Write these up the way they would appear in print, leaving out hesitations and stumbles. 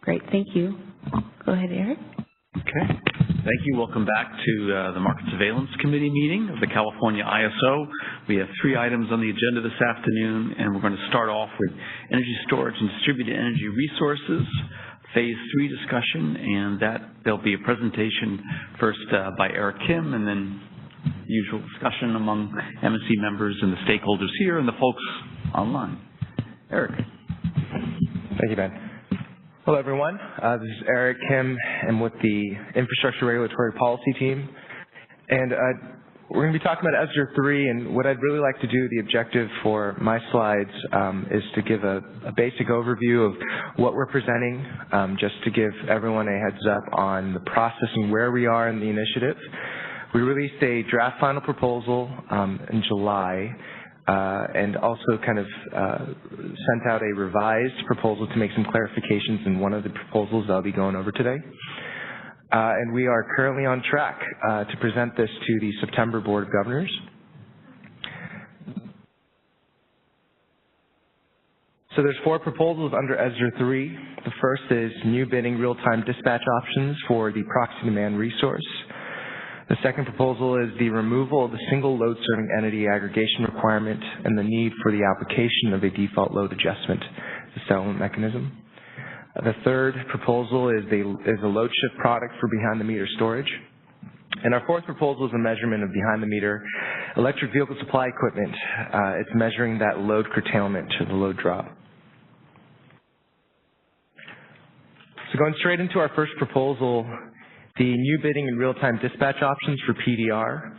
Great, thank you. Go ahead, Eric. Okay, thank you. Welcome back to the Market Surveillance Committee meeting of the California ISO. We have 3 items on the agenda this afternoon, and we're going to start off with energy storage and distributed energy resources, phase 3 discussion, and there'll be a presentation first by Eric Kim, and then usual discussion among MSC members and the stakeholders here and the folks online. Eric. Thank you, Ben. Hello, everyone. This is Eric Kim. I'm with the Infrastructure Regulatory Policy team. And we're going to be talking about ESDR 3, and what I'd really like to do, the objective for my slides, is to give a basic overview of what we're presenting, just to give everyone a heads up on the process and where we are in the initiative. We released a draft final proposal in July, and also kind of sent out a revised proposal to make some clarifications in one of the proposals that I'll be going over today. And we are currently on track to present this to the September Board of Governors. So there's 4 proposals under ESDR 3. The first is new bidding real-time dispatch options for the proxy demand resource. The second proposal is the removal of the single load serving entity aggregation requirement and the need for the application of a default load adjustment, the settlement mechanism. The third proposal is a load shift product for behind the meter storage. And our fourth proposal is a measurement of behind the meter electric vehicle supply equipment. It's measuring that load curtailment or the load drop. So going straight into our first proposal, the new bidding and real-time dispatch options for PDR.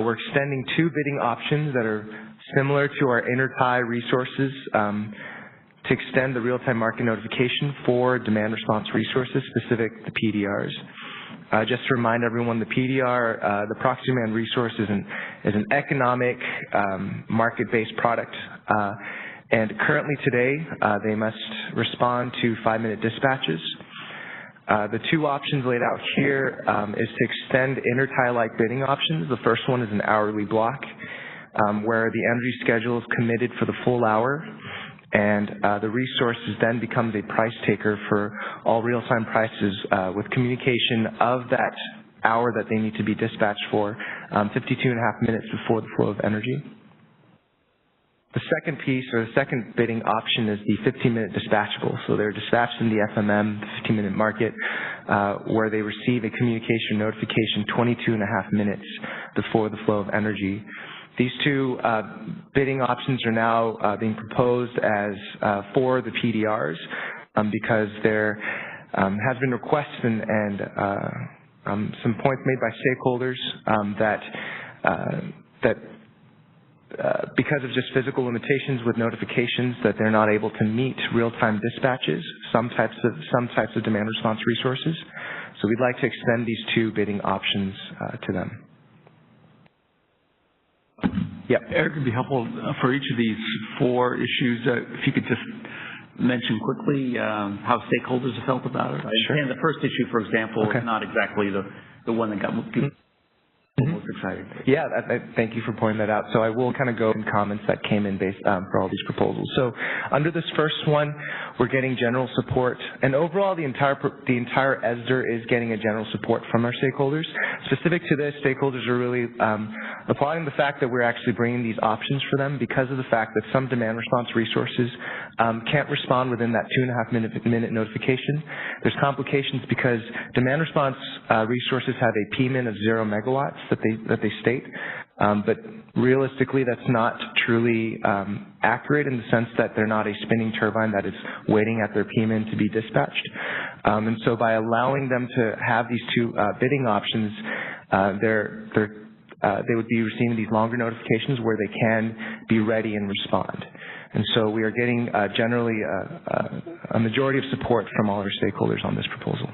We're extending 2 bidding options that are similar to our intertie resources to extend the real-time market notification for demand response resources specific to PDRs. Just to remind everyone, the PDR, the proxy demand resource, is an economic market-based product. And currently today, they must respond to 5-minute dispatches. The 2 options laid out here is to extend intertie-like bidding options. The first one is an hourly block where the energy schedule is committed for the full hour, and the resource then becomes a price taker for all real-time prices with communication of that hour that they need to be dispatched for 52.5 minutes before the flow of energy. The second piece, or the second bidding option, is the 15-minute dispatchable. So they're dispatched in the FMM, the 15-minute market, where they receive a communication notification 22.5 minutes before the flow of energy. These 2 bidding options are now being proposed as for the PDRs because there has been requests and some points made by stakeholders that because of just physical limitations with notifications that they're not able to meet real-time dispatches, some types of demand response resources. So we'd like to extend these 2 bidding options to them. Yeah, Eric, it would be helpful for each of these 4 issues, if you could just mention quickly how stakeholders have felt about it. Sure. And the first issue, for example, is not exactly the one that got people most excited. Yeah, thank you for pointing that out. So I will kind of go in comments that came in based for all these proposals. So under this first one, we're getting general support, and overall the entire ESDR is getting a general support from our stakeholders. Specific to this, stakeholders are really applauding the fact that we're actually bringing these options for them because of the fact that some demand response resources can't respond within that 2.5 minute notification. There's complications because demand response resources have a P-min of 0 megawatts that they state, but realistically that's not truly accurate in the sense that they're not a spinning turbine that is waiting at their P-min to be dispatched. And so by allowing them to have these 2 bidding options, they would be receiving these longer notifications where they can be ready and respond. And so we are getting generally a majority of support from all of our stakeholders on this proposal.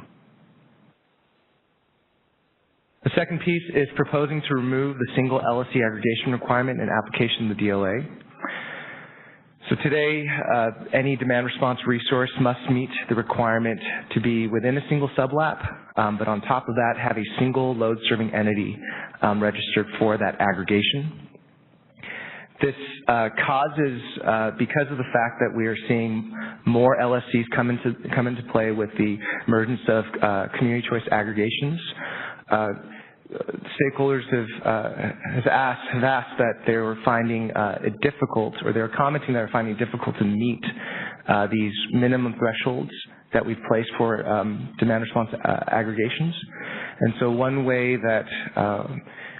The second piece is proposing to remove the single LSC aggregation requirement in application of the DLA. So today, any demand response resource must meet the requirement to be within a single sublap, but on top of that, have a single load serving entity registered for that aggregation. This causes, because of the fact that we are seeing more LSCs come into play with the emergence of community choice aggregations, stakeholders have asked that they were finding it difficult, or they were commenting that they're finding it difficult to meet these minimum thresholds that we've placed for demand response aggregations. And so one way that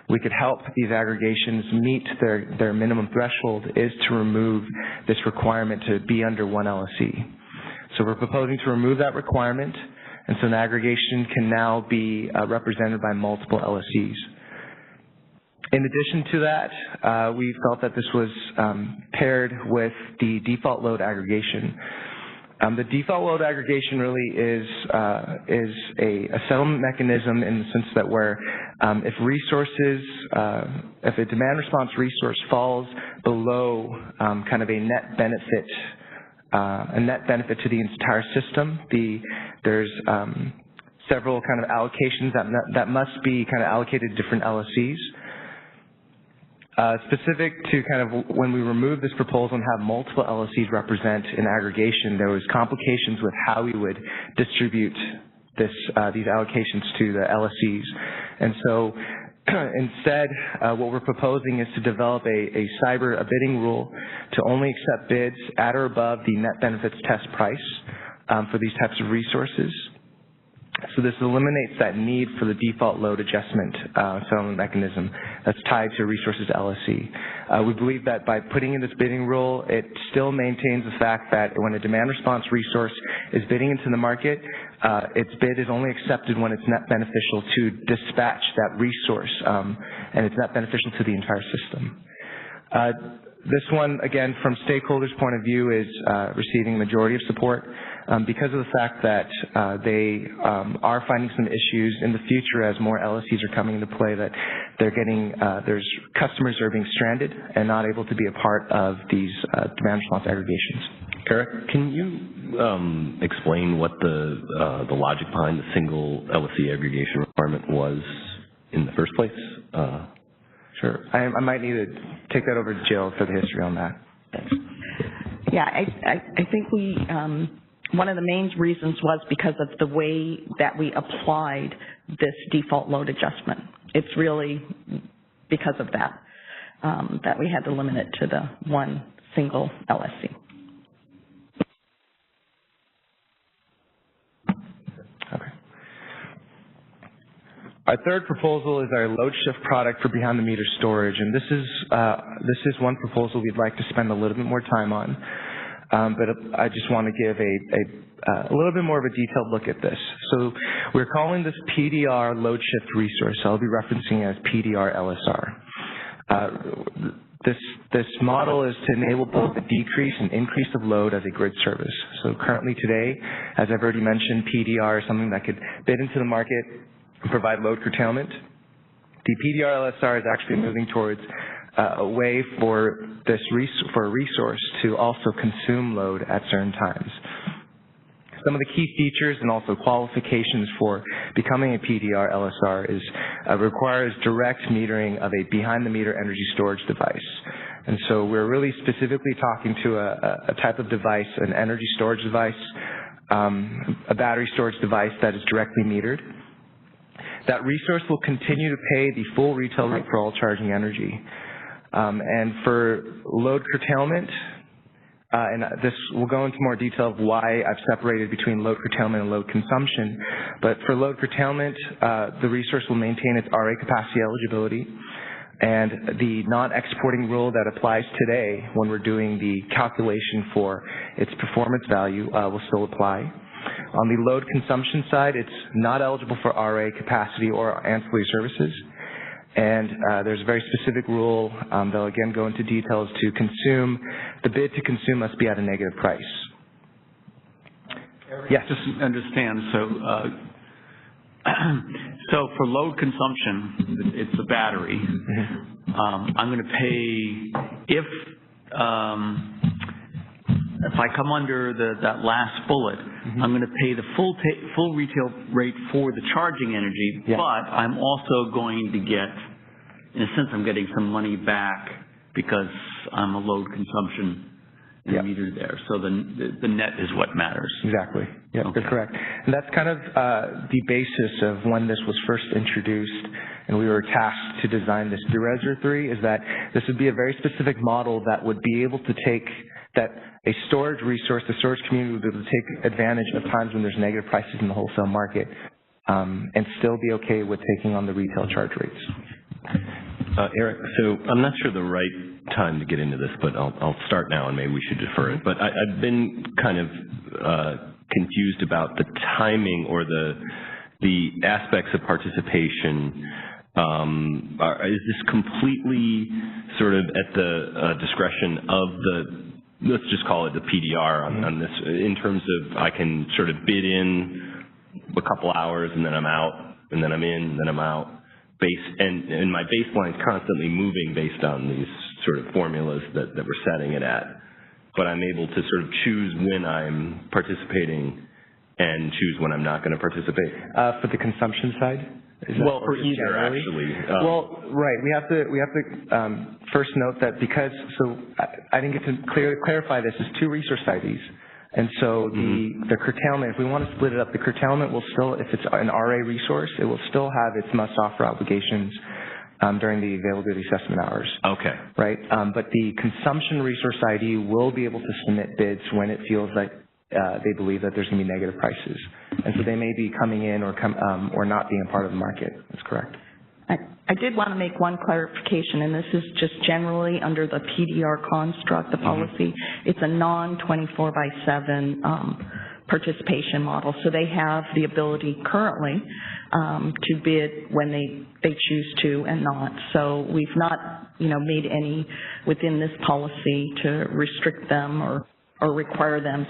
we could help these aggregations meet their minimum threshold is to remove this requirement to be under one LSE. So we're proposing to remove that requirement, and so an aggregation can now be represented by multiple LSEs. In addition to that, we felt that this was paired with the default load aggregation. The default load aggregation really is a settlement mechanism in the sense that where if resources, if a demand response resource falls below kind of a net benefit to the entire system, there's several kind of allocations that must be kind of allocated to different LSEs. Specific to kind of when we remove this proposal and have multiple LSEs represent an aggregation, there was complications with how we would distribute these allocations to the LSEs. And so instead, what we're proposing is to develop a bidding rule to only accept bids at or above the net benefits test price for these types of resources. So this eliminates that need for the default load adjustment settlement mechanism that's tied to resources LSE. We believe that by putting in this bidding rule, it still maintains the fact that when a demand response resource is bidding into the market, its bid is only accepted when it's net beneficial to dispatch that resource, and it's net beneficial to the entire system. This one, again, from stakeholders' point of view, is receiving majority of support because of the fact that they are finding some issues in the future as more LSEs are coming into play, that they're getting, there's customers that are being stranded and not able to be a part of these demand response aggregations. Eric, can you explain what the logic behind the single LSE aggregation requirement was in the first place? Sure. I might need to take that over to Jill for the history on that. Yeah, I think we, one of the main reasons was because of the way that we applied this default load adjustment. It's really because of that, that we had to limit it to the one single LSC. Our third proposal is our load shift product for behind-the-meter storage, and this is one proposal we'd like to spend a little bit more time on, but I just want to give a little bit more of a detailed look at this. So we're calling this PDR load shift resource. I'll be referencing it as PDR LSR. This model is to enable both the decrease and increase of load as a grid service. So currently today, as I've already mentioned, PDR is something that could bid into the market and provide load curtailment. The PDR LSR is actually moving towards a way for a resource to also consume load at certain times. Some of the key features and also qualifications for becoming a PDR LSR is requires direct metering of a behind-the-meter energy storage device. And so we're really specifically talking to a type of device, an energy storage device, a battery storage device that is directly metered. That resource will continue to pay the full retail rate for all charging energy. And for load curtailment, and this will go into more detail of why I've separated between load curtailment and load consumption, but for load curtailment, the resource will maintain its RA capacity eligibility, and the non-exporting rule that applies today when we're doing the calculation for its performance value will still apply. On the load consumption side, it's not eligible for RA capacity or ancillary services. And there's a very specific rule that'll again go into details to consume. The bid to consume must be at a negative price. Yes. Just understand, so for load consumption, it's a battery. Mm-hmm. I'm going to pay, if I come under that last bullet, mm-hmm. I'm going to pay the full retail rate for the charging energy, yeah. But I'm also going to get, in a sense, I'm getting some money back because I'm a load consumption meter there. So the net is what matters. Exactly. Yeah, Okay. You're correct. And that's kind of the basis of when this was first introduced, and we were tasked to design this through ESER 3, is that this would be a very specific model that would be able to take that a storage resource, the storage community would be able to take advantage of times when there's negative prices in the wholesale market, and still be okay with taking on the retail charge rates. Eric, so I'm not sure the right time to get into this, but I'll start now and maybe we should defer it. But I've been kind of confused about the timing or the aspects of participation. Is this completely sort of at the discretion of let's just call it the PDR on this, in terms of I can sort of bid in a couple hours and then I'm out, and then I'm in, and then I'm out, and my baseline's constantly moving based on these sort of formulas that we're setting it at, but I'm able to sort of choose when I'm participating and choose when I'm not going to participate? For the consumption side? Well, for either, actually. Well, right. We have to first note that because, so I didn't get to clarify this, is two resource IDs. And so the curtailment, if we want to split it up, the curtailment will still, if it's an RA resource, it will still have its must-offer obligations during the availability assessment hours. Okay. Right? But the consumption resource ID will be able to submit bids when it feels like they believe that there's going to be negative prices. And so they may be coming in or not being a part of the market. That's correct. I did want to make one clarification, and this is just generally under the PDR construct, the policy. It's a non-24/7 participation model. So they have the ability currently to bid when they choose to and not. So we've not, made any within this policy to restrict them or require them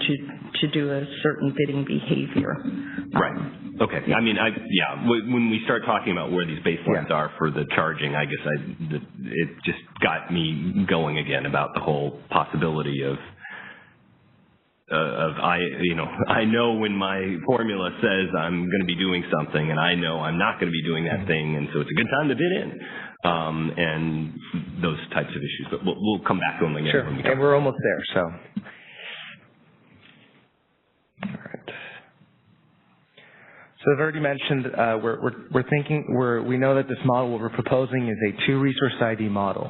to do a certain bidding behavior. Right. Okay. Yeah. I mean, when we start talking about where these baselines are for the charging, I guess it just got me going again about the whole possibility of I know when my formula says I'm going to be doing something, and I know I'm not going to be doing that thing, and so it's a good time to bid in, and those types of issues. But we'll come back to them again. Sure. And we're almost there, so. All right. So I've already mentioned we know that this model we're proposing is a two resource ID model.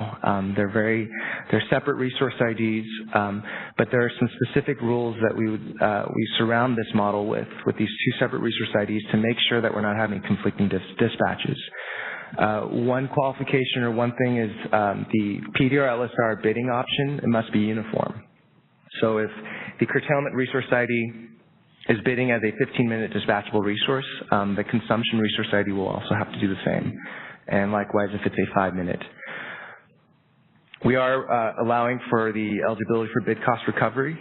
They're separate resource IDs, but there are some specific rules that we surround this model with these two separate resource IDs to make sure that we're not having conflicting dispatches. One qualification or one thing is the PDR LSR bidding option, it must be uniform. So if the curtailment resource ID is bidding as a 15-minute dispatchable resource, the consumption resource ID will also have to do the same. And likewise, if it's a 5-minute. We are allowing for the eligibility for bid cost recovery,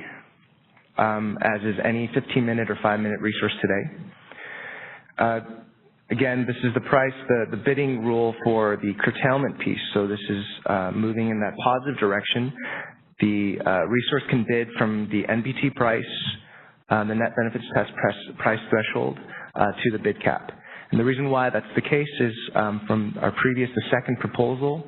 as is any 15-minute or 5-minute resource today. Again, this is the price, the bidding rule for the curtailment piece. So this is moving in that positive direction. The resource can bid from the NBT price, the net benefits test price threshold, to the bid cap. And the reason why that's the case is from our the second proposal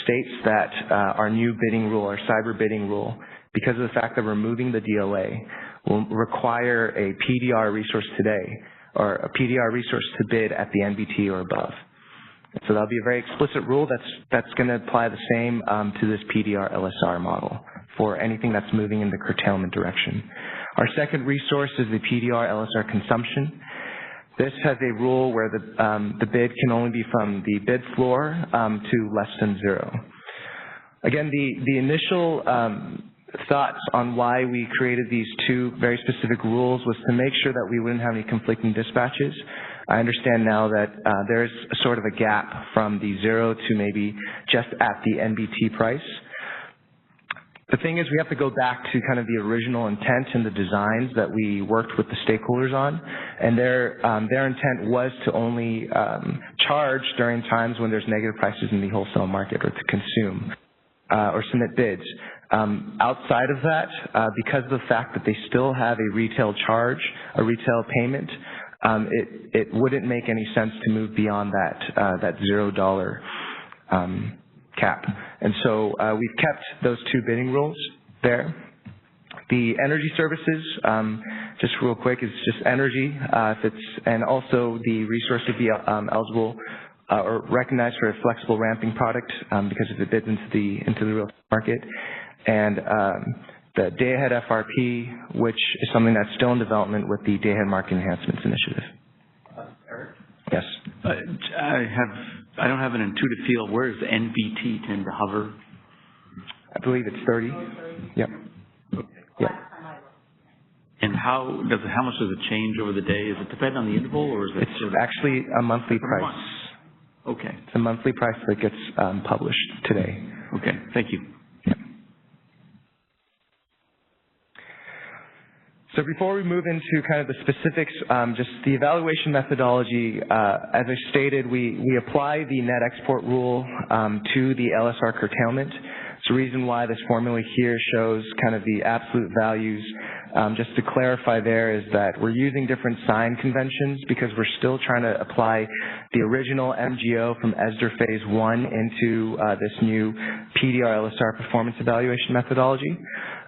states that our new bidding rule, our cyber bidding rule, because of the fact that we're moving the DOA, will require a PDR resource today, or a PDR resource to bid at the NBT or above. So that'll be a very explicit rule that's going to apply the same to this PDR LSR model for anything that's moving in the curtailment direction. Our second resource is the PDR LSR consumption. This has a rule where the bid can only be from the bid floor to less than 0. Again, the initial thoughts on why we created these two very specific rules was to make sure that we wouldn't have any conflicting dispatches. I understand now that there's a sort of a gap from the 0 to maybe just at the NBT price. The thing is, we have to go back to kind of the original intent and the designs that we worked with the stakeholders on, and their intent was to only charge during times when there's negative prices in the wholesale market, or to consume or submit bids. Outside of that, because of the fact that they still have a retail charge, a retail payment, it wouldn't make any sense to move beyond that $0 cap. And so we've kept those two bidding rules there. The energy services, just real quick, is just energy, and also the resource would be eligible or recognized for a flexible ramping product because if it bids into the real market. And the day-ahead FRP, which is something that's still in development with the day-ahead market enhancements initiative. Eric? Yes. I don't have an intuitive feel. Where does NVT tend to hover? I believe it's 30. Yep. Yep. And how much does it change over the day? Does it depend on the interval, or is it? It's actually a monthly price. Okay. It's a monthly price that gets published today. Okay. Thank you. So before we move into kind of the specifics, just the evaluation methodology, as I stated, we apply the net export rule to the LSR curtailment. It's the reason why this formula here shows kind of the absolute values. Just to clarify there is that we're using different sign conventions because we're still trying to apply the original MGO from ESDR Phase 1 into this new PDR LSR performance evaluation methodology.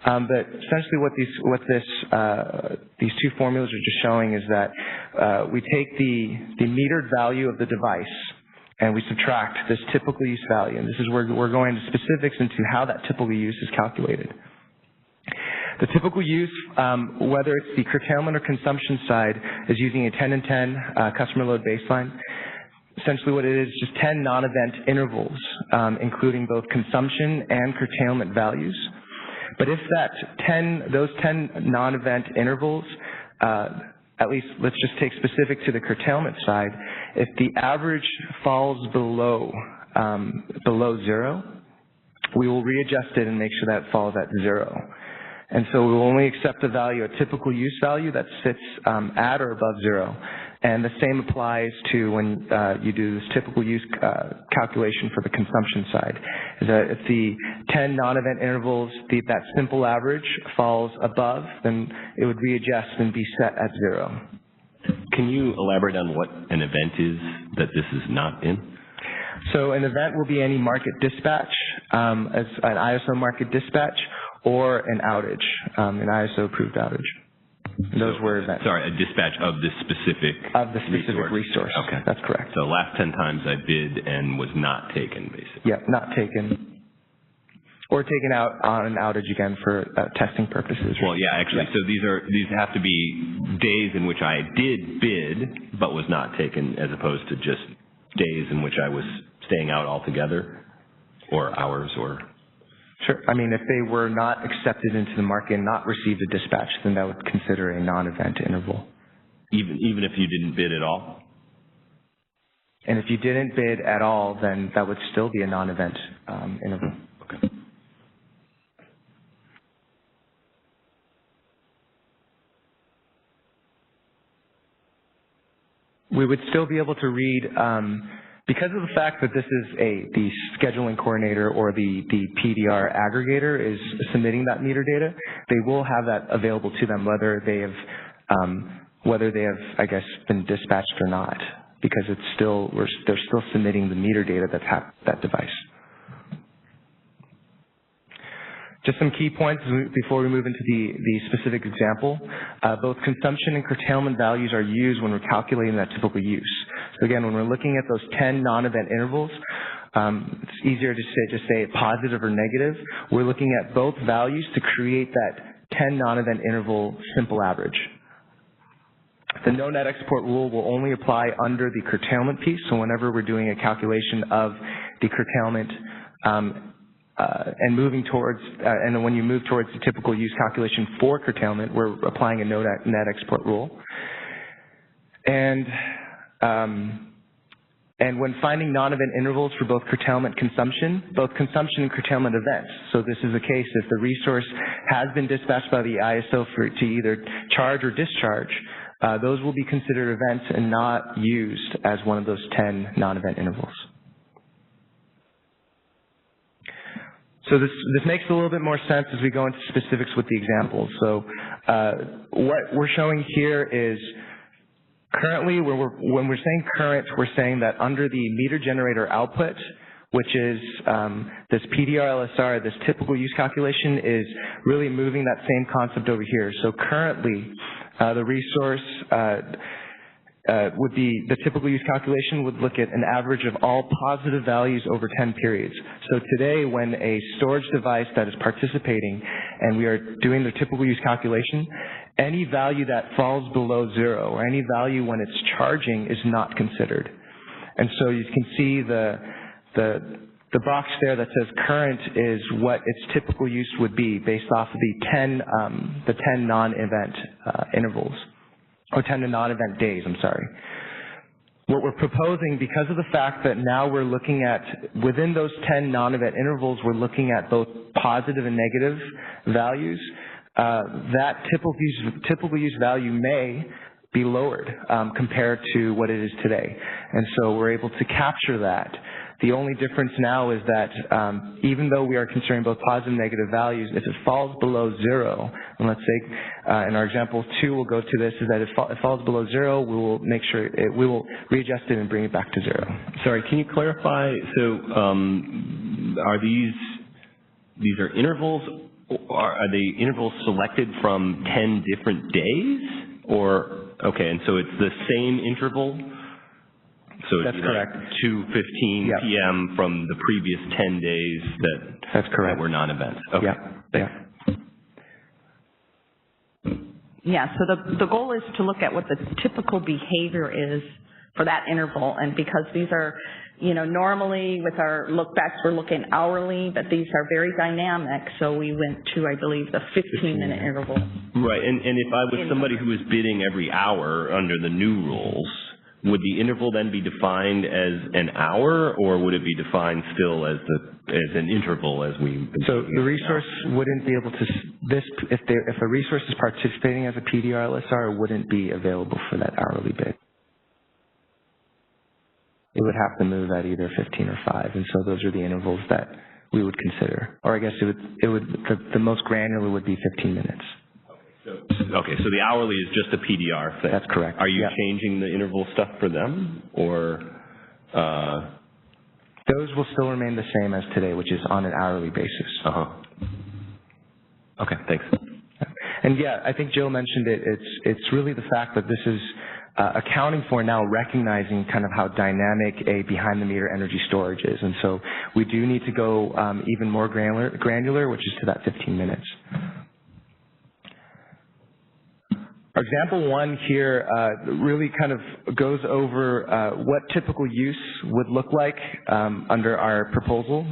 But essentially what these two formulas are just showing is that we take the metered value of the device and we subtract this typical use value. And this is where we're going into specifics into how that typical use is calculated. The typical use, whether it's the curtailment or consumption side, is using a 10 and 10 customer load baseline. Essentially what it is just 10 non-event intervals, including both consumption and curtailment values. But if those 10 non-event intervals, at least let's just take specific to the curtailment side, if the average falls below zero, we will readjust it and make sure that falls at zero. And so we will only accept a value, a typical use value that sits at or above zero. And the same applies to when you do this typical use calculation for the consumption side. Is that if the 10 non-event intervals, that simple average falls above, then it would readjust and be set at zero. Can you elaborate on what an event is that this is not in? So an event will be any market dispatch, as an ISO market dispatch, or an outage, an ISO approved outage. Those were events. Sorry, a dispatch of the specific resource. Okay. That's correct. So last 10 times I bid and was not taken, basically. Yeah, not taken. Or taken out on an outage again for testing purposes. Well, yeah, actually. Yeah. So these have to be days in which I did bid but was not taken, as opposed to just days in which I was staying out altogether, or hours, or... Sure. I mean, if they were not accepted into the market and not received a dispatch, then that would consider a non-event interval. Even if you didn't bid at all? And if you didn't bid at all, then that would still be a non-event interval. Okay. We would still be able to read, because of the fact that this is the scheduling coordinator or the PDR aggregator is submitting that meter data, they will have that available to them whether they have, I guess, been dispatched or not, because they're still submitting the meter data that's that device. Just some key points before we move into the specific example. Both consumption and curtailment values are used when we're calculating that typical use. So again, when we're looking at those 10 non-event intervals, it's easier to just say positive or negative. We're looking at both values to create that 10 non-event interval simple average. The no net export rule will only apply under the curtailment piece. So whenever we're doing a calculation of the curtailment, and moving towards, and then when you move towards the typical use calculation for curtailment, we're applying a no net export rule. And when finding non-event intervals for both curtailment and consumption and curtailment events. So this is a case if the resource has been dispatched by the ISO to either charge or discharge, those will be considered events and not used as one of those 10 non-event intervals. So this makes a little bit more sense as we go into specifics with the examples. So what we're showing here is currently, when we're saying current, we're saying that under the meter generator output, which is this PDR-LSR, this typical use calculation, is really moving that same concept over here. So currently, the resource would be, the typical use calculation would look at an average of all positive values over 10 periods. So today, when a storage device that is participating and we are doing the typical use calculation, any value that falls below 0 or any value when it's charging is not considered. And so you can see the box there that says current is what its typical use would be based off of the 10 non-event intervals, or 10 non-event days, I'm sorry. What we're proposing, because of the fact that now we're looking at, within those 10 non-event intervals, we're looking at both positive and negative values, that typical use value may be lowered compared to what it is today. And so we're able to capture that. The only difference now is that even though we are considering both positive and negative values, if it falls below 0, and let's say in our example 2 we'll go to this, is that if it falls below 0, we will make sure we will readjust it and bring it back to 0. Sorry, can you clarify? So are these are intervals? Are they intervals selected from 10 different days? Or, okay, and so it's the same interval? So That's it's correct. 2:15 Yep. p.m. from the previous 10 days That's correct. that were non-events. Okay. Yeah. Yeah, so the goal is to look at what the typical behavior is for that interval, and because these are, normally with our look-backs we're looking hourly, but these are very dynamic, so we went to, I believe, the 15-minute interval. Right, and if I was somebody who was bidding every hour under the new rules, would the interval then be defined as an hour, or would it be defined still as an interval as we? So the resource wouldn't be able to if a resource is participating as a PDR-LSR, it wouldn't be available for that hourly bid. It would have to move at either 15 or 5, and so those are the intervals that we would consider. Or I guess the most granular would be 15 minutes. Okay, so the hourly is just a PDR thing. That's correct. Are you changing the interval stuff for them, or? Those will still remain the same as today, which is on an hourly basis. Okay, thanks. And yeah, I think Jill mentioned it. It's really the fact that this is accounting for now recognizing kind of how dynamic a behind-the-meter energy storage is. And so we do need to go even more granular, which is to that 15 minutes. Our example 1 here really kind of goes over what typical use would look like under our proposal.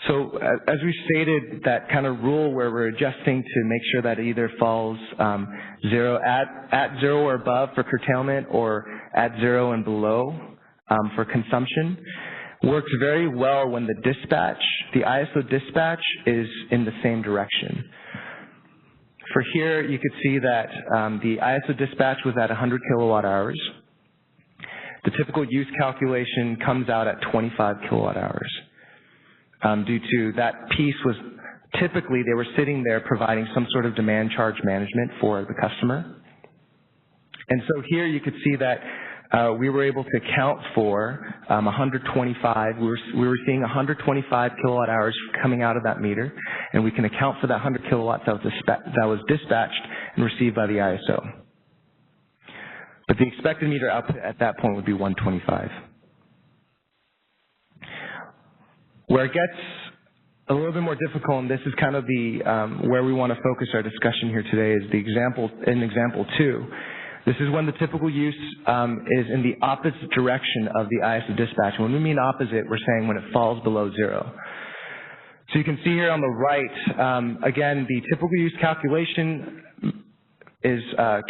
So as we stated, that kind of rule where we're adjusting to make sure that it either falls at 0 or above for curtailment or at 0 and below for consumption, works very well when the ISO dispatch is in the same direction. For here, you could see that the ISO dispatch was at 100 kilowatt hours. The typical use calculation comes out at 25 kilowatt hours. Due to that piece was typically they were sitting there providing some sort of demand charge management for the customer. And so here you could see that we were able to account for 125. We were seeing 125 kilowatt hours coming out of that meter, and we can account for that 100 kilowatts that was dispatched and received by the ISO. But the expected meter output at that point would be 125. Where it gets a little bit more difficult, and this is kind of the where we want to focus our discussion here today, is in example 2. This is when the typical use is in the opposite direction of the ISO dispatch. When we mean opposite, we're saying when it falls below 0. So you can see here on the right, again, the typical use calculation is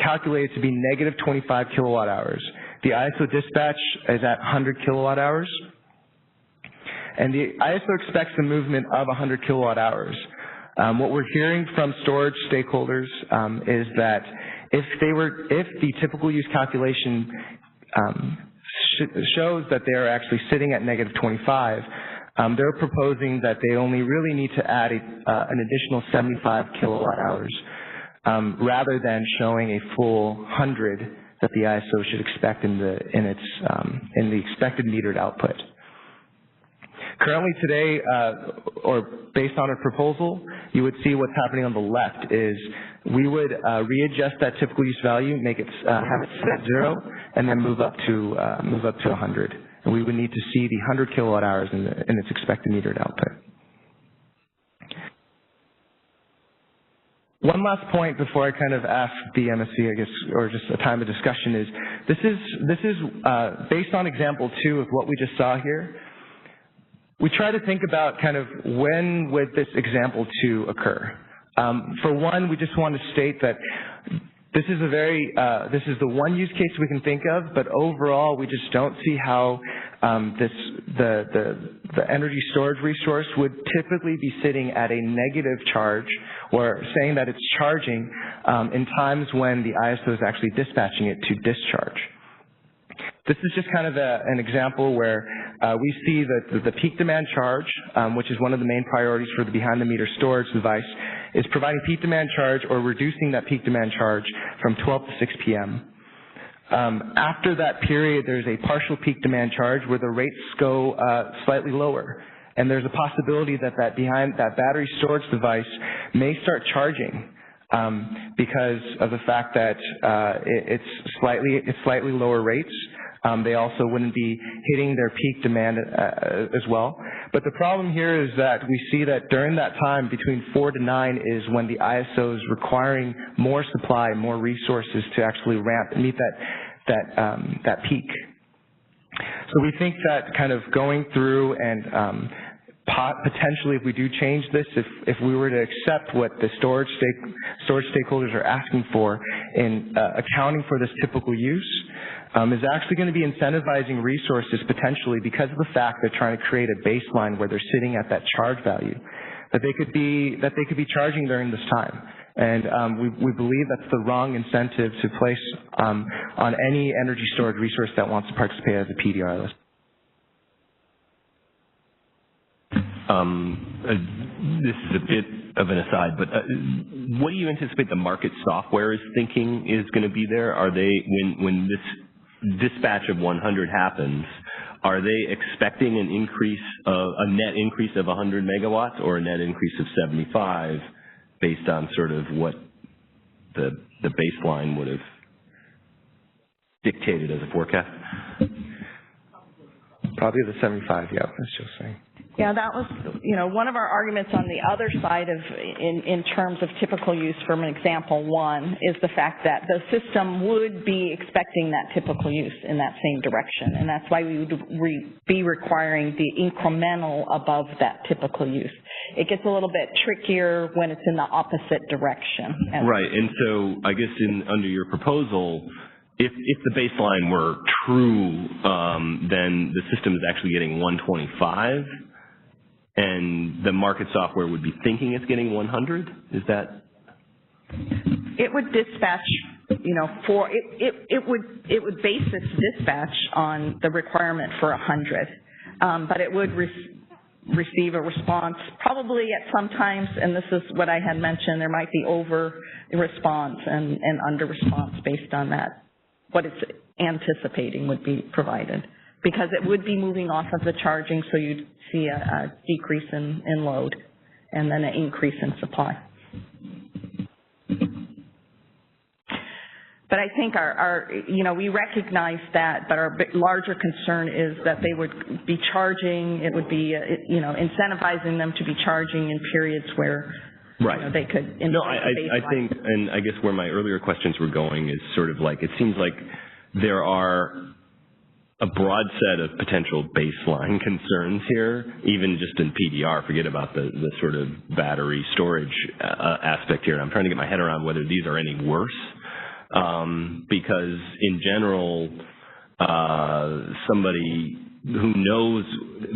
calculated to be negative 25 kilowatt hours. The ISO dispatch is at 100 kilowatt hours. And the ISO expects the movement of 100 kilowatt hours. What we're hearing from storage stakeholders is that if the typical use calculation shows that they are actually sitting at negative 25, they're proposing that they only really need to add an additional 75 kilowatt hours rather than showing a full 100 that the ISO should expect in the expected metered output. Currently today, or based on a proposal, you would see what's happening on the left is we would readjust that typical use value, make it have it set 0, and then move up to 100. And we would need to see the 100 kilowatt hours in its expected metered output. One last point before I kind of ask the MSC, I guess, or just a time of discussion is this is based on example 2 of what we just saw here. We try to think about kind of when would this example 2 occur. For one, we just want to state that this is this is the one use case we can think of, but overall we just don't see how the energy storage resource would typically be sitting at a negative charge or saying that it's charging in times when the ISO is actually dispatching it to discharge. This is just kind of an example where we see that the peak demand charge, which is one of the main priorities for the behind-the-meter storage device, is providing peak demand charge or reducing that peak demand charge from 12 to 6 p.m. After that period, there's a partial peak demand charge where the rates go slightly lower. And there's a possibility that that battery storage device may start charging because of the fact that it's slightly lower rates. They also wouldn't be hitting their peak demand as well. But the problem here is that we see that during that time, between 4 to 9 is when the ISO is requiring more supply, more resources to actually meet that peak. So we think that kind of going through and potentially, if we do change this, if we were to accept what the storage stakeholders are asking for in accounting for this typical use, is actually going to be incentivizing resources potentially because of the fact they're trying to create a baseline where they're sitting at that charge value that they could be charging during this time. And we believe that's the wrong incentive to place on any energy storage resource that wants to participate as a PDR list. This is a bit of an aside, but what do you anticipate the market software is thinking is going to be there? Are they, when this dispatch of 100 happens, are they expecting an increase, a net increase of 100 megawatts or a net increase of 75 based on sort of what the baseline would have dictated as a forecast? Probably the 75, yeah, that's just saying. Yeah, that was, one of our arguments on the other side of, in terms of typical use from example 1 is the fact that the system would be expecting that typical use in that same direction, and that's why we would be requiring the incremental above that typical use. It gets a little bit trickier when it's in the opposite direction. Right, and so I guess under your proposal, if the baseline were true, then the system is actually getting 125, and the market software would be thinking it's getting 100? Is that? It would dispatch, it would base its dispatch on the requirement for 100, but it would receive a response probably at some times, and this is what I had mentioned, there might be over response and under response based on that. What it's anticipating would be provided, because it would be moving off of the charging, so you'd see a decrease in load and then an increase in supply. But I think we recognize that, but our larger concern is that they would be charging, it would be, incentivizing them to be charging in periods where right. They could. No, I think, and I guess where my earlier questions were going is sort of like, it seems like there are a broad set of potential baseline concerns here, even just in PDR. Forget about the sort of battery storage aspect here. I'm trying to get my head around whether these are any worse, because in general, somebody who knows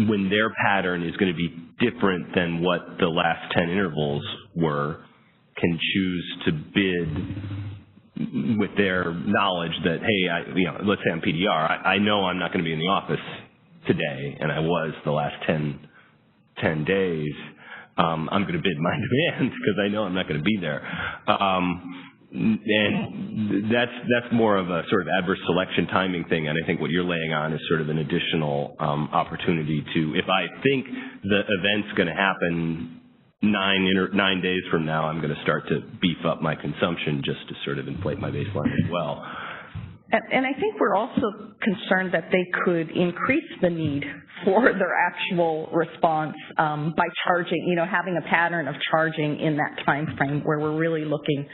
when their pattern is going to be different than what the last 10 intervals were can choose to bid with their knowledge that, hey, let's say I'm PDR, I know I'm not going to be in the office today, and I was the last 10 days. I'm going to bid my demand because I know I'm not going to be there. And that's more of a sort of adverse selection timing thing, and I think what you're laying on is sort of an additional opportunity to, if I think the event's going to happen 9 days from now, I'm going to start to beef up my consumption just to sort of inflate my baseline as well. And I think we're also concerned that they could increase the need for their actual response by charging, having a pattern of charging in that time frame where we're really looking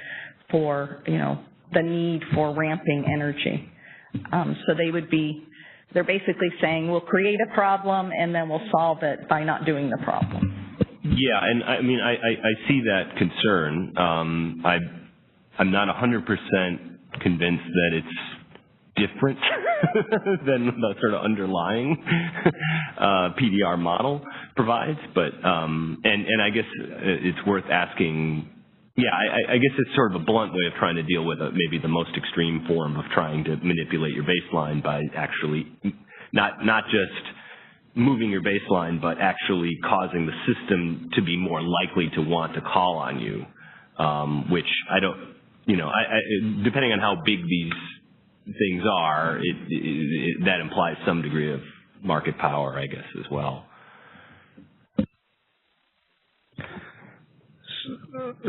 for, the need for ramping energy. So they're basically saying we'll create a problem and then we'll solve it by not doing the problem. Yeah, and I mean, I see that concern. I'm not 100% convinced that it's different than the sort of underlying PDR model provides, but and I guess it's worth asking. Yeah, I guess it's sort of a blunt way of trying to deal with maybe the most extreme form of trying to manipulate your baseline by actually not just moving your baseline, but actually causing the system to be more likely to want to call on you, which I don't, depending on how big these things are, that implies some degree of market power, I guess, as well.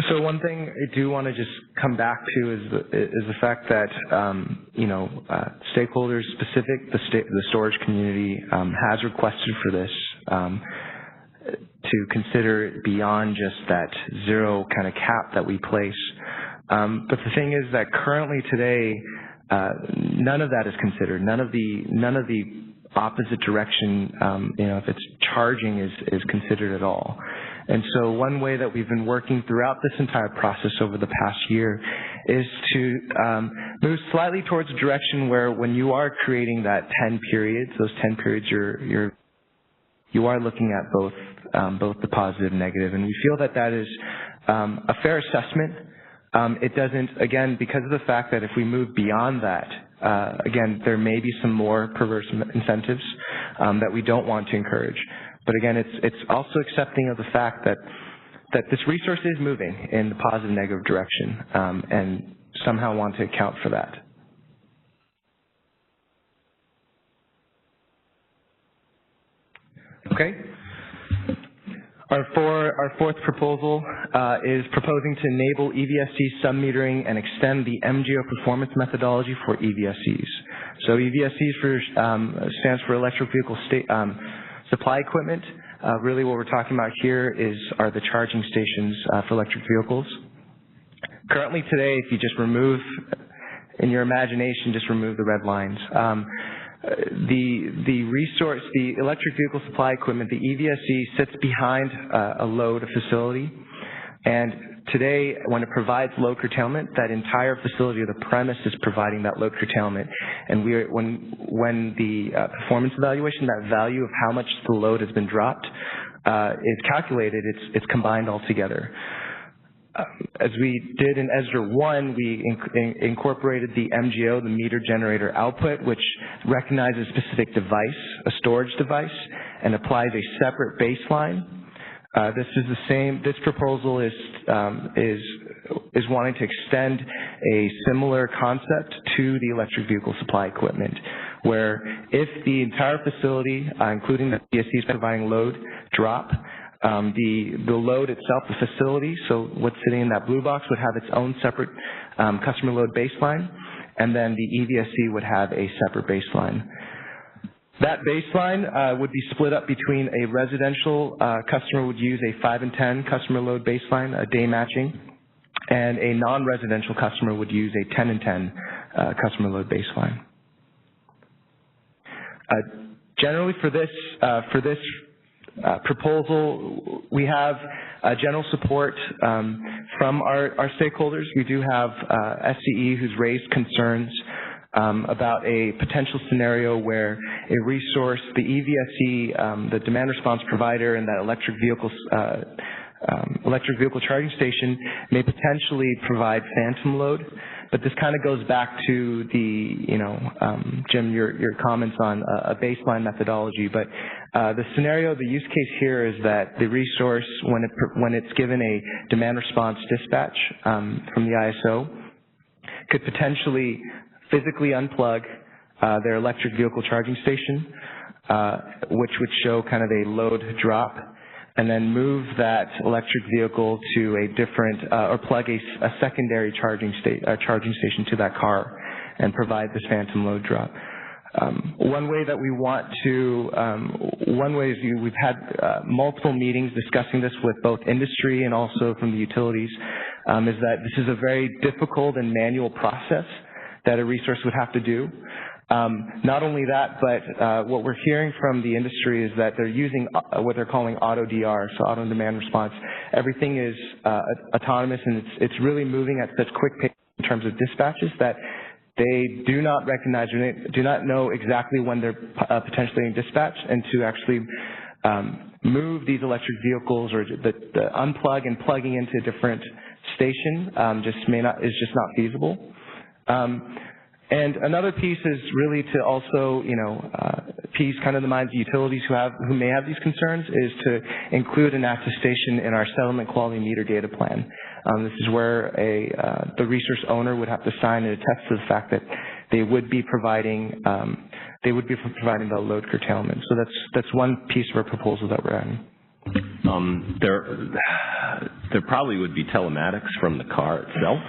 So one thing I do want to just come back to is the fact that stakeholders specific, the storage community has requested for this to consider it beyond just that zero kind of cap that we place. But the thing is that currently today, none of that is considered. None of the opposite direction, if it's charging is considered at all. And so one way that we've been working throughout this entire process over the past year is to move slightly towards a direction where when you are creating that 10 periods, those 10 periods, you are looking at both the positive and negative. And we feel that is a fair assessment. It doesn't, again, because of the fact that if we move beyond that, again, there may be some more perverse incentives that we don't want to encourage. But again, it's also accepting of the fact that this resource is moving in the positive negative direction, and somehow want to account for that. Okay. Our fourth proposal is proposing to enable EVSE submetering and extend the MGO performance methodology for EVSEs. So EVSEs stands for electric vehicle supply equipment. Really what we're talking about here are the charging stations for electric vehicles. Currently today, if you just remove, in your imagination, just remove the red lines. The electric vehicle supply equipment, the EVSE, sits behind a load facility. And today, when it provides load curtailment, that entire facility or the premise is providing that load curtailment. And when the performance evaluation, that value of how much the load has been dropped is calculated, it's combined all together. As we did in ESDR 1, we incorporated the MGO, the meter generator output, which recognizes a specific device, a storage device, and applies a separate baseline. This is the same. This proposal is wanting to extend a similar concept to the electric vehicle supply equipment, where if the entire facility, including the EVSEs providing load, drop, the load itself, the facility, so what's sitting in that blue box would have its own separate customer load baseline, and then the EVSE would have a separate baseline. That baseline would be split up between a residential customer would use a 5 and 10 customer load baseline, a day matching, and a non-residential customer would use a 10 and 10 customer load baseline. Generally for this proposal, we have general support from our stakeholders. We do have SCE who's raised concerns about a potential scenario where a resource, the EVSE, the demand response provider, and that electric vehicle charging station may potentially provide phantom load. But this kind of goes back to the, Jim, your comments on a baseline methodology. But the scenario, the use case here is that the resource, when it's given a demand response dispatch from the ISO, could potentially physically unplug their electric vehicle charging station, which would show kind of a load drop, and then move that electric vehicle to a different, or plug a secondary charging station to that car and provide this phantom load drop. One way that we want to, one way is we've had multiple meetings discussing this with both industry and also from the utilities, is that this is a very difficult and manual process that a resource would have to do. Not only that, but what we're hearing from the industry is that they're using what they're calling auto DR, so auto demand response. Everything is autonomous, and it's really moving at such quick pace in terms of dispatches that they do not recognize or they do not know exactly when they're potentially being dispatched, and to actually move these electric vehicles or the unplug and plugging into a different station is just not feasible. And another piece is really to also, appease kind of the minds of utilities who may have these concerns, is to include an attestation in our settlement quality meter data plan. This is where the resource owner would have to sign and attest to the fact that they would be providing the load curtailment. So that's one piece of our proposal that we're adding. There probably would be telematics from the car itself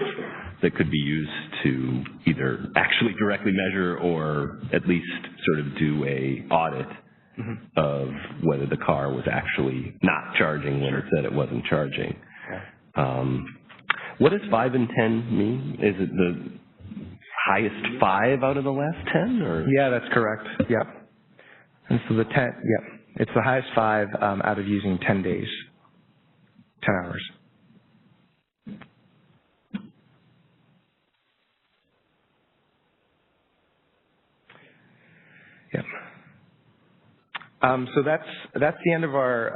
that could be used to either actually directly measure or at least sort of do a audit of whether the car was actually not charging when it said it wasn't charging. What does 5 and 10 mean? Is it the highest 5 out of the last 10? Or? Yeah, that's correct. Yep. And so the 10, yep. It's the highest 5 out of using 10 days, 10 hours. Yep. So that's the end of our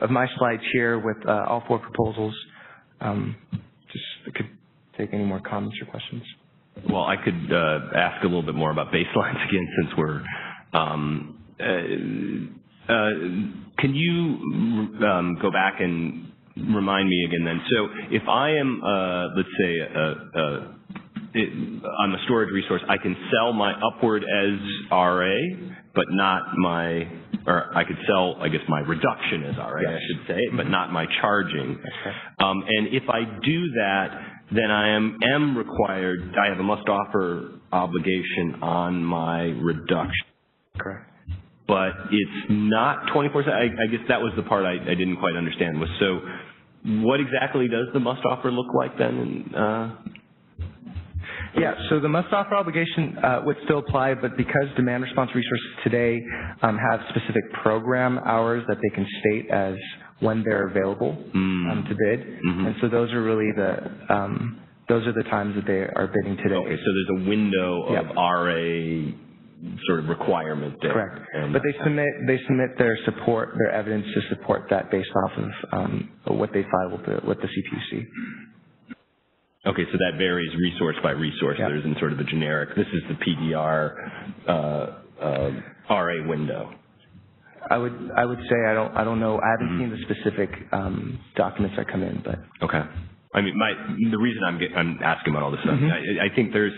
of my slides here with all 4 proposals. Just could take any more comments or questions. Well, I could ask a little bit more about baselines again, since we're. Can you go back and remind me again then? So if I am, let's say, I'm a storage resource, I can sell my upward as RA, but not my, or I could sell, I guess, my reduction as RA, yes. I should say, but not my charging. Okay. And if I do that, then I am required, I have a must-offer obligation on my reduction. Correct. But it's not 24/7. I guess that was the part I didn't quite understand. Was so, what exactly does the must-offer look like then? Yeah, so the must-offer obligation would still apply, but because demand response resources today have specific program hours that they can state as when they're available to bid, and so those are really the times that they are bidding today. Okay, so there's a window of RA sort of requirement there. Correct. But they submit their evidence to support that based off of what they file with the CPUC. Okay, so that varies resource by resource. Yep. There isn't sort of a generic, this is the PDR RA window. I would say I don't know. I haven't seen the specific documents that come in, but okay. I mean, the reason I'm asking about all this stuff, I think there's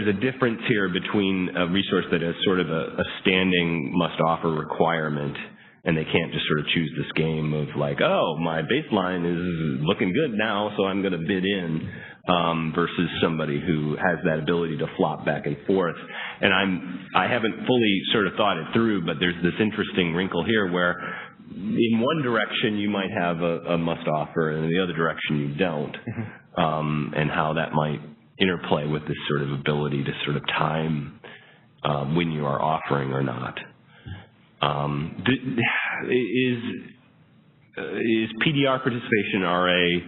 a difference here between a resource that has sort of a standing must-offer requirement, and they can't just sort of choose this game of like, oh, my baseline is looking good now, so I'm going to bid in, versus somebody who has that ability to flop back and forth. And I haven't fully sort of thought it through, but there's this interesting wrinkle here where in one direction you might have a must-offer, and in the other direction you don't, and how that might interplay with this sort of ability to sort of time when you are offering or not. Is PDR participation RA,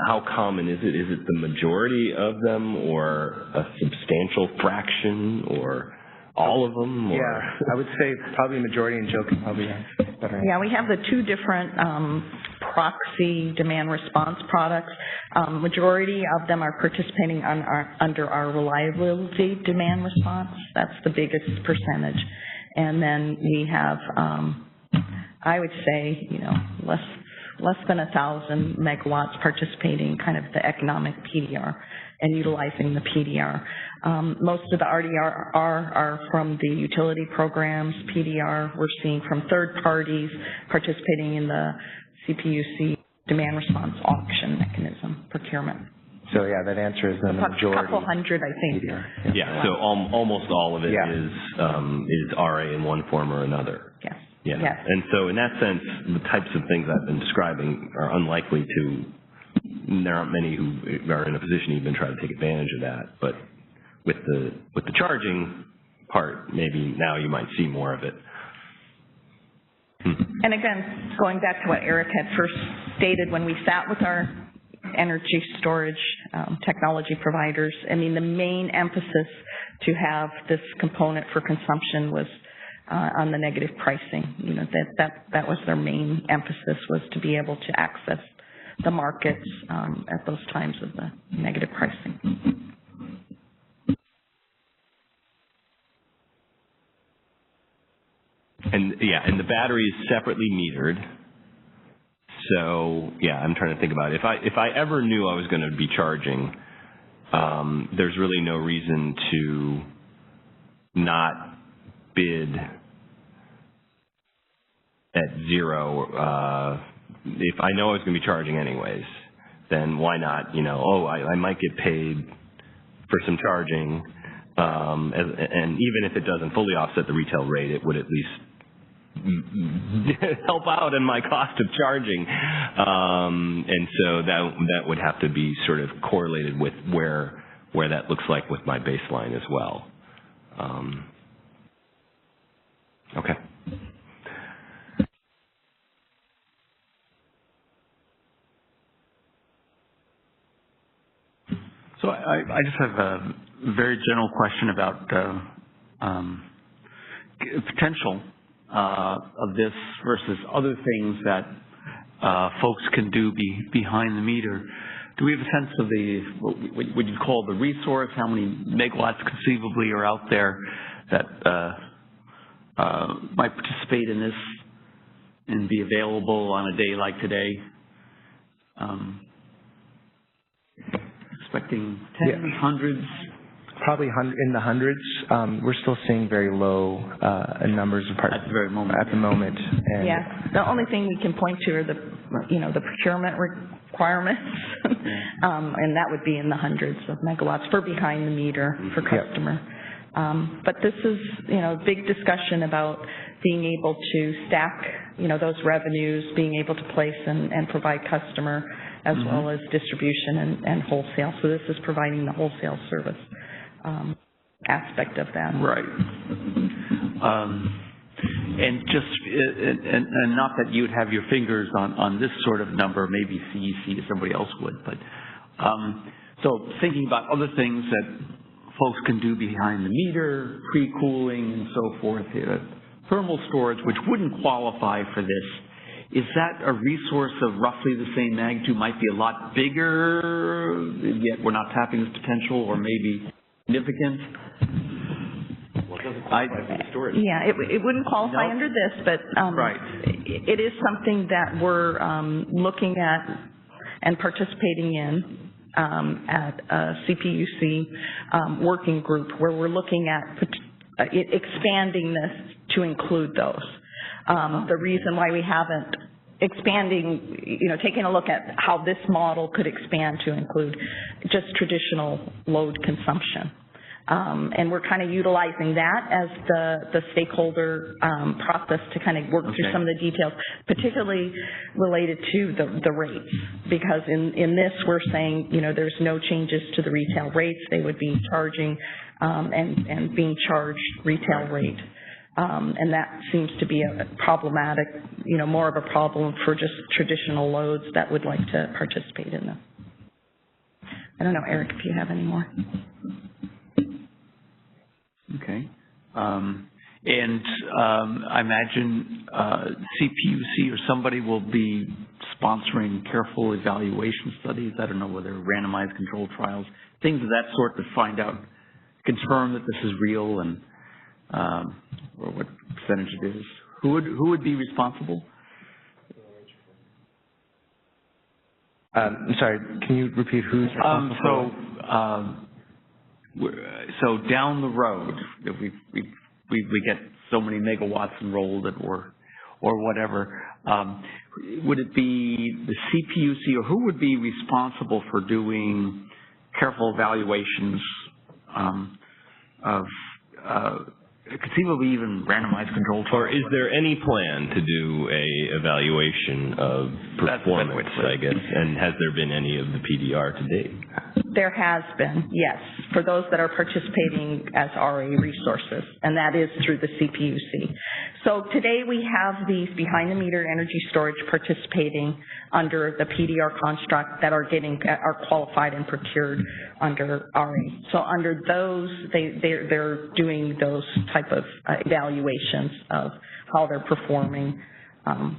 how common is it? Is it the majority of them, or a substantial fraction, or all of them? Or? Yeah, I would say probably a majority, and Joe can probably answer better. Yeah, we have the 2 different proxy demand response products. Majority of them are participating under our reliability demand response. That's the biggest percentage. And then we have, I would say, less than 1,000 megawatts participating kind of the economic PDR and utilizing the PDR. Most of the RDR are from the utility programs. PDR we're seeing from third parties participating in the CPUC demand response auction mechanism procurement. So yeah, that answer is the majority. A couple hundred, I think. Yeah, so almost all of it is RA in one form or another. Yes. Yeah. Yes. And so in that sense, the types of things I've been describing are unlikely to, there aren't many who are in a position to even try to take advantage of that. But with the charging part, maybe now you might see more of it. And again, going back to what Eric had first stated when we sat with our energy storage technology providers, I mean, the main emphasis to have this component for consumption was on the negative pricing. You know, that was their main emphasis, was to be able to access the markets at those times of the negative pricing. And the battery is separately metered. So yeah, I'm trying to think about it. If I ever knew I was going to be charging, there's really no reason to not bid at zero. If I know I was going to be charging anyways, then why not? You know, I might get paid for some charging, and even if it doesn't fully offset the retail rate, it would at least help out in my cost of charging, and so that would have to be sort of correlated with where that looks like with my baseline as well. Okay. So I just have a very general question about potential of this versus other things that folks can do behind the meter. Do we have a sense of what would you call the resource? How many megawatts conceivably are out there that might participate in this and be available on a day like today? Expecting tens, hundreds? Probably in the hundreds. We're still seeing very low numbers of at the very moment. At the moment. And yeah. The only thing we can point to are the procurement requirements, and that would be in the hundreds of megawatts for behind the meter for customer. But this is, a big discussion about being able to stack, those revenues, being able to place and provide customer as well as distribution and wholesale. So this is providing the wholesale service aspect of that. Right. And just, and not that you would have your fingers on this sort of number, maybe CEC or somebody else would, but so thinking about other things that folks can do behind the meter, pre-cooling and so forth, thermal storage, which wouldn't qualify for this, is that a resource of roughly the same magnitude, might be a lot bigger, yet we're not tapping this potential, or maybe significant? Well, it doesn't qualify for the storage. Yeah, it wouldn't qualify under this, but right. It is something that we're looking at and participating in at a CPUC working group, where we're looking at expanding this to include those. The reason why we haven't expanding, taking a look at how this model could expand to include just traditional load consumption. And we're kind of utilizing that as the stakeholder process to kind of work through some of the details, particularly related to the rates. Because in this, we're saying, there's no changes to the retail rates. They would be charging and being charged retail rate. And that seems to be a problematic, more of a problem for just traditional loads that would like to participate in them. I don't know, Eric, if you have any more. Okay. And I imagine CPUC or somebody will be sponsoring careful evaluation studies. I don't know whether randomized controlled trials, things of that sort, to find out, confirm that this is real and or what percentage it is. Who would be responsible? I'm sorry, can you repeat who's responsible? So down the road, if we get so many megawatts enrolled or whatever, would it be the CPUC or who would be responsible for doing careful evaluations of conceivably even randomized controlled trials? Or is there any plan to do a evaluation of performance, I guess, and has there been any of the PDR to date? There has been, yes, for those that are participating as RA resources, and that is through the CPUC. So today we have these behind-the-meter energy storage participating under the PDR construct that are qualified and procured under RA. So under those, they're doing those type of evaluations of how they're performing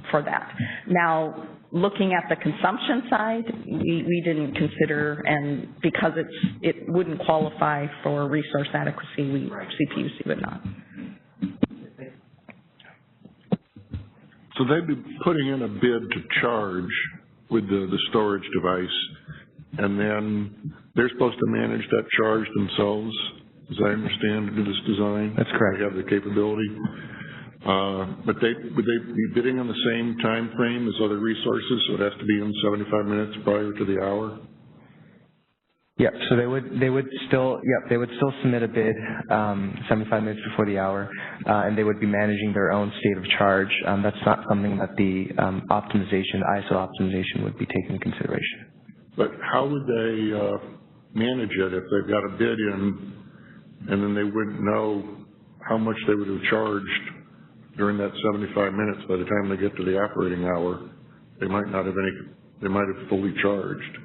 for that. Now, looking at the consumption side, we didn't consider, and because it wouldn't qualify for resource adequacy, CPUC would not. So they'd be putting in a bid to charge with the storage device, and then they're supposed to manage that charge themselves, as I understand, to this design. That's correct. They have the capability. But would they be bidding on the same time frame as other resources, so it has to be in 75 minutes prior to the hour? Yep. So they would still submit a bid 75 minutes before the hour, and they would be managing their own state of charge. That's not something that the ISO optimization would be taking into consideration. But how would they manage it if they've got a bid in, and then they wouldn't know how much they would have charged during that 75 minutes? By the time they get to the operating hour, they might not have they might have fully charged.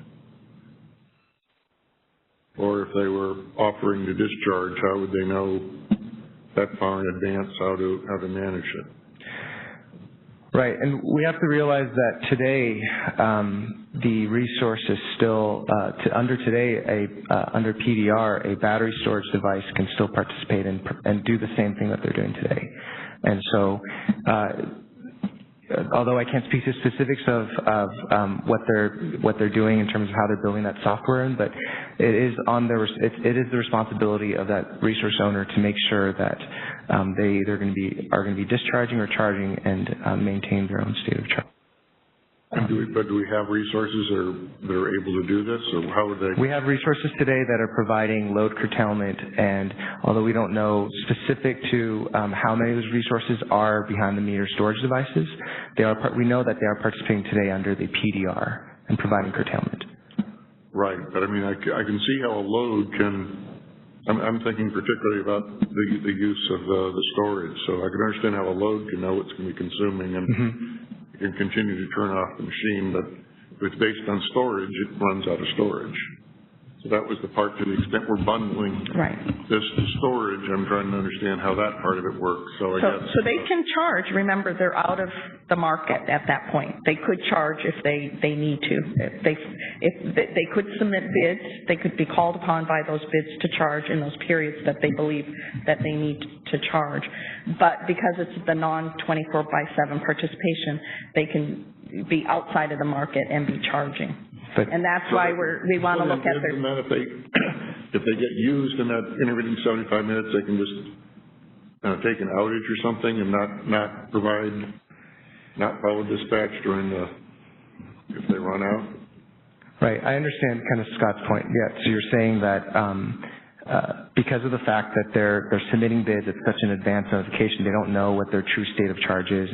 Or if they were offering to discharge, how would they know that far in advance how to manage it? Right, and we have to realize that today the resource is still under PDR, a battery storage device can still participate and do the same thing that they're doing today. And so, although I can't speak to specifics of what they're doing in terms of how they're building that software in, but it is it is the responsibility of that resource owner to make sure that they either are going to be discharging or charging and maintain their own state of charge. But do we have resources that are able to do this, or how would they? We have resources today that are providing load curtailment, and although we don't know specific to how many of those resources are behind the meter storage devices, we know that they are participating today under the PDR and providing curtailment. Right, but I mean, I can see how a load can. I'm thinking particularly about the use of the storage, so I can understand how a load can know what's going to be consuming and. You can continue to turn off the machine, but if it's based on storage, it runs out of storage. So that was the part, to the extent we're bundling this to storage, I'm trying to understand how that part of it works. So they can charge. Remember, they're out of the market at that point. They could charge if they need to. If they could submit bids, they could be called upon by those bids to charge in those periods that they believe that they need to charge. But because it's the non-24/7 participation, they can be outside of the market and be charging. And that's why we want to look at their. If they get used in that intervening 75 minutes, they can just take an outage or something and not follow dispatch if they run out. Right. I understand kind of Scott's point. Yeah. So you're saying that because of the fact that they're submitting bids at such an advanced notification, they don't know what their true state of charge is,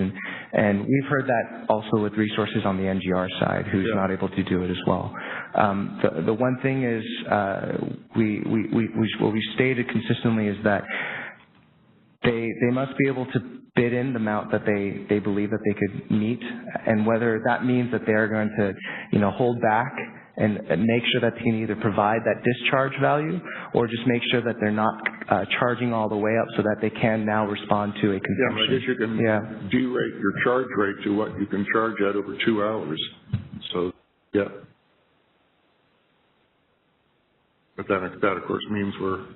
and we've heard that also with resources on the NGR side, who's not able to do it as well. The one thing is what we stated consistently is that they must be able to bid in the amount that they believe that they could meet, and whether that means that they're going to hold back and make sure that they can either provide that discharge value or just make sure that they're not charging all the way up so that they can now respond to a consumption. Yeah, but I guess you can derate your charge rate to what you can charge at over 2 hours. So, yeah. But that, of course, means we're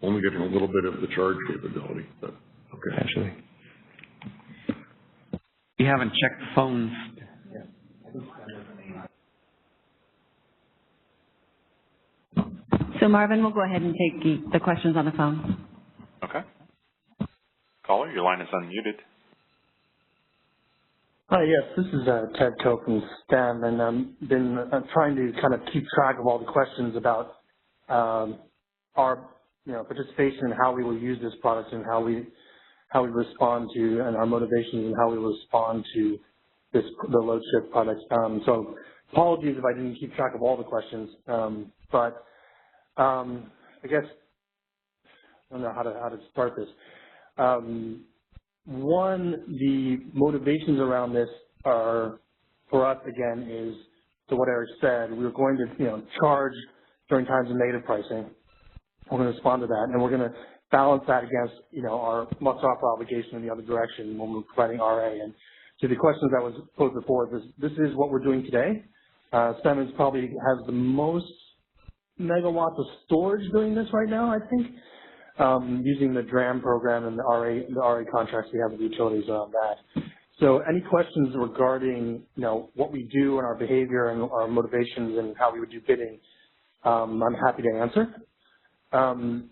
only getting a little bit of the charge capability. But, okay. Potentially. You haven't checked the phones. So Marvin, we'll go ahead and take the questions on the phone. Okay. Caller, your line is unmuted. Hi, yes, this is Ted Coe from STEM, and I've been trying to kind of keep track of all the questions about our participation and how we will use this product and how we respond to, and our motivations and how we respond to the load shift product. So apologies if I didn't keep track of all the questions, but I guess I don't know how to start this. One, the motivations around this are, for us, again, is to what Eric said. We were going to, charge during times of negative pricing. We're going to respond to that, and we're going to balance that against, our must-offer obligation in the other direction when we're providing RA. And to the questions that was posed before, this is what we're doing today. Siemens probably has the most megawatts of storage doing this right now, I think. Using the DRAM program and the RA contracts we have with utilities around that. So any questions regarding, what we do and our behavior and our motivations and how we would do bidding, I'm happy to answer. To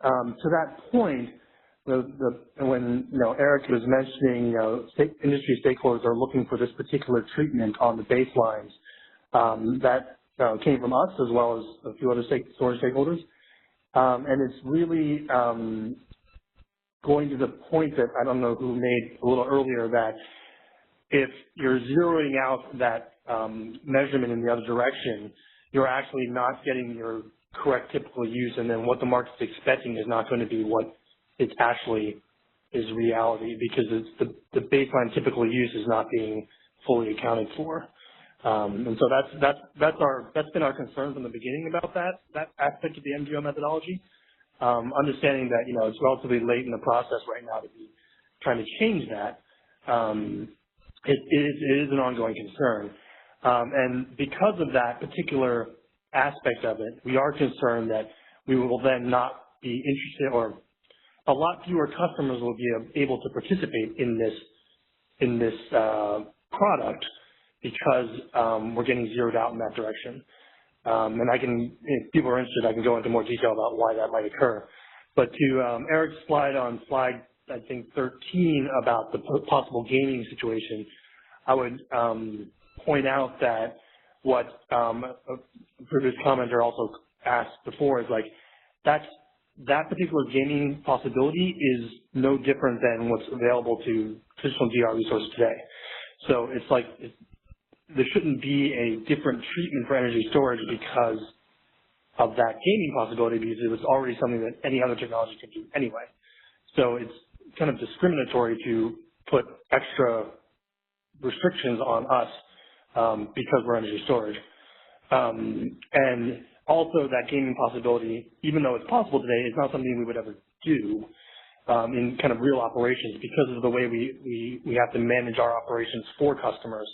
that point, when, Eric was mentioning, industry stakeholders are looking for this particular treatment on the baselines, that came from us as well as a few other storage stakeholders. And it's really going to the point that I don't know who made a little earlier, that if you're zeroing out that measurement in the other direction, you're actually not getting your correct typical use, and then what the market's expecting is not going to be what it actually is reality, because it's the baseline typical use is not being fully accounted for. And so that's been our concern from the beginning about that aspect of the MGO methodology. Understanding that it's relatively late in the process right now to be trying to change that. It is an ongoing concern, and because of that particular aspect of it, we are concerned that we will then not be interested, or a lot fewer customers will be able to participate in this product, because we're getting zeroed out in that direction. And if people are interested, I can go into more detail about why that might occur. But to Eric's slide on slide, I think, 13 about the possible gaming situation, I would point out that what a previous commenter also asked before is that particular gaming possibility is no different than what's available to traditional DR resources today. So there shouldn't be a different treatment for energy storage because of that gaming possibility, because it was already something that any other technology could do anyway. So it's kind of discriminatory to put extra restrictions on us because we're energy storage. And also that gaming possibility, even though it's possible today, is not something we would ever do in kind of real operations, because of the way we have to manage our operations for customers.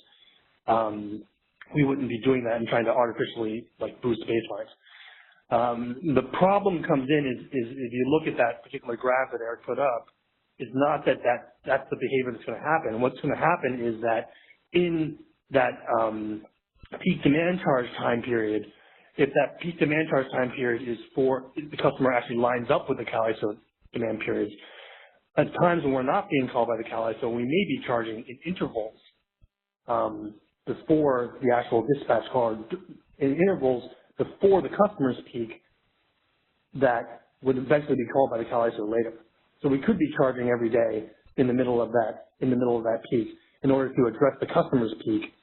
We wouldn't be doing that and trying to artificially boost baselines. The problem comes in is if you look at that particular graph that Eric put up, it's not that's the behavior that's going to happen. What's going to happen is that in that peak demand charge time period, if that peak demand charge time period is the customer actually lines up with the CAISO demand periods, at times when we're not being called by the CAISO, we may be charging in intervals before the actual dispatch call, in intervals before the customer's peak that would eventually be called by the CAISO later. So we could be charging every day in the middle of that peak in order to address the customer's peak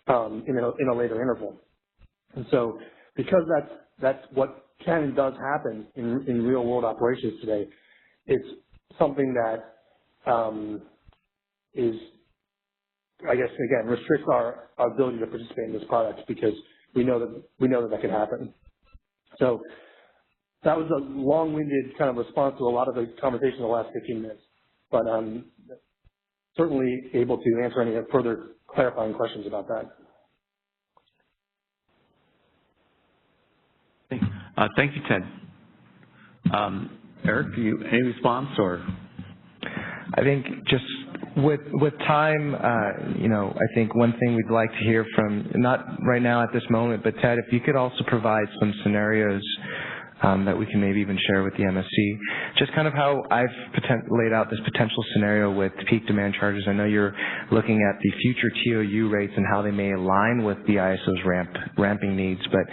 in a later interval. And so because that's what can and does happen in real world operations today, it's something that is, I guess, again, restricts our ability to participate in this product, because we know that can happen. So that was a long-winded kind of response to a lot of the conversation in the last 15 minutes, but I'm certainly able to answer any further clarifying questions about that. Thank you, Ted. Eric, any response or? I think just With time, I think one thing we'd like to hear from, not right now at this moment, but Ted, if you could also provide some scenarios that we can maybe even share with the MSC, just kind of how I've laid out this potential scenario with peak demand charges. I know you're looking at the future TOU rates and how they may align with the ISO's ramping needs, but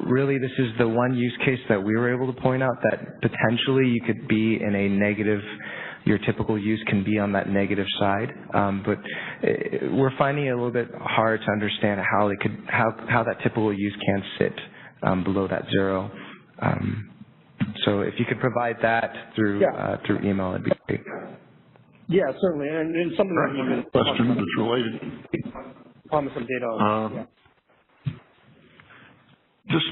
really this is the one use case that we were able to point out that potentially you could be in a negative, your typical use can be on that negative side, but we're finding it a little bit hard to understand how that typical use can sit below that zero. So if you could provide that through email, it'd be great. Yeah, certainly, and something that you've been question that's related. Promise some data on. Just,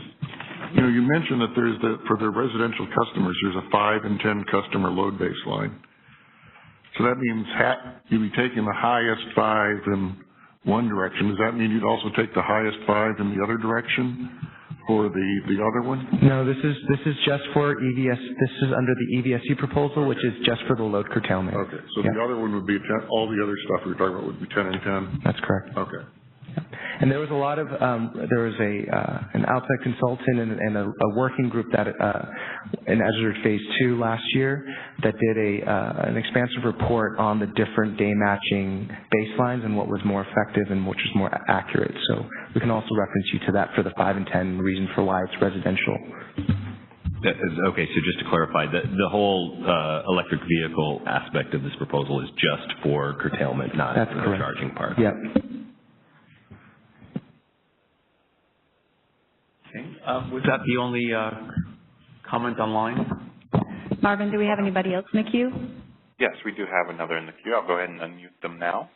you mentioned that for the residential customers, there's a 5 and 10 customer load baseline. So that means you'd be taking the highest 5 in one direction. Does that mean you'd also take the highest 5 in the other direction for the other one? No, this is just for EVS. This is under the EVSE proposal, which is just for the load curtailment. Okay, so the other one would be 10, all the other stuff we were talking about would be 10 and 10? That's correct. Okay. And there was a lot of, there was an outside consultant and a working group that, in Azure Phase 2 last year that did an expansive report on the different day matching baselines and what was more effective and which was more accurate. So we can also reference you to that for the 5 and 10 reason for why it's residential. Okay, so just to clarify, the whole electric vehicle aspect of this proposal is just for curtailment, not the charging part. Yep. Was that the only comment online? Marvin, do we have anybody else in the queue? Yes, we do have another in the queue. I'll go ahead and unmute them now.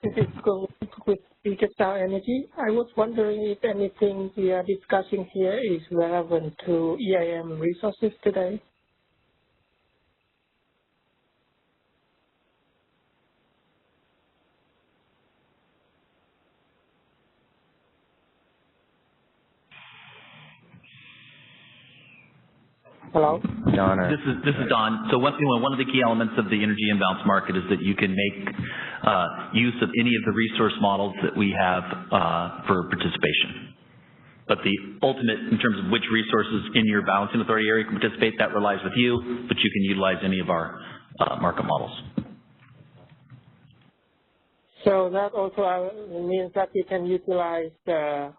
This is Go with Digital Energy. I was wondering if anything we are discussing here is relevant to EIM resources today. Hello? Don. This is Don. So one of the key elements of the energy imbalance market is that you can make use of any of the resource models that we have for participation. But the ultimate, in terms of which resources in your balancing authority area can participate, that relies with you, but you can utilize any of our market models. So that also means that you can utilize the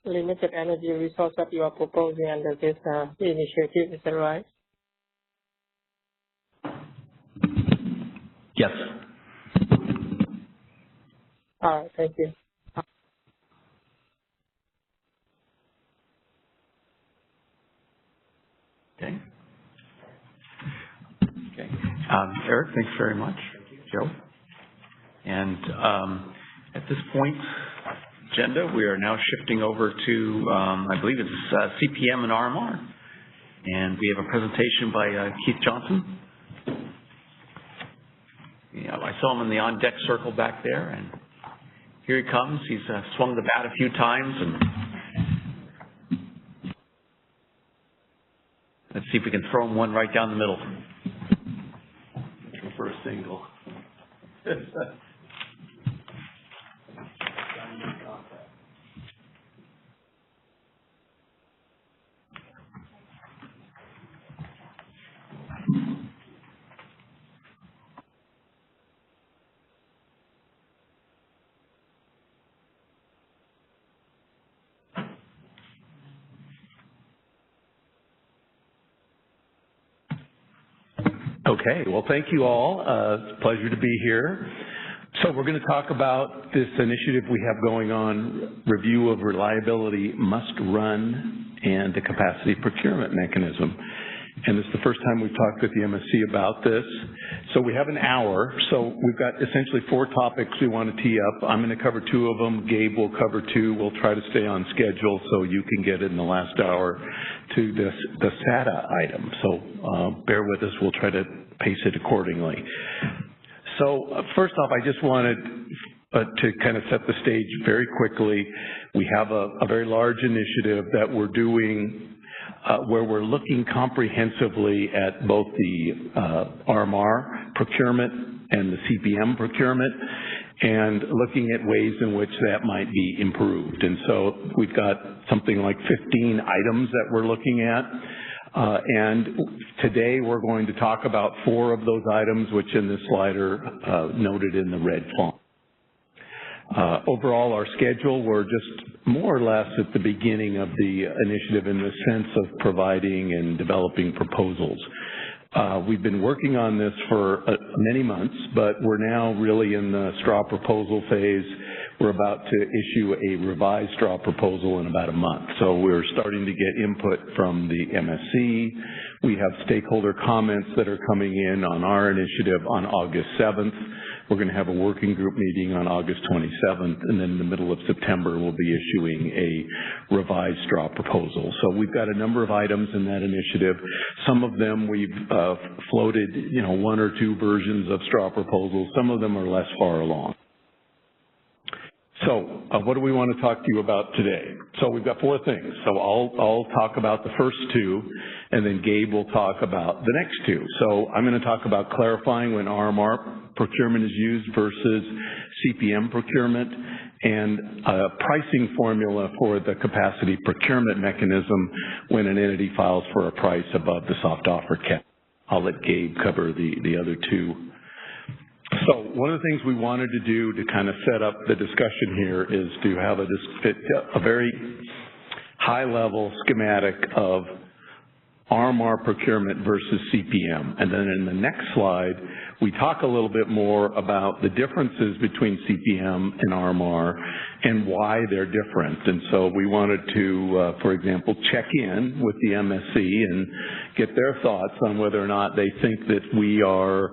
limited energy resource that you are proposing under this initiative. Is that right? Yes. All right. Thank you. Okay. Okay. Eric, thanks very much. Joe? And at this point, agenda, we are now shifting over to, I believe it's CPM and RMR. And we have a presentation by Keith Johnson. Yeah, I saw him in the on-deck circle back there, and here he comes. He's swung the bat a few times, and let's see if we can throw him one right down the middle for a single. Okay, well, thank you all. It's a pleasure to be here. So we're going to talk about this initiative we have going on, review of reliability must run and the capacity procurement mechanism. And this is the first time we've talked with the MSC about this. So we have an hour. So we've got essentially 4 topics we want to tee up. I'm going to cover 2 of them. Gabe will cover 2. We'll try to stay on schedule so you can get in the last hour to the SATA item. So bear with us. We'll try to pace it accordingly. So first off, I just wanted to kind of set the stage very quickly. We have a very large initiative that we're doing where we're looking comprehensively at both the RMR procurement and the CPM procurement, and looking at ways in which that might be improved. And so we've got something like 15 items that we're looking at. And today we're going to talk about 4 of those items, which in this slide are noted in the red font. Overall, our schedule, we're just more or less at the beginning of the initiative in the sense of providing and developing proposals. We've been working on this for many months, but we're now really in the straw proposal phase. We're about to issue a revised straw proposal in about a month. So we're starting to get input from the MSC. We have stakeholder comments that are coming in on our initiative on August 7th. We're going to have a working group meeting on August 27th, and then in the middle of September we'll be issuing a revised straw proposal. So we've got a number of items in that initiative. Some of them we've floated, 1 or 2 versions of straw proposals. Some of them are less far along. So what do we want to talk to you about today? So we've got 4 things. So I'll talk about the first 2, and then Gabe will talk about the next 2. So I'm going to talk about clarifying when RMR procurement is used versus CPM procurement, and a pricing formula for the capacity procurement mechanism when an entity files for a price above the soft offer cap. I'll let Gabe cover the other 2. So one of the things we wanted to do to kind of set up the discussion here is to have a very high-level schematic of RMR procurement versus CPM. And then in the next slide, we talk a little bit more about the differences between CPM and RMR and why they're different. And so we wanted to, for example, check in with the MSC and get their thoughts on whether or not they think that we are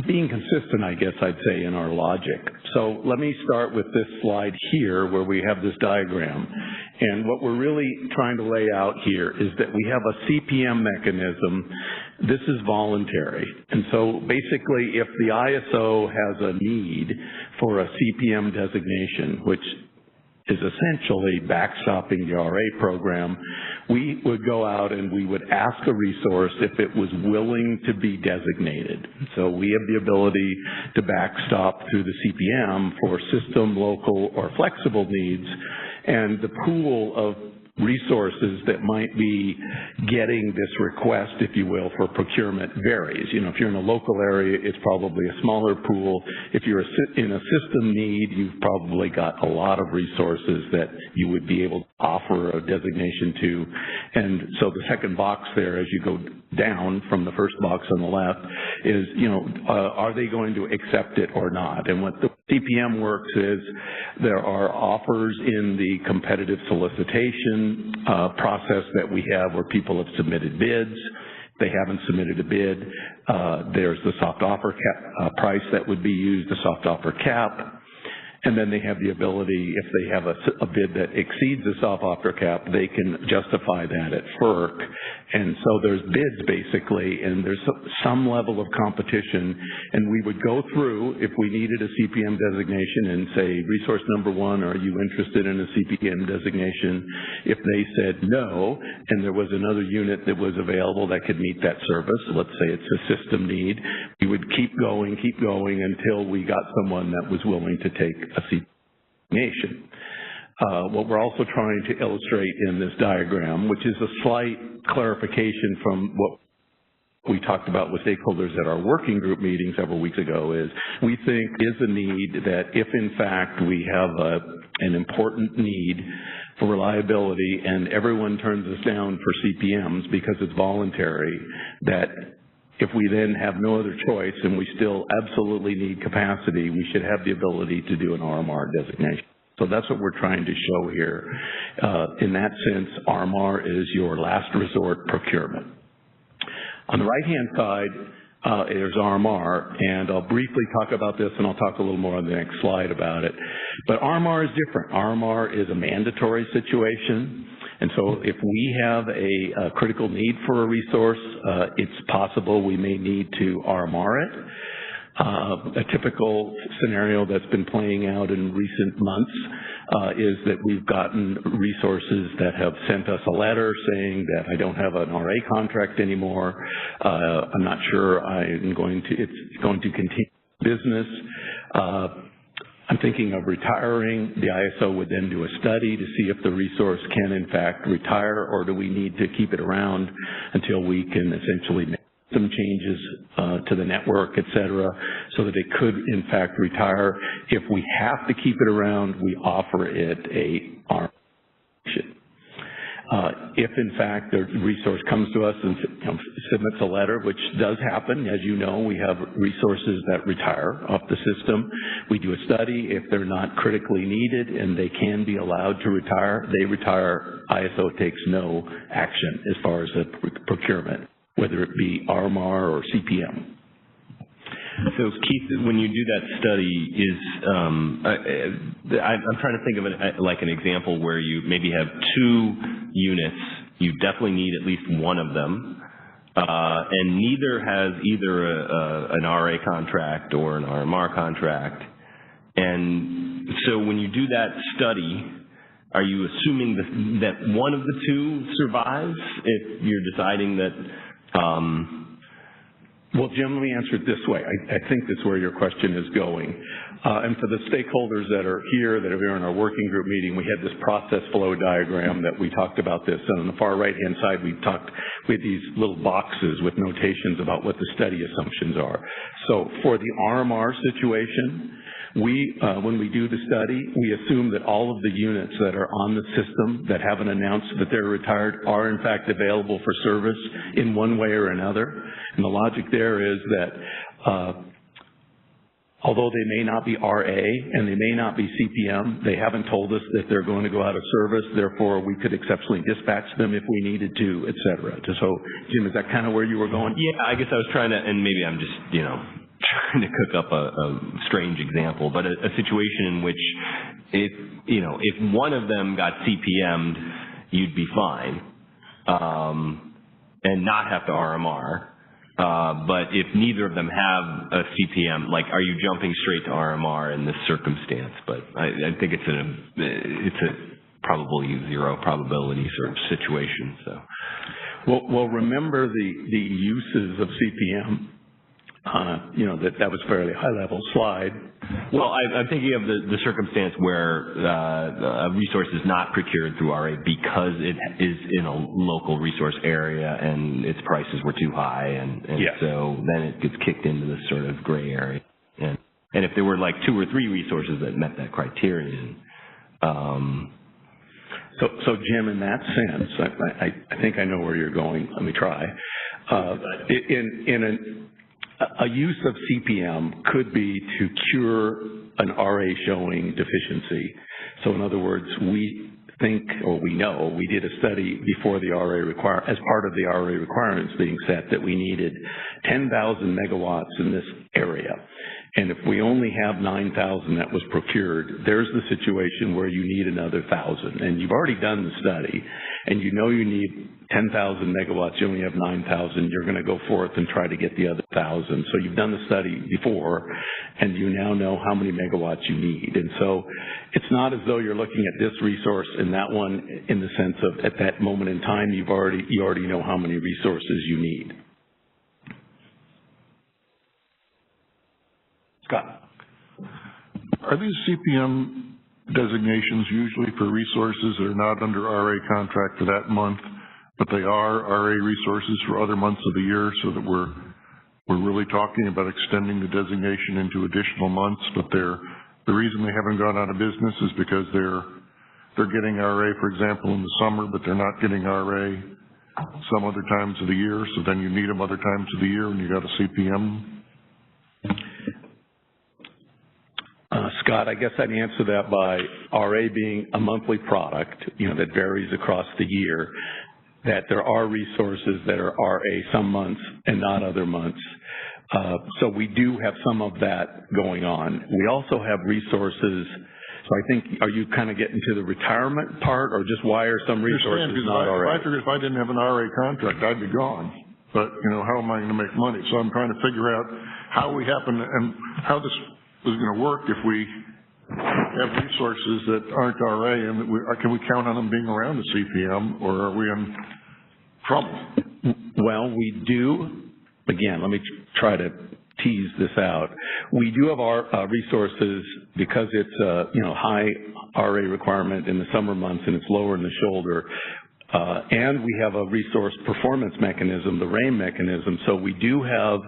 being consistent, I guess I'd say, in our logic. So let me start with this slide here where we have this diagram. And what we're really trying to lay out here is that we have a CPM mechanism. This is voluntary. And so basically, if the ISO has a need for a CPM designation, which is essentially backstopping the RA program, we would go out and we would ask a resource if it was willing to be designated. So we have the ability to backstop through the CPM for system, local, or flexible needs, and the pool of resources that might be getting this request, if you will, for procurement varies. If you're in a local area, it's probably a smaller pool. If you're in a system need, you've probably got a lot of resources that you would be able to offer a designation to. And so the second box there, as you go down from the first box on the left, is, are they going to accept it or not? And what the CPM works is there are offers in the competitive solicitation process that we have where people have submitted bids. They haven't submitted a bid. There's the soft offer cap, price that would be used, the soft offer cap. And then they have the ability, if they have a bid that exceeds the soft offer cap, they can justify that at FERC. And so there's bids basically, and there's some level of competition. And we would go through, if we needed a CPM designation, and say, resource number 1, are you interested in a CPM designation? If they said no, and there was another unit that was available that could meet that service, let's say it's a system need, we would keep going until we got someone that was willing to take a CPM designation. What we're also trying to illustrate in this diagram, which is a slight clarification from what we talked about with stakeholders at our working group meeting several weeks ago, is we think is a need that if in fact we have an important need for reliability and everyone turns us down for CPMs because it's voluntary, that if we then have no other choice and we still absolutely need capacity, we should have the ability to do an RMR designation. So that's what we're trying to show here. In that sense, RMR is your last resort procurement. On the right-hand side, there's RMR, and I'll briefly talk about this, and I'll talk a little more on the next slide about it. But RMR is different. RMR is a mandatory situation. And so if we have a critical need for a resource, it's possible we may need to RMR it. A typical scenario that's been playing out in recent months is that we've gotten resources that have sent us a letter saying that I don't have an RA contract anymore. I'm not sure it's going to continue business. I'm thinking of retiring. The ISO would then do a study to see if the resource can in fact retire, or do we need to keep it around until we can essentially make some changes to the network, et cetera, so that it could in fact retire. If we have to keep it around, we offer it a RA. If in fact the resource comes to us and submits a letter, which does happen, as you know, we have resources that retire off the system. We do a study. If they're not critically needed and they can be allowed to retire, they retire. ISO takes no action as far as the procurement, whether it be RMR or CPM. So, Keith, when you do that study, I'm trying to think of it like an example where you maybe have 2 units. You definitely need at least one of them, and neither has either an RA contract or an RMR contract. And so when you do that study, are you assuming that one of the 2 survives if you're deciding that Well, Jim, let me answer it this way. I think that's where your question is going. And for the stakeholders that are here, that are here in our working group meeting, we had this process flow diagram that we talked about this. And on the far right-hand side, we had these little boxes with notations about what the study assumptions are. So for the RMR situation, when we do the study, we assume that all of the units that are on the system that haven't announced that they're retired are in fact available for service in one way or another. And the logic there is that although they may not be RA and they may not be CPM, they haven't told us that they're going to go out of service. Therefore, we could exceptionally dispatch them if we needed to, et cetera. So, Jim, is that kind of where you were going? Yeah, I guess I was trying to, and maybe I'm just, trying to cook up a strange example, but a situation in which if one of them got CPM'd, you'd be fine, and not have to RMR. But if neither of them have a CPM, like, are you jumping straight to RMR in this circumstance? But I think it's a probably 0 probability sort of situation. So, well, remember the uses of CPM. That was a fairly high-level slide. Well, I'm thinking of the circumstance where a resource is not procured through RA because it is in a local resource area and its prices were too high, and so then it gets kicked into this sort of gray area. And if there were like 2 or 3 resources that met that criterion. So Jim, in that sense, I think I know where you're going. Let me try. A use of CPM could be to cure an RA showing deficiency. So in other words, we think, or we know, we did a study before the RA as part of the RA requirements being set, that we needed 10,000 megawatts in this area. And if we only have 9,000 that was procured, there's the situation where you need another 1,000. And you've already done the study, and you know you need 10,000 megawatts, you only have 9,000, you're going to go forth and try to get the other 1,000. So you've done the study before, and you now know how many megawatts you need. And so it's not as though you're looking at this resource and that one in the sense of at that moment in time, you already know how many resources you need. Scott. Are these CPM designations usually for resources that are not under RA contract for that month, but they are RA resources for other months of the year, so that we're really talking about extending the designation into additional months, but the reason they haven't gone out of business is because they're getting RA, for example, in the summer, but they're not getting RA some other times of the year, so then you need them other times of the year and you got a CPM. Scott, I guess I'd answer that by RA being a monthly product, that varies across the year, that there are resources that are RA some months and not other months. So we do have some of that going on. We also have resources. So I think, are you kind of getting to the retirement part, or just why are some resources not RA? I figured if I didn't have an RA contract, I'd be gone. But, how am I going to make money? So I'm trying to figure out how we happen and how this is going to work if we have resources that aren't RA, and can we count on them being around the CPM, or are we in trouble? Well, we do. Again, let me try to tease this out. We do have our resources because it's a high RA requirement in the summer months and it's lower in the shoulder. And we have a resource performance mechanism, the RAIM mechanism. So we do have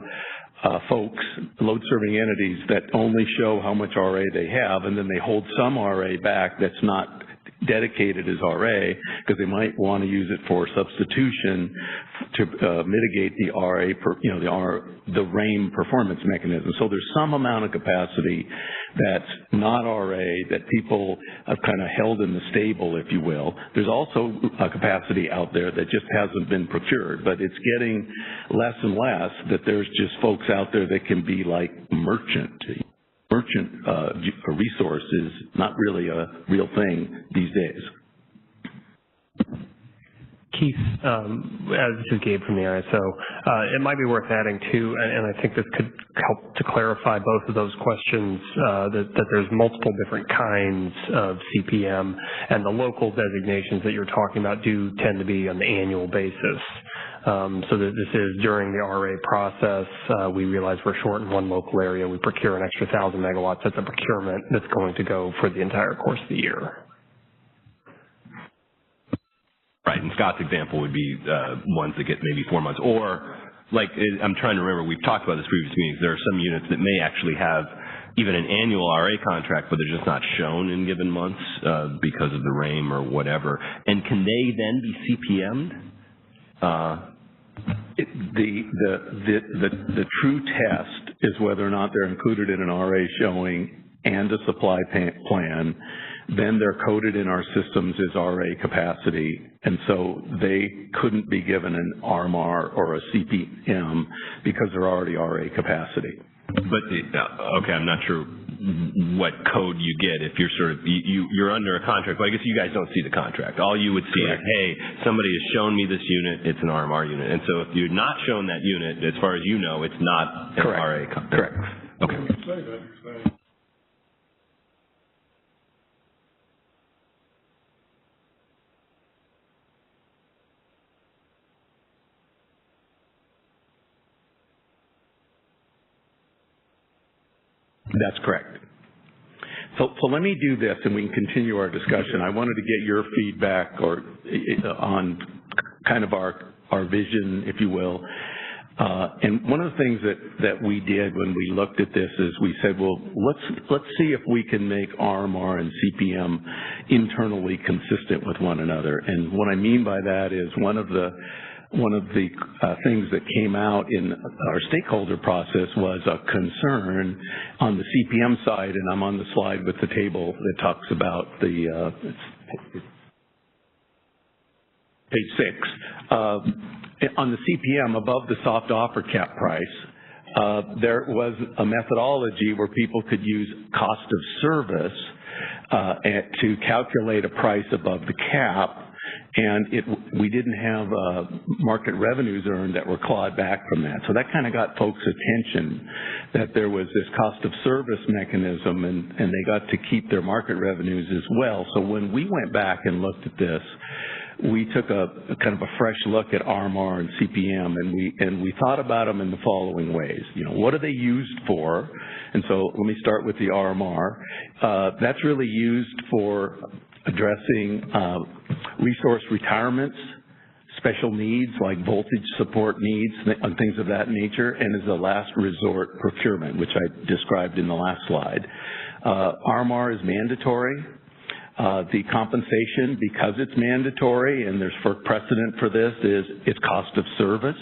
folks, load-serving entities, that only show how much RA they have, and then they hold some RA back that's not dedicated as RA because they might want to use it for substitution to mitigate the RA, the RAIM performance mechanism. So there's some amount of capacity that's not RA that people have kind of held in the stable, if you will. There's also a capacity out there that just hasn't been procured, but it's getting less and less that there's just folks out there that can be like merchant resource is not really a real thing these days. Keith, this is Gabe from the ISO. It might be worth adding too, and I think this could help to clarify both of those questions, that there's multiple different kinds of CPM, and the local designations that you're talking about do tend to be on an annual basis. So that this is during the RA process. We realize we're short in one local area. We procure an extra 1,000 megawatts. That's a procurement that's going to go for the entire course of the year. Right, and Scott's example would be ones that get maybe 4 months. Or, like, I'm trying to remember, we've talked about this previous meetings, there are some units that may actually have even an annual RA contract, but they're just not shown in given months because of the RAIM or whatever. And can they then be CPM'd? The true test is whether or not they're included in an RA showing and a supply plan. Then they're coded in our systems as RA capacity, and so they couldn't be given an RMR or a CPM because they're already RA capacity. But, okay, I'm not sure what code you get if you're sort of, you're under a contract. Well, I guess you guys don't see the contract. All you would see is, hey, somebody has shown me this unit, it's an RMR unit. And so if you're not shown that unit, as far as you know, it's not an RA contract. Correct. Okay. That's correct. So let me do this, and we can continue our discussion. I wanted to get your feedback on kind of our vision, if you will. And one of the things that we did when we looked at this is we said, well, let's see if we can make RMR and CPM internally consistent with one another. And what I mean by that is one of the things that came out in our stakeholder process was a concern on the CPM side, and I'm on the slide with the table that talks about the page 6. On the CPM, above the soft offer cap price, there was a methodology where people could use cost of service to calculate a price above the cap, and we didn't have market revenues earned that were clawed back from that. So that kind of got folks' attention that there was this cost of service mechanism, and they got to keep their market revenues as well. So when we went back and looked at this, we took a kind of a fresh look at RMR and CPM, and we thought about them in the following ways. What are they used for? And so let me start with the RMR. That's really used for addressing resource retirements, special needs like voltage support needs and things of that nature, and as a last resort procurement, which I described in the last slide. RMR is mandatory. The compensation, because it's mandatory, and there's precedent for this, is it's cost of service.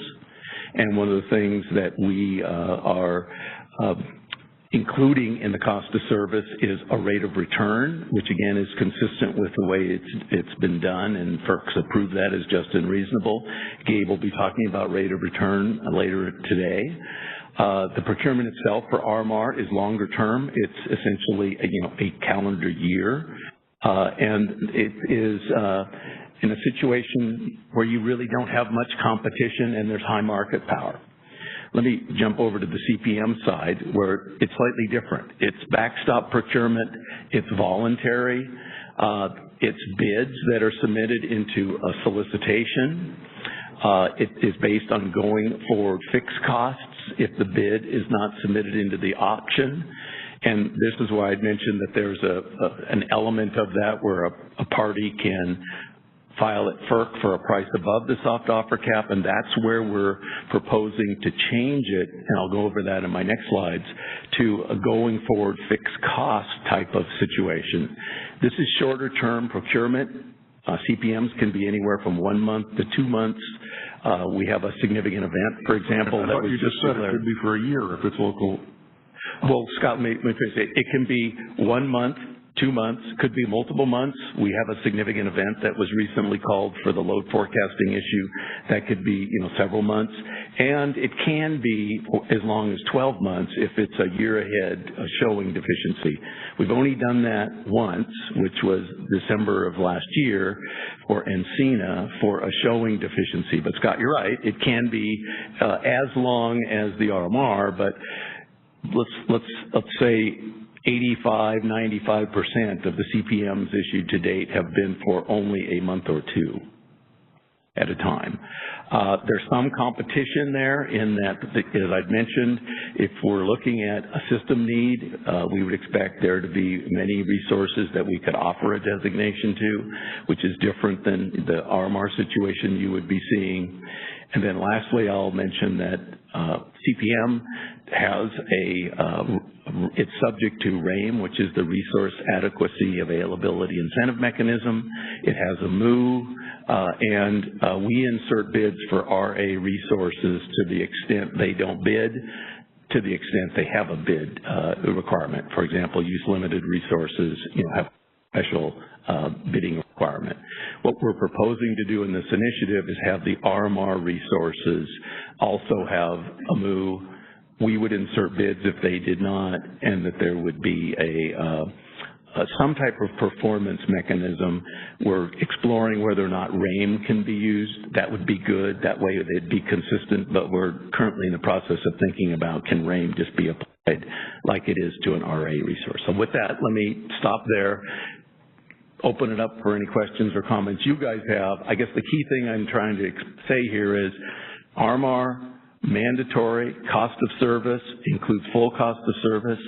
And one of the things that we are including in the cost of service is a rate of return, which again is consistent with the way it's been done, and FERC's approved that as just and reasonable. Gabe will be talking about rate of return later today. The procurement itself for RMR is longer term. It's essentially a calendar year, and it is in a situation where you really don't have much competition and there's high market power. let me jump over to the CPM side where it's slightly different. It's backstop procurement, it's voluntary, it's bids that are submitted into a solicitation. It is based on going forward fixed costs if the bid is not submitted into the auction. And this is why I'd mentioned that there's an element of that where a party can file at FERC for a price above the soft offer cap, and that's where we're proposing to change it, and I'll go over that in my next slides, to a going forward fixed cost type of situation. This is shorter term procurement. CPMs can be anywhere from 1 month to 2 months. We have a significant event, for example. I thought you just said it could be for a year if it's local. Well, Scott, let me say, it can be 1 month, 2 months, could be multiple months. We have a significant event that was recently called for the load forecasting issue. That could be, several months. And it can be as long as 12 months if it's a year ahead showing deficiency. We've only done that once, which was December of last year for Encina for a showing deficiency. But Scott, you're right. It can be as long as the RMR, but let's say 85, 95% of the CPMs issued to date have been for only a month or two at a time. There's some competition there in that, as I've mentioned, if we're looking at a system need, we would expect there to be many resources that we could offer a designation to, which is different than the RMR situation you would be seeing. And then lastly, I'll mention that CPM has it's subject to RAIM, which is the Resource Adequacy Availability Incentive Mechanism. It has a MOO, and we insert bids for RA resources to the extent they don't bid, to the extent they have a bid requirement. For example, use limited resources, have special bidding requirement. What we're proposing to do in this initiative is have the RMR resources also have a MOO. We would insert bids if they did not, and that there would be some type of performance mechanism. We're exploring whether or not RAIM can be used. That would be good. That way they'd be consistent, but we're currently in the process of thinking about can RAIM just be applied like it is to an RA resource. So with that, let me stop there, open it up for any questions or comments you guys have. I guess the key thing I'm trying to say here is RMR, mandatory, cost of service, includes full cost of service,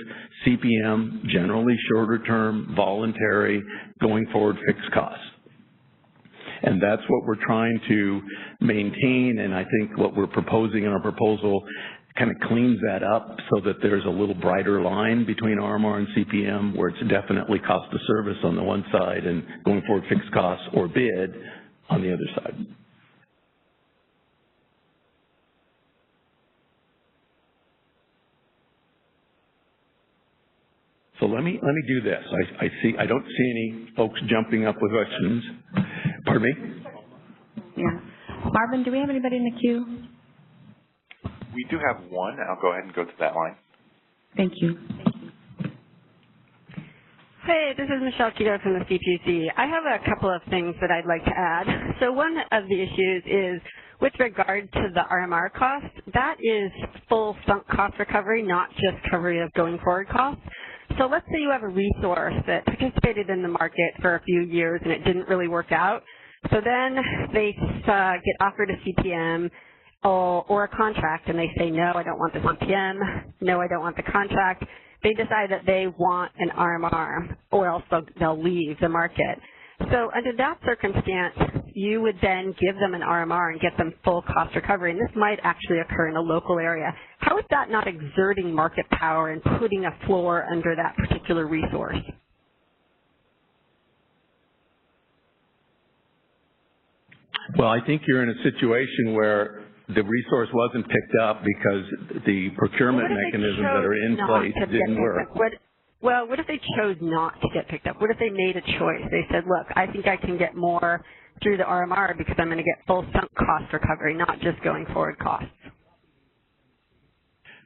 CPM, generally shorter term, voluntary, going forward fixed costs. And that's what we're trying to maintain, and I think what we're proposing in our proposal kind of cleans that up so that there's a little brighter line between RMR and CPM where it's definitely cost of service on the one side and going forward fixed costs or bid on the other side. So let me do this. I don't see any folks jumping up with questions. Pardon me? Yeah. Marvin, do we have anybody in the queue? We do have one. I'll go ahead and go to that line. Thank you. Hey, this is Michelle Keto from the CPUC. I have a couple of things that I'd like to add. So one of the issues is with regard to the RMR cost, that is full sunk cost recovery, not just recovery of going forward costs. So let's say you have a resource that participated in the market for a few years and it didn't really work out. So then they get offered a CPM or a contract and they say, no, I don't want the CPM, no, I don't want the contract. They decide that they want an RMR or else they'll leave the market. So under that circumstance, you would then give them an RMR and get them full cost recovery, and this might actually occur in a local area. How is that not exerting market power and putting a floor under that particular resource? Well, I think you're in a situation where the resource wasn't picked up because the procurement mechanisms that are in place didn't work. What if they chose not to get picked up? What if they made a choice? They said, look, I think I can get more through the RMR because I'm going to get full sunk cost recovery, not just going forward costs.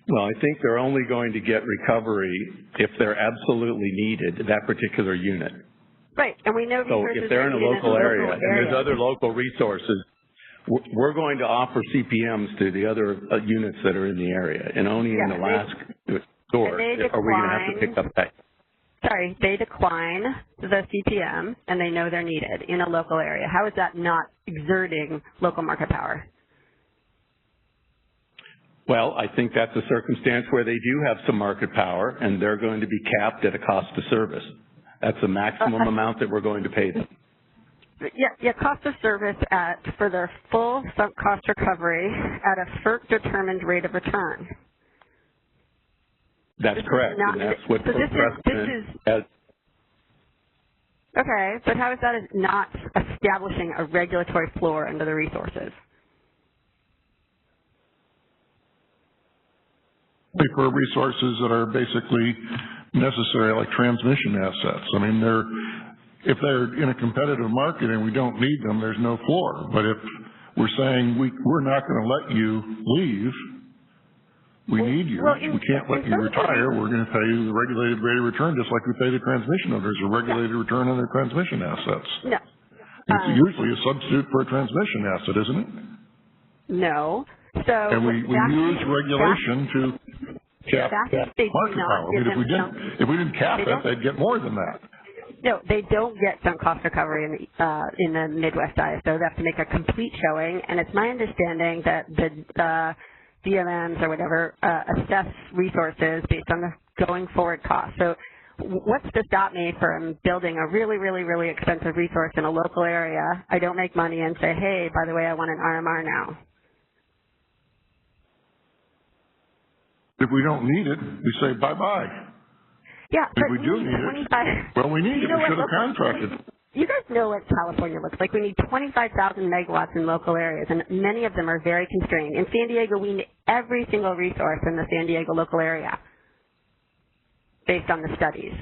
Well, I think they're only going to get recovery if they're absolutely needed, that particular unit. Right, and we know so if they're in a local area and there's other local resources, we're going to offer CPMs to the other units that are in the area, and only in the last store are we going to have to pick up that. Sorry, they decline the CPM, and they know they're needed in a local area. How is that not exerting local market power? Well, I think that's a circumstance where they do have some market power, and they're going to be capped at a cost of service. That's the maximum amount that we're going to pay them. Yeah, cost of service for their full sunk cost recovery at a FERC-determined rate of return. That's correct, and that's what so precedent has. Okay, but how is that not establishing a regulatory floor under the resources? For resources that are basically necessary, like transmission assets. I mean, if they're in a competitive market and we don't need them, there's no floor. But if we're saying we're not going to let you leave, we need you. We can't let you retire. We're going to pay you the regulated rate of return just like we pay the transmission owners a regulated return on their transmission assets. No. It's usually a substitute for a transmission asset, isn't it? No. So and we use regulation to cap market power. I mean, if we didn't cap it, they'd get more than that. No, they don't get sunk cost recovery in the Midwest ISO. They have to make a complete showing, and it's my understanding that the DMMs or whatever assess resources based on the going forward cost. So what's to stop me from building a really, really, really expensive resource in a local area? I don't make money and say, hey, by the way, I want an RMR now. If we don't need it, we say bye-bye. Yeah, if we do need it, well, we need it. We should have contracted. You guys know what California looks like. We need 25,000 megawatts in local areas, and many of them are very constrained. In San Diego, we need every single resource in the San Diego local area based on the studies.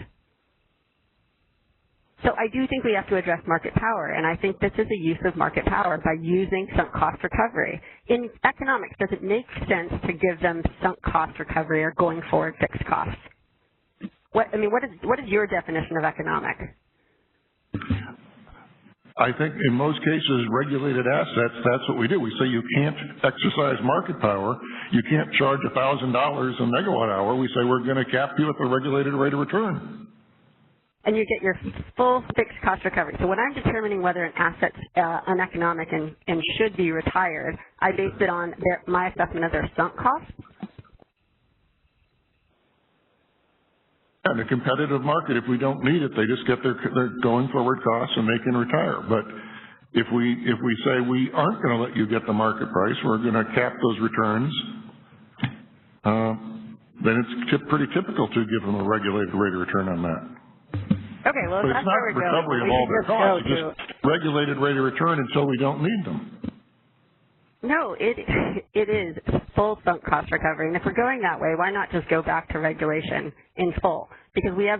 So I do think we have to address market power, and I think this is a use of market power by using sunk cost recovery. In economics, does it make sense to give them sunk cost recovery or going forward fixed costs? What is your definition of economic? I think in most cases, regulated assets, that's what we do. We say you can't exercise market power. You can't charge $1,000 a megawatt hour. We say we're going to cap you at the regulated rate of return. And you get your full fixed cost recovery. So when I'm determining whether an asset's uneconomic and should be retired, I base it on my assessment of their sunk costs. In a competitive market, if we don't need it, they just get their going forward costs and they can retire. But if we say we aren't going to let you get the market price, we're going to cap those returns, then it's pretty typical to give them a regulated rate of return on that. Okay, well, but it's not recovery of all their costs. It's just regulated rate of return until we don't need them. No, it is full sunk cost recovery. And if we're going that way, why not just go back to regulation in full? Because we have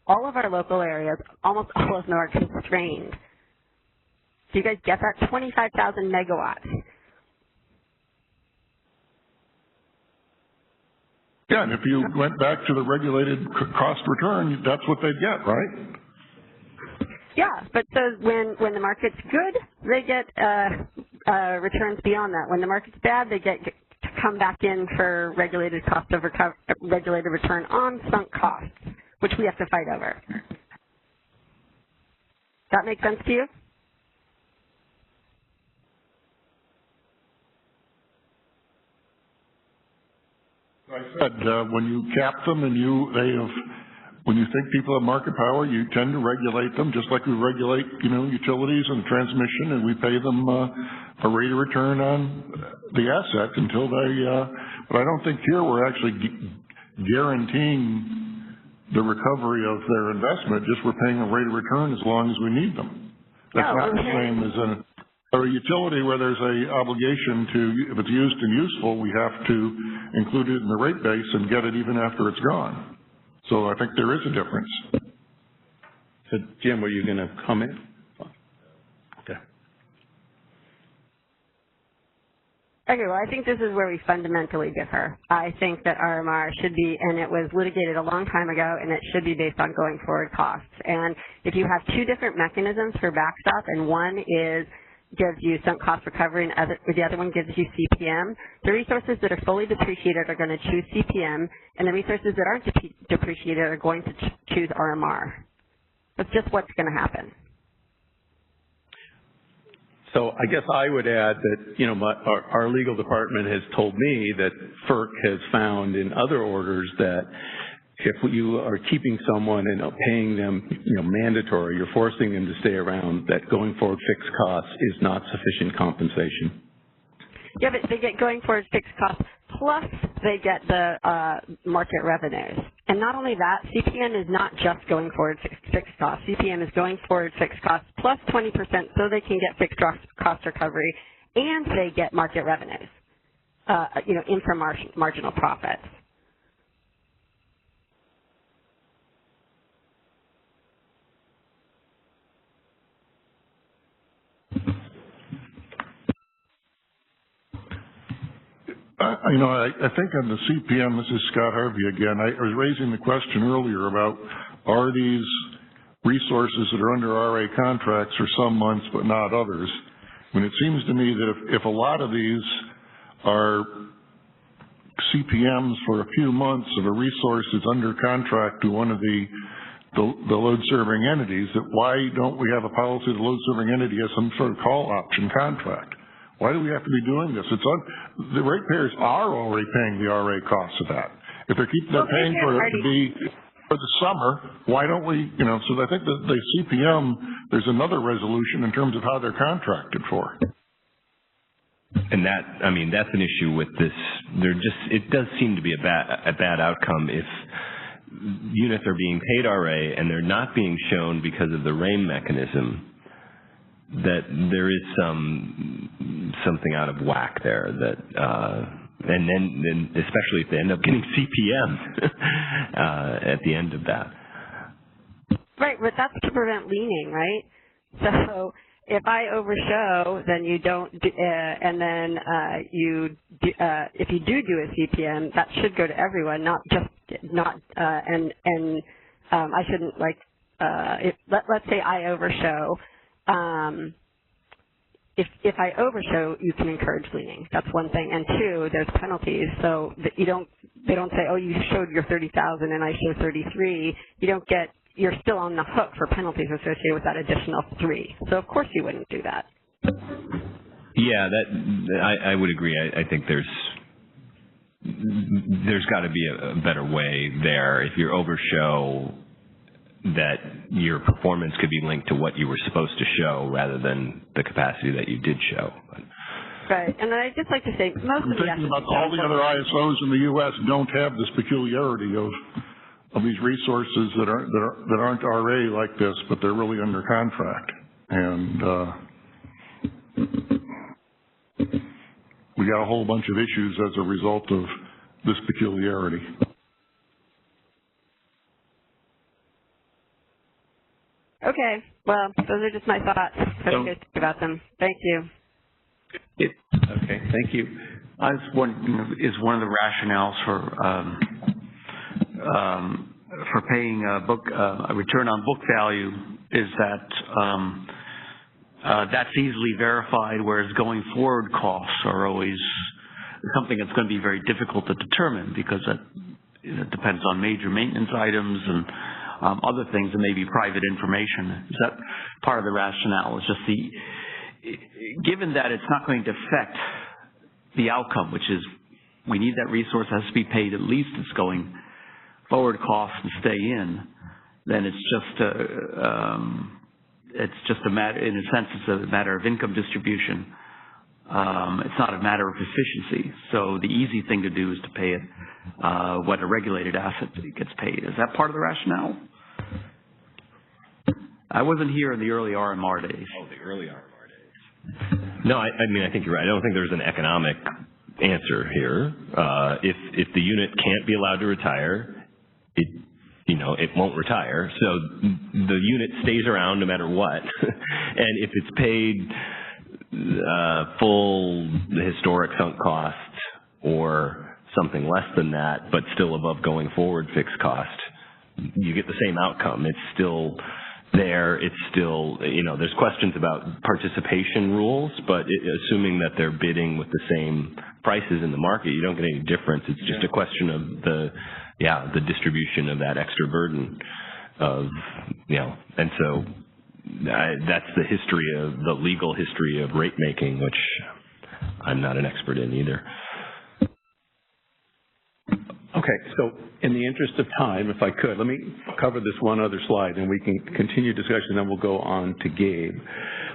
all of our local areas, almost all of them are constrained. So you guys get that 25,000 megawatts. Yeah, and if you went back to the regulated cost return, that's what they'd get, right? Yeah, but so when the market's good, they get returns beyond that. When the market's bad, they get to come back in for regulated regulated return on sunk costs, which we have to fight over. That make sense to you? I said when you cap them and when you think people have market power, you tend to regulate them just like we regulate, utilities and transmission, and we pay them a rate of return on the asset until they. But I don't think here we're actually guaranteeing the recovery of their investment. Just we're paying a rate of return as long as we need them. That's not the same as a utility where there's a obligation to, if it's used and useful, we have to include it in the rate base and get it even after it's gone. So I think there is a difference. So, Jim, were you going to comment? Okay. Okay, well, I think this is where we fundamentally differ. I think that RMR should be, and it was litigated a long time ago, and it should be based on going forward costs. And if you have two different mechanisms for backstop, and one is gives you sunk cost recovery and the other one gives you CPM. The resources that are fully depreciated are going to choose CPM, and the resources that aren't depreciated are going to choose RMR. That's just what's going to happen. So I guess I would add that, our legal department has told me that FERC has found in other orders that if you are keeping someone and paying them, mandatory, you're forcing them to stay around, that going forward fixed costs is not sufficient compensation. Yeah, but they get going forward fixed costs, plus they get the market revenues. And not only that, CPM is not just going forward fixed costs. CPM is going forward fixed costs plus 20% so they can get fixed cost recovery, and they get market revenues, infra-marginal profits. I think on the CPM, this is Scott Harvey again. I was raising the question earlier about are these resources that are under RA contracts for some months but not others? I mean, it seems to me that if a lot of these are CPMs for a few months of a resource that's under contract to one of the load-serving entities, that why don't we have a policy the load-serving entity has some sort of call option contract? Why do we have to be doing this? The ratepayers are already paying the RA costs of that. If they're paying for it to be for the summer, why don't we, so I think the CPM, there's another resolution in terms of how they're contracted for. And that's an issue with this. It does seem to be a bad outcome if units are being paid RA and they're not being shown because of the RAIM mechanism, that there is something out of whack there and then especially if they end up getting CPM at the end of that. Right, but that's to prevent leaning, right? So if I overshow, then you don't, and then if you do a CPM, that should go to everyone, not I shouldn't let's say I overshow. If I overshow, you can encourage leaning. That's one thing. And two, there's penalties. So that they don't say, oh, you showed your 30,000 and I showed 33. You're still on the hook for penalties associated with that additional 3. So of course you wouldn't do that. Yeah, I would agree. I think there's got to be a better way there. If you overshow, that your performance could be linked to what you were supposed to show rather than the capacity that you did show. Right, and I'd just like to say most of the thinking about all the other ISOs in the U.S. don't have this peculiarity of these resources that aren't RA like this, but they're really under contract, and we got a whole bunch of issues as a result of this peculiarity. Okay, well, those are just my thoughts. How do you guys think about them? Thank you. Okay, thank you. I was wondering, is one of the rationales for paying a return on book value is that that's easily verified, whereas going forward costs are always something that's going to be very difficult to determine because it depends on major maintenance items and other things and maybe private information. Is that part of the rationale? Is just given that it's not going to affect the outcome, which is we need that resource has to be paid at least it's going forward costs and stay in, then it's just a matter, in a sense, it's a matter of income distribution. It's not a matter of efficiency. So the easy thing to do is to pay it what a regulated asset gets paid. Is that part of the rationale? I wasn't here in the early RMR days. Oh, the early RMR days. No, I think you're right. I don't think there's an economic answer here. If the unit can't be allowed to retire, it won't retire. So the unit stays around no matter what. And if it's paid full historic sunk costs or something less than that, but still above going forward fixed cost, you get the same outcome. It's still there, it's still, there's questions about participation rules, but assuming that they're bidding with the same prices in the market, you don't get any difference. It's just a question of the distribution of that extra burden of, and so that's the legal history of rate making, which I'm not an expert in either. Okay, so in the interest of time, if I could, let me cover this one other slide and we can continue discussion, then we'll go on to Gabe.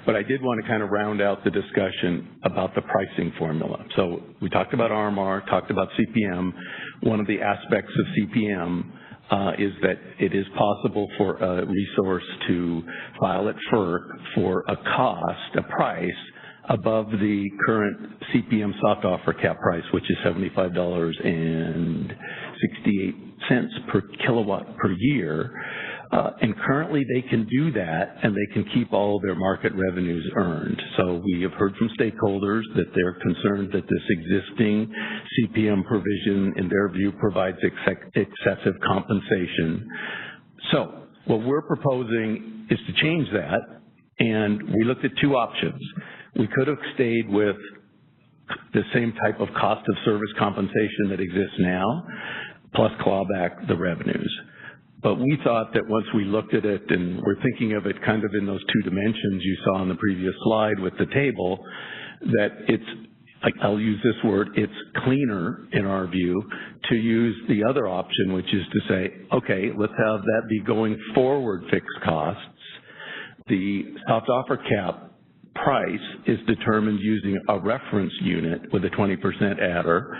But I did want to kind of round out the discussion about the pricing formula. So we talked about RMR, talked about CPM. One of the aspects of CPM is that it is possible for a resource to file at FERC for a price above the current CPM soft offer cap price, which is $75.68 per kilowatt per year. And currently they can do that and they can keep all of their market revenues earned. So we have heard from stakeholders that they're concerned that this existing CPM provision, in their view, provides excessive compensation. So what we're proposing is to change that, and we looked at two options. We could have stayed with the same type of cost of service compensation that exists now, plus claw back the revenues. But we thought that once we looked at it, and we're thinking of it kind of in those two dimensions you saw on the previous slide with the table, that I'll use this word, it's cleaner in our view to use the other option, which is to say, okay, let's have that be going forward fixed costs. The soft offer cap price is determined using a reference unit with a 20% adder.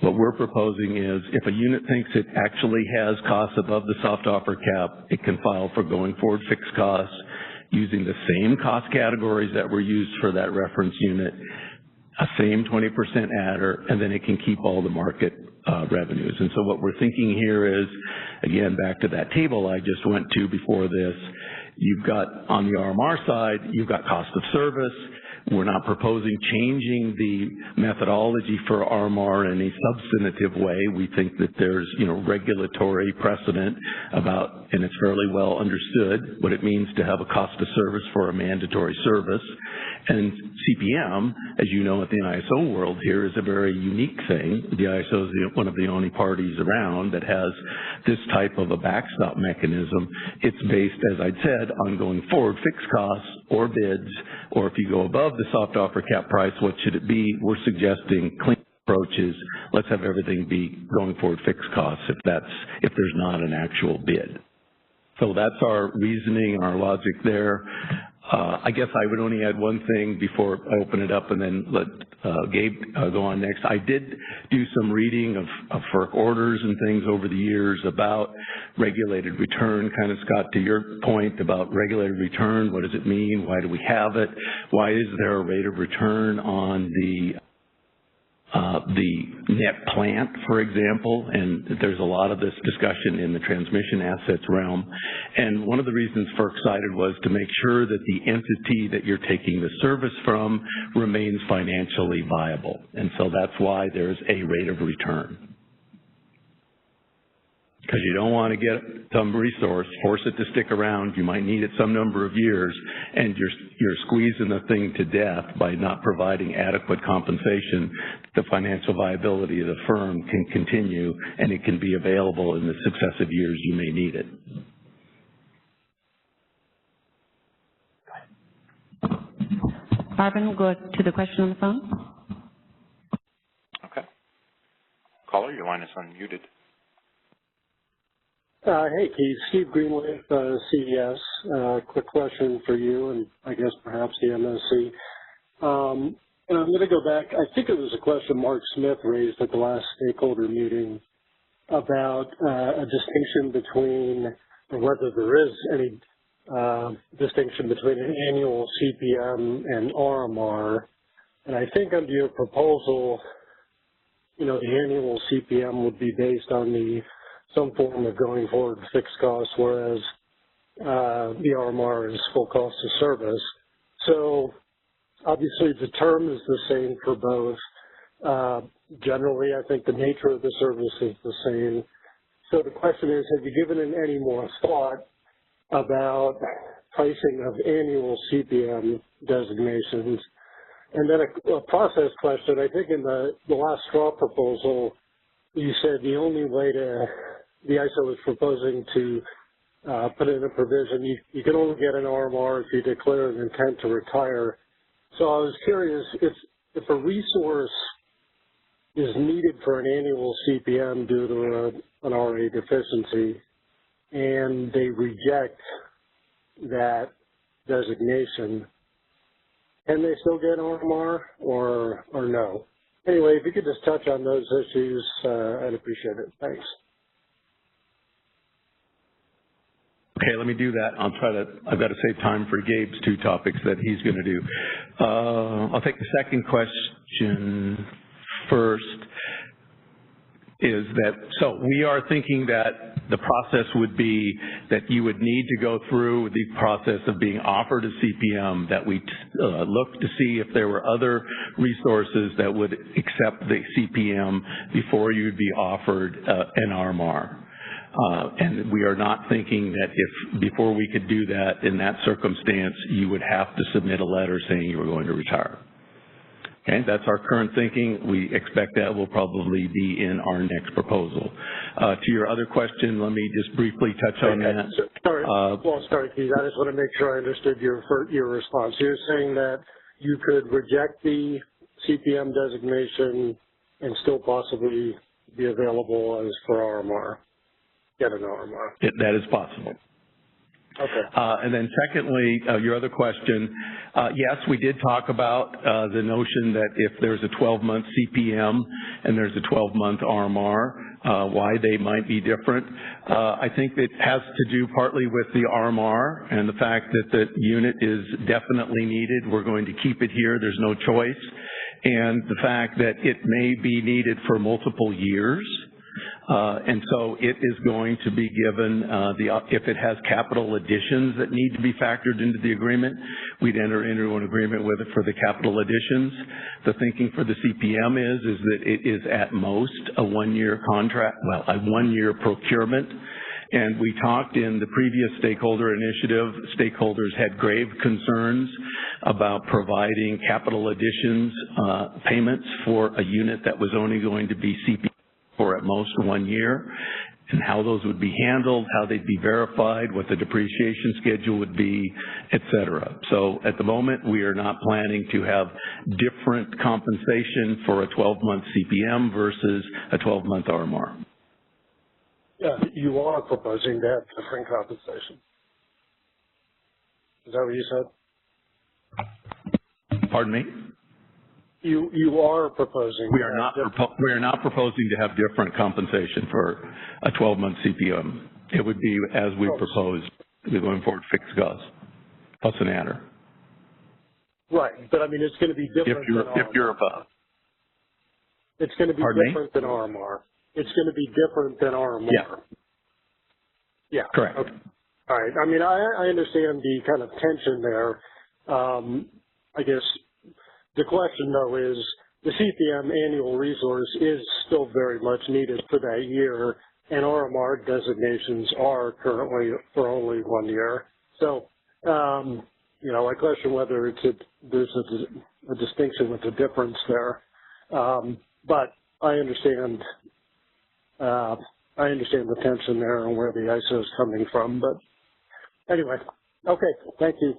What we're proposing is if a unit thinks it actually has costs above the soft offer cap, it can file for going forward fixed costs using the same cost categories that were used for that reference unit, a same 20% adder, and then it can keep all the market revenues. And so what we're thinking here is, again, back to that table I just went to before this, you've got on the RMR side, you've got cost of service. We're not proposing changing the methodology for RMR in a substantive way. We think that there's, regulatory precedent about, and it's fairly well understood, what it means to have a cost of service for a mandatory service. And CPM, as you know, at the ISO world here, is a very unique thing. The ISO is one of the only parties around that has this type of a backstop mechanism. It's based, as I'd said, on going forward fixed costs or bids, or if you go above the soft offer cap price, what should it be? We're suggesting clean approaches. Let's have everything be going forward fixed costs if there's not an actual bid. So that's our reasoning and our logic there. I guess I would only add one thing before I open it up and then let Gabe go on next. I did do some reading of FERC orders and things over the years about regulated return, kind of, Scott, to your point about regulated return. What does it mean? Why do we have it? Why is there a rate of return on the net plant, for example, and there's a lot of this discussion in the transmission assets realm. And one of the reasons FERC cited was to make sure that the entity that you're taking the service from remains financially viable. And so that's why there's a rate of return. Because you don't want to get some resource, force it to stick around, you might need it some number of years, and you're squeezing the thing to death by not providing adequate compensation. The financial viability of the firm can continue, and it can be available in the successive years you may need it. Marvin, we'll go to the question on the phone. Okay. Caller, your line is unmuted. Hey, Keith. Steve Greenleaf, CES. Quick question for you and I guess perhaps the MSC. And I'm going to go back. I think it was a question Mark Smith raised at the last stakeholder meeting about a distinction between, or whether there is any distinction between an annual CPM and RMR. And I think under your proposal, the annual CPM would be based on some form of going forward fixed costs, whereas the RMR is full cost of service. So obviously the term is the same for both. Generally, I think the nature of the service is the same. So the question is, have you given it any more thought about pricing of annual CPM designations. And then a process question. I think in the last straw proposal, you said the only way the ISO is proposing to put in a provision, you can only get an RMR if you declare an intent to retire. So I was curious, if a resource is needed for an annual CPM due to an RA deficiency, and they reject that designation, can they still get RMR or no? Anyway, if you could just touch on those issues, I'd appreciate it. Thanks. Okay, let me do that. I've got to save time for Gabe's two topics that he's going to do. I'll take the second question first. Is that, so we are thinking that the process would be that you would need to go through the process of being offered a CPM, that we look to see if there were other resources that would accept the CPM before you'd be offered an RMR. And we are not thinking that if before we could do that in that circumstance, you would have to submit a letter saying you were going to retire. Okay, that's our current thinking. We expect that will probably be in our next proposal. To your other question, let me just briefly touch on that. Sorry, Keith. I just want to make sure I understood your response. You're saying that you could reject the CPM designation and still possibly be available as for RMR, get an RMR. That is possible. Okay. And then secondly, your other question, yes, we did talk about the notion that if there's a 12-month CPM and there's a 12-month RMR, why they might be different. I think it has to do partly with the RMR and the fact that the unit is definitely needed. We're going to keep it here. There's no choice. And the fact that it may be needed for multiple years. And so it is going to be given, if it has capital additions that need to be factored into the agreement, we'd enter into an agreement with it for the capital additions. The thinking for the CPM is that it is at most a one-year contract, well, a one-year procurement. And we talked in the previous stakeholder initiative, stakeholders had grave concerns about providing capital additions payments for a unit that was only going to be CPM for at most 1 year, and how those would be handled, how they'd be verified, what the depreciation schedule would be, et cetera. So at the moment, we are not planning to have different compensation for a 12-month CPM versus a 12-month RMR. Yeah, you are proposing to have different compensation. Is that what you said? Pardon me? You are proposing. We are not proposing to have different compensation for a 12-month CPM. It would be as we proposed, going forward, fixed costs plus an adder. Right, but I mean it's going to be different. If you're above. It's going to be Pardon different than RMR. It's going to be different than RMR. Yeah. Yeah. Correct. Okay. All right. I mean, I understand the kind of tension there. I guess. The question, though, is the CPM annual resource is still very much needed for that year, and RMR designations are currently for only 1 year. So, I question whether there's a distinction with a difference there. But I understand the tension there and where the ISO is coming from. But anyway, okay, thank you.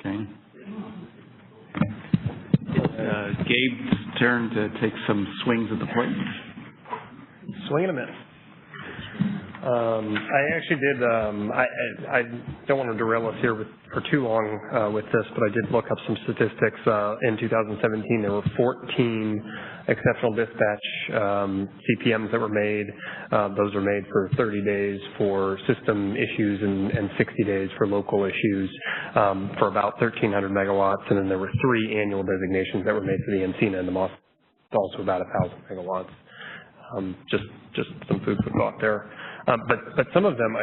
Okay. It's Gabe's turn to take some swings at the plate. Swing and a miss. I actually did, I don't want to derail us here for too long with this, but I did look up some statistics. In 2017, there were 14 exceptional dispatch CPMs that were made. Those are made for 30 days for system issues and 60 days for local issues for about 1,300 megawatts. And then there were 3 annual designations that were made for the Encina and the Moss, also about 1,000 megawatts. Just some food for thought there. But some of them,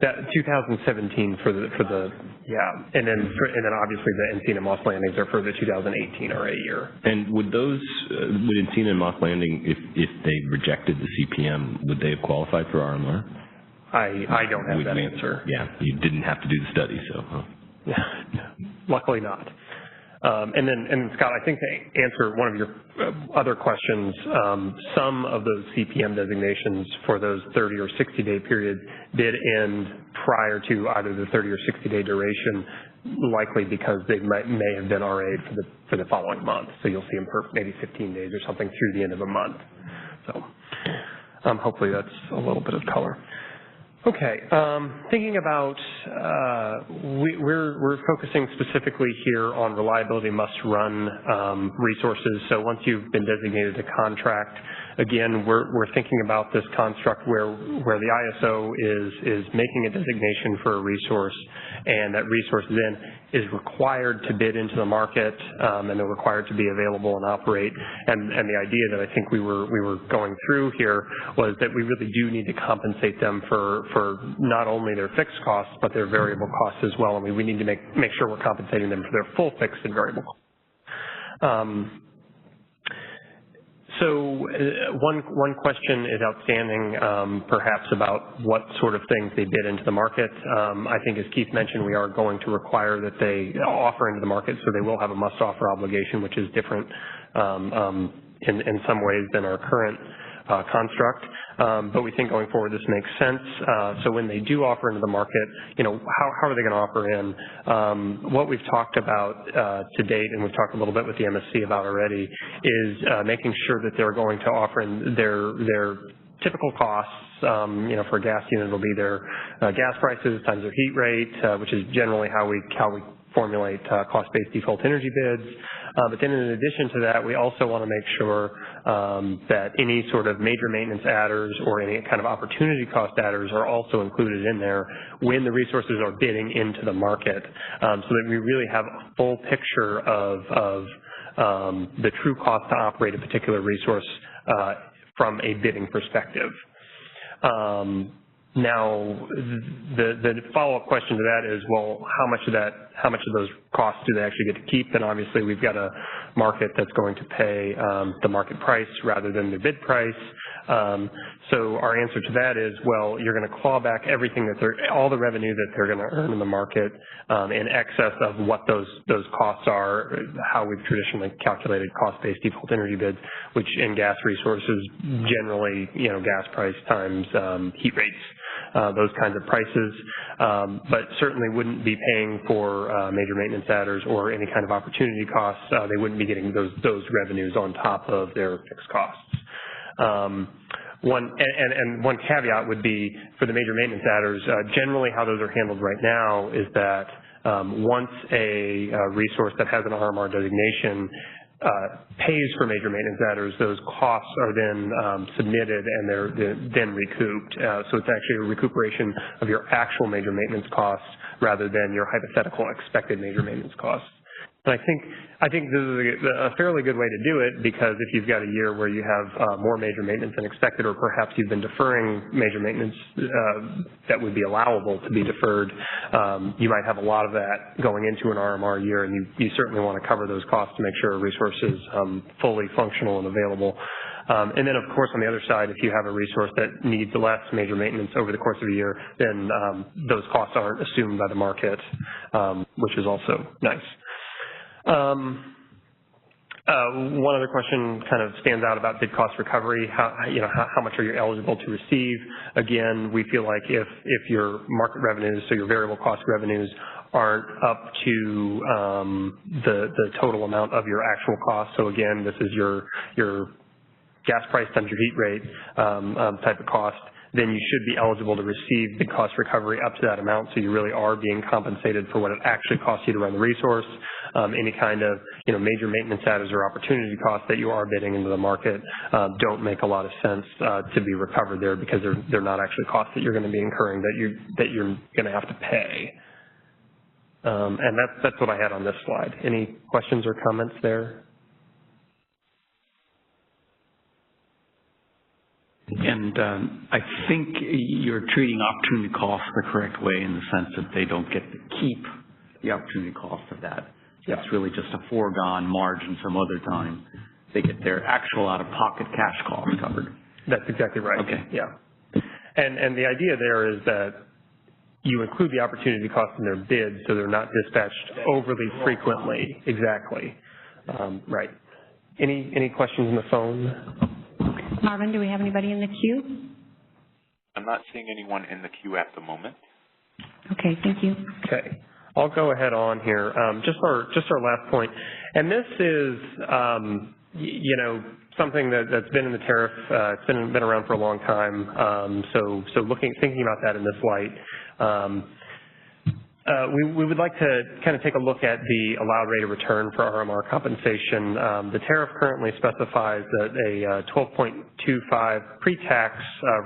That 2017 for the and then obviously the Encina Moss Landings are for the 2018 RA year. And would Encina and Moss Landing, if they rejected the CPM, would they have qualified for RMR? I don't have that answer. Yeah, you didn't have to do the study, so. Yeah, luckily not. And then Scott, I think to answer one of your other questions, some of those CPM designations for those 30 or 60-day periods did end prior to either the 30 or 60-day duration, likely because they may have been RA'd for the following month. So you'll see them for maybe 15 days or something through the end of a month. So hopefully that's a little bit of color. Okay, thinking about, we're focusing specifically here on reliability must-run resources. So once you've been designated a contract, again, we're thinking about this construct where the ISO is making a designation for a resource, and that resource then is required to bid into the market, and they're required to be available and operate. And the idea that I think we were going through here was that we really do need to compensate them for not only their fixed costs, but their variable costs as well. And we need to make sure we're compensating them for their full fixed and variable costs. So one question is outstanding, perhaps about what sort of things they bid into the market. I think, as Keith mentioned, we are going to require that they offer into the market, so they will have a must-offer obligation, which is different in some ways than our current construct. But we think going forward this makes sense. So when they do offer into the market, how are they going to offer in? What we've talked about to date, and we've talked a little bit with the MSC about already, is making sure that they're going to offer in their typical costs. For a gas unit, it'll be their gas prices times their heat rate, which is generally how we formulate cost-based default energy bids. But then in addition to that, we also want to make sure that any sort of major maintenance adders or any kind of opportunity cost adders are also included in there when the resources are bidding into the market, so that we really have a full picture of the true cost to operate a particular resource from a bidding perspective. Now, the follow-up question to that is, well, how much of those costs do they actually get to keep? And obviously, we've got a market that's going to pay the market price rather than the bid price. So our answer to that is, well, you're going to claw back all the revenue that they're going to earn in the market in excess of what those costs are, how we've traditionally calculated cost-based default energy bids, which in gas resources generally, gas price times heat rates. Those kinds of prices, but certainly wouldn't be paying for major maintenance adders or any kind of opportunity costs. They wouldn't be getting those revenues on top of their fixed costs. One caveat would be for the major maintenance adders, generally how those are handled right now is that once a resource that has an RMR designation pays for major maintenance adders, those costs are then submitted and they're then recouped. So it's actually a recuperation of your actual major maintenance costs rather than your hypothetical expected major maintenance costs. And I think this is a fairly good way to do it, because if you've got a year where you have more major maintenance than expected, or perhaps you've been deferring major maintenance that would be allowable to be deferred, you might have a lot of that going into an RMR year, and you certainly want to cover those costs to make sure a resource is fully functional and available. And then, of course, on the other side, if you have a resource that needs less major maintenance over the course of a year, then those costs aren't assumed by the market, which is also nice. One other question kind of stands out about bid cost recovery. How much are you eligible to receive? Again, we feel like if your market revenues, so your variable cost revenues, aren't up to the total amount of your actual cost. So again, this is your gas price times your heat rate type of cost, then you should be eligible to receive bid cost recovery up to that amount, so you really are being compensated for what it actually costs you to run the resource. Any kind of major maintenance adders or opportunity costs that you are bidding into the market don't make a lot of sense to be recovered there, because they're not actually costs that you're going to be incurring that you're going to have to pay. And that's what I had on this slide. Any questions or comments there? And I think you're treating opportunity costs the correct way in the sense that they don't get to keep the opportunity cost of that. Yeah. It's really just a foregone margin some other time. They get their actual out-of-pocket cash costs covered. That's exactly right. Okay. Yeah. And the idea there is that you include the opportunity cost in their bids so they're not dispatched overly frequently. Exactly. Right. Any questions on the phone? Marvin, do we have anybody in the queue? I'm not seeing anyone in the queue at the moment. Okay, thank you. Okay. I'll go ahead on here. Just our last point. And this is, something that's been in the tariff. It's been around for a long time. So thinking about that in this light, we would like to kind of take a look at the allowed rate of return for RMR compensation. The tariff currently specifies that a 12.25 pre-tax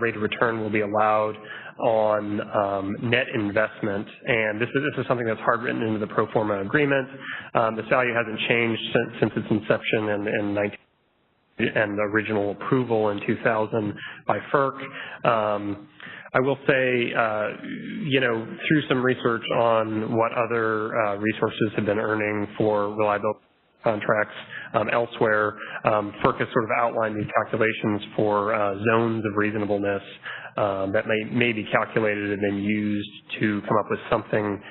rate of return will be allowed on net investment, and this is something that's hard written into the pro forma agreement. This value hasn't changed since its inception in 19 and the original approval in 2000 by FERC. I will say, through some research on what other resources have been earning for reliability contracts elsewhere, FERC has sort of outlined these calculations for zones of reasonableness that may be calculated and then used to come up with something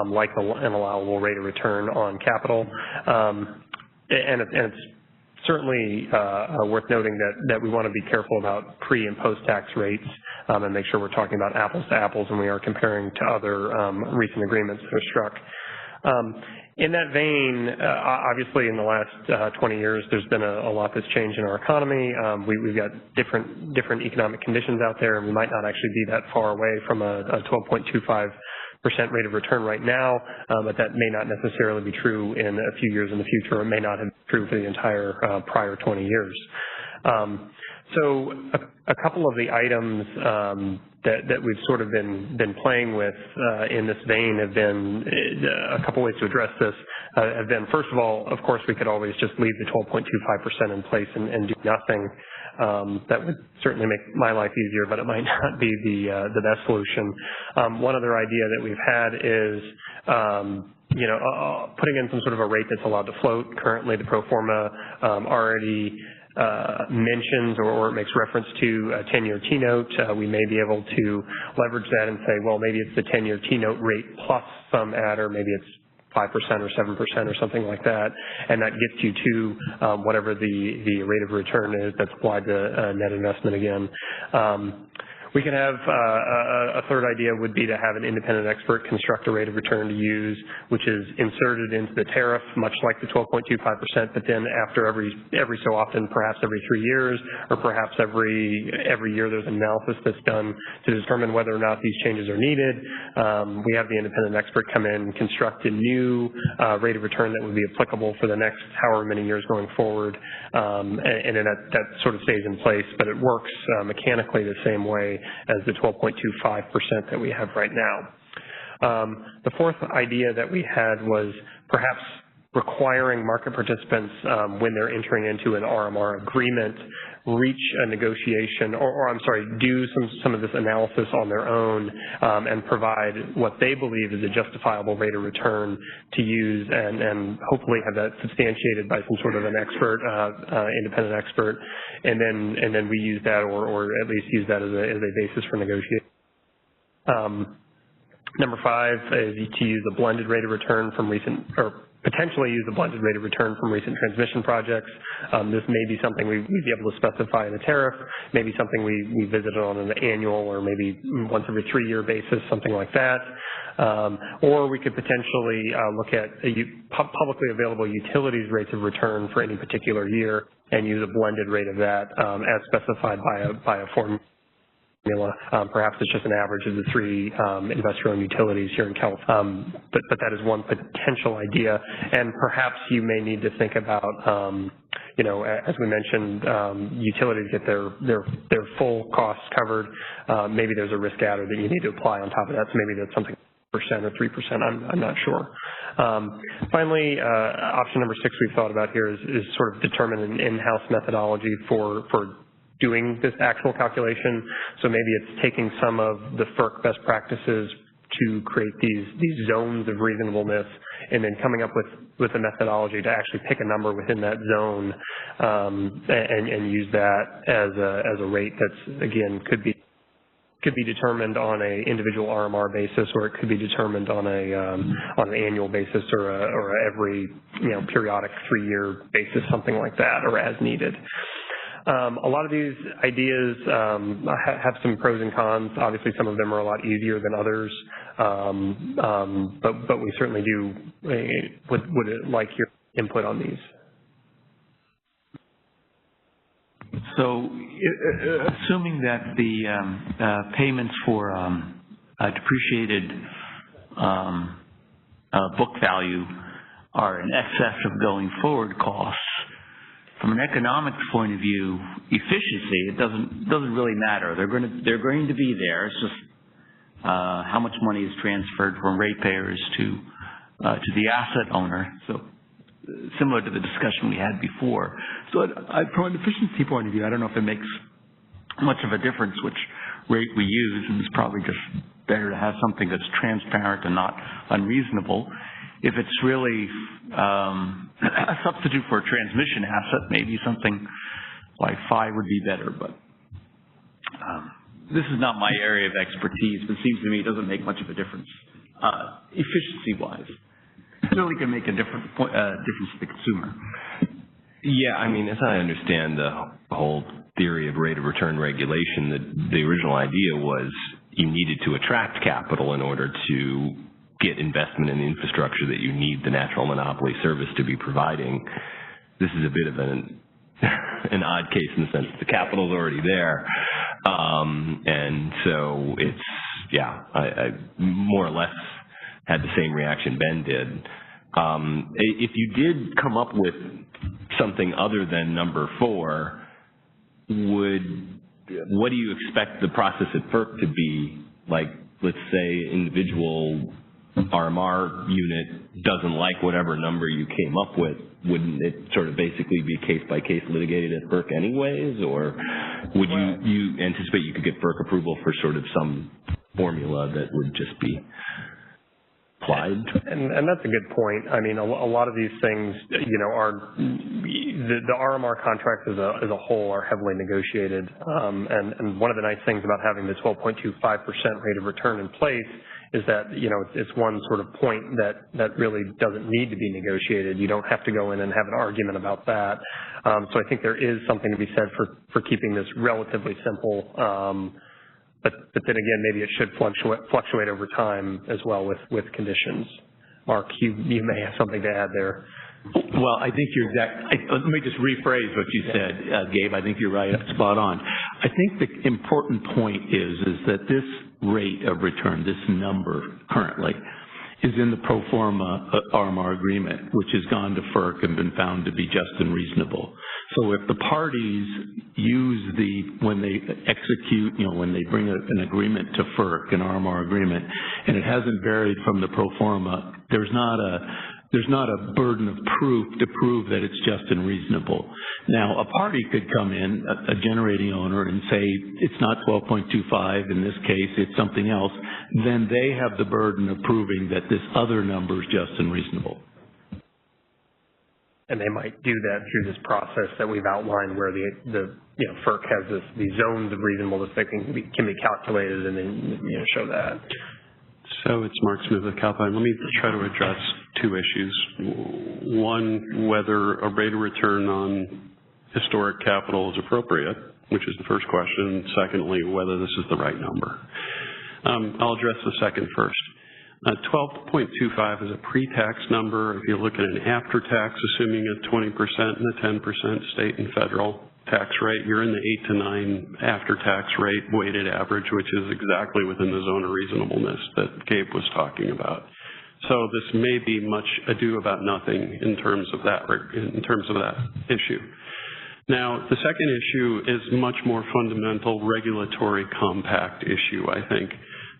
like an allowable rate of return on capital. And it's certainly worth noting that we want to be careful about pre- and post-tax rates and make sure we're talking about apples to apples when we are comparing to other recent agreements that are struck. In that vein, obviously in the last 20 years, there's been a lot that's changed in our economy. We've got different economic conditions out there, and we might not actually be that far away from a 12.25% rate of return right now, but that may not necessarily be true in a few years in the future. It may not have been true for the entire prior 20 years. So a couple of the items that we've sort of been playing with in this vein have been a couple ways to address this. Have been, first of all, of course, we could always just leave the 12.25% in place and do nothing. That would certainly make my life easier, but it might not be the best solution. One other idea that we've had is putting in some sort of a rate that's allowed to float. Currently, the pro forma already mentions or it makes reference to a 10-year T-note. We may be able to leverage that and say, well, maybe it's the 10-year T-note rate plus some adder, maybe it's 5% or 7% or something like that, and that gets you to whatever the rate of return is that's applied to net investment again. We could have a third idea would be to have an independent expert construct a rate of return to use, which is inserted into the tariff, much like the 12.25%, but then after every so often, perhaps every 3 years, or perhaps every year there's an analysis that's done to determine whether or not these changes are needed. We have the independent expert come in and construct a new rate of return that would be applicable for the next however many years going forward, and then that sort of stays in place, but it works mechanically the same way as the 12.25% that we have right now. The fourth idea that we had was perhaps requiring market participants when they're entering into an RMR agreement reach a negotiation do some of this analysis on their own and provide what they believe is a justifiable rate of return to use and hopefully have that substantiated by some sort of an expert, independent expert, and then we use that or at least use that as a basis for negotiation. Number 5 is to use a blended rate of return from potentially use a blended rate of return from recent transmission projects. This may be something we'd be able to specify in the tariff, maybe something we visit on an annual or maybe once every 3-year basis, something like that. Or we could potentially look at publicly available utilities rates of return for any particular year and use a blended rate of that as specified by a formula. Perhaps it's just an average of the 3 investor-owned utilities here in California. But that is one potential idea. And perhaps you may need to think about, as we mentioned, utilities get their full costs covered. Maybe there's a risk adder that you need to apply on top of that. So maybe that's something 2% or 3%. I'm not sure. Finally, option number 6 we've thought about here is sort of determine an in-house methodology for doing this actual calculation. So maybe it's taking some of the FERC best practices to create these zones of reasonableness, and then coming up with a methodology to actually pick a number within that zone, and use that as a rate that's, again, could be determined on a individual RMR basis, or it could be determined on an annual basis, or a every periodic 3-year basis, something like that, or as needed. A lot of these ideas have some pros and cons. Obviously, some of them are a lot easier than others, but we certainly would like your input on these. So, assuming that the payments for depreciated book value are in excess of going forward costs, from an economics point of view, efficiency, it doesn't really matter. They're going to be there. It's just how much money is transferred from ratepayers to the asset owner. So similar to the discussion we had before. So from an efficiency point of view, I don't know if it makes much of a difference which rate we use, and it's probably just better to have something that's transparent and not unreasonable. If it's really a substitute for a transmission asset, maybe something like 5 would be better, but this is not my area of expertise, but it seems to me it doesn't make much of a difference, efficiency-wise. It really can make a difference to the consumer. Yeah, I mean, as I understand the whole theory of rate of return regulation, the original idea was you needed to attract capital in order to get investment in the infrastructure that you need the natural monopoly service to be providing. This is a bit of an odd case in the sense that the capital's already there. And so it's, yeah, I more or less had the same reaction Ben did. If you did come up with something other than number 4, what do you expect the process at FERC to be? Like, let's say individual RMR unit doesn't like whatever number you came up with, wouldn't it sort of basically be case-by-case litigated at FERC anyways? Or would you anticipate you could get FERC approval for sort of some formula that would just be applied? And that's a good point. I mean, a lot of these things, are the RMR contracts as a whole are heavily negotiated. And one of the nice things about having the 12.25% rate of return in place is that, it's one sort of point that really doesn't need to be negotiated. You don't have to go in and have an argument about that. So I think there is something to be said for keeping this relatively simple. But then again, maybe it should fluctuate over time as well with conditions. Mark, you may have something to add there. Well, I think you're let me just rephrase what you said, Gabe. I think you're right, spot on. I think the important point is that this rate of return, this number currently, is in the pro forma RMR agreement, which has gone to FERC and been found to be just and reasonable. So if the parties use when they execute, when they bring an agreement to FERC, an RMR agreement, and it hasn't varied from the pro forma, there's not a burden of proof to prove that it's just and reasonable. Now, a party could come in, a generating owner, and say it's not 12.25, in this case it's something else. Then they have the burden of proving that this other number is just and reasonable. And they might do that through this process that we've outlined, where the FERC has these zones of reasonableness that can be calculated, and then show that. So it's Mark Smith with Calpine. Let me try to address 2 issues. One, whether a rate of return on historic capital is appropriate, which is the first question. Secondly, whether this is the right number. I'll address the second first. 12.25 is a pre-tax number. If you look at an after-tax, assuming a 20% and a 10% state and federal tax rate, you're in the 8 to 9 after-tax rate weighted average, which is exactly within the zone of reasonableness that Gabe was talking about. So this may be much ado about nothing in terms of that issue. Now, the second issue is much more fundamental regulatory compact issue, I think.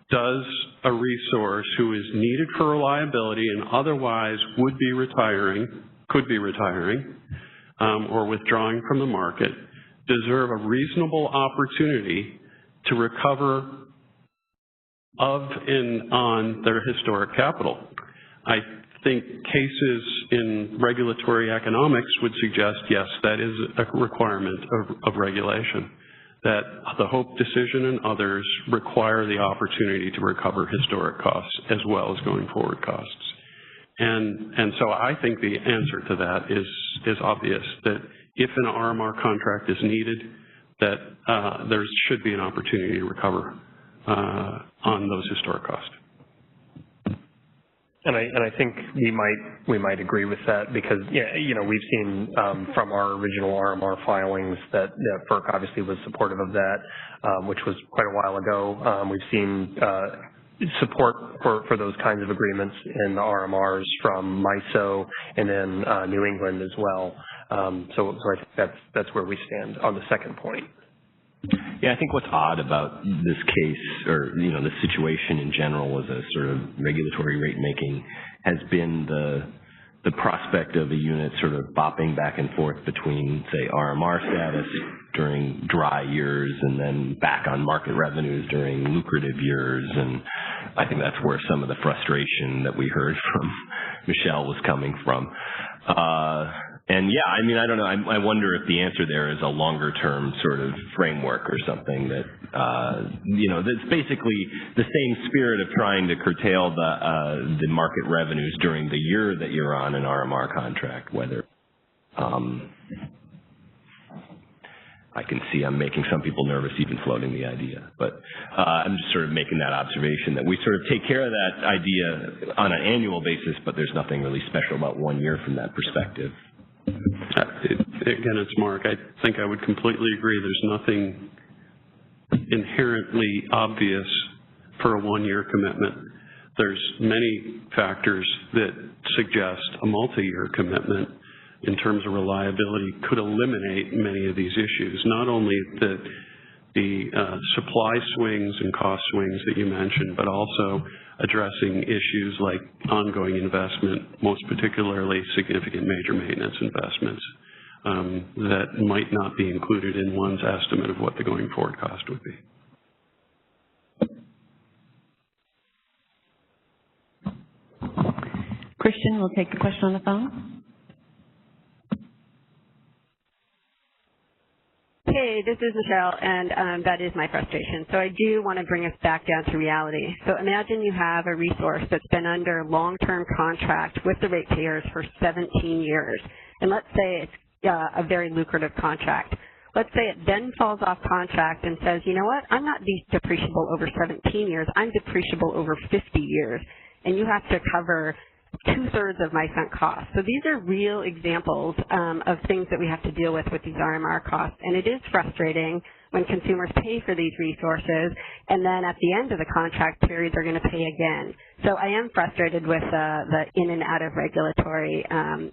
Does a resource who is needed for reliability and otherwise could be retiring, or withdrawing from the market, deserve a reasonable opportunity to recover of and on their historic capital. I think cases in regulatory economics would suggest, yes, that is a requirement of regulation, that the Hope decision and others require the opportunity to recover historic costs as well as going forward costs. And so I think the answer to that is obvious, that if an RMR contract is needed, that there should be an opportunity to recover on those historic costs. And I think we might agree with that because we've seen from our original RMR filings that FERC obviously was supportive of that, which was quite a while ago. We've seen support for those kinds of agreements in the RMRs from MISO and then New England as well. So I think that's where we stand on the second point. Yeah, I think what's odd about this case, or the situation in general as a sort of regulatory rate making, has been the prospect of a unit sort of bopping back and forth between, say, RMR status during dry years and then back on market revenues during lucrative years. And I think that's where some of the frustration that we heard from Michelle was coming from. And yeah, I mean, I don't know. I wonder if the answer there is a longer-term sort of framework or something that, that's basically the same spirit of trying to curtail the market revenues during the year that you're on an RMR contract. Whether I can see I'm making some people nervous even floating the idea, but I'm just sort of making that observation that we sort of take care of that idea on an annual basis, but there's nothing really special about 1 year from that perspective. Again, it's Mark. I think I would completely agree. There's nothing inherently obvious for a 1-year commitment. There's many factors that suggest a multi-year commitment in terms of reliability could eliminate many of these issues. Not only the supply swings and cost swings that you mentioned, but also addressing issues like ongoing investment, most particularly significant major maintenance investments that might not be included in one's estimate of what the going forward cost would be. Christian, we'll take the question on the phone. Hey, this is Michelle, and that is my frustration. So I do want to bring us back down to reality. So imagine you have a resource that's been under long-term contract with the ratepayers for 17 years. And let's say it's a very lucrative contract. Let's say it then falls off contract and says, you know what, I'm not depreciable over 17 years, I'm depreciable over 50 years. And you have to cover 2/3 of my sunk costs. So these are real examples of things that we have to deal with these RMR costs. And it is frustrating when consumers pay for these resources and then at the end of the contract period they're going to pay again. So I am frustrated with the in and out of regulatory and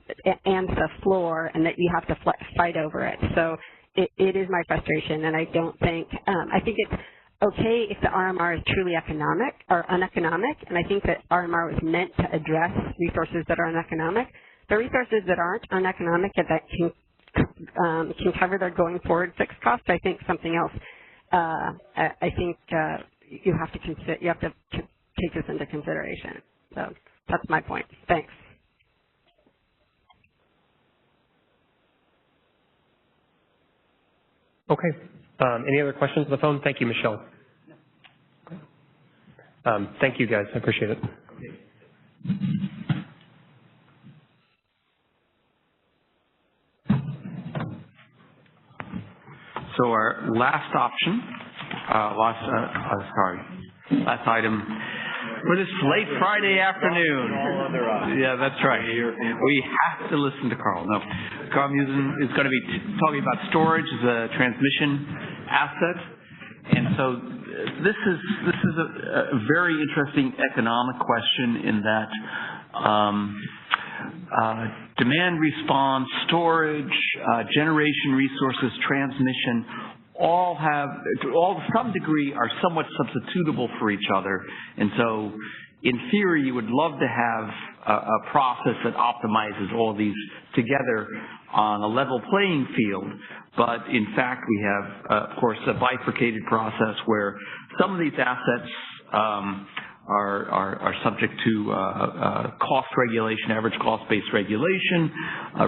the floor, and that you have to fight over it. So it is my frustration, and I don't think, I think it's okay if the RMR is truly economic or uneconomic, and I think that RMR was meant to address resources that are uneconomic. The resources that aren't uneconomic and that can cover their going forward fixed costs, I think something else. I think you have to take this into consideration. So that's my point. Thanks. Okay. Any other questions on the phone? Thank you, Michelle. Thank you, guys. I appreciate it. So our last option, last item for this late Friday afternoon. Yeah, that's right. We have to listen to Carl. No, Carl Musen is going to be talking about storage as a transmission asset, and so this is a very interesting economic question in that demand response, storage, generation resources, transmission, all to some degree are somewhat substitutable for each other. And so in theory, you would love to have a process that optimizes all these together on a level playing field. But in fact, we have, of course, a bifurcated process where some of these assets are subject to cost regulation, average cost-based regulation,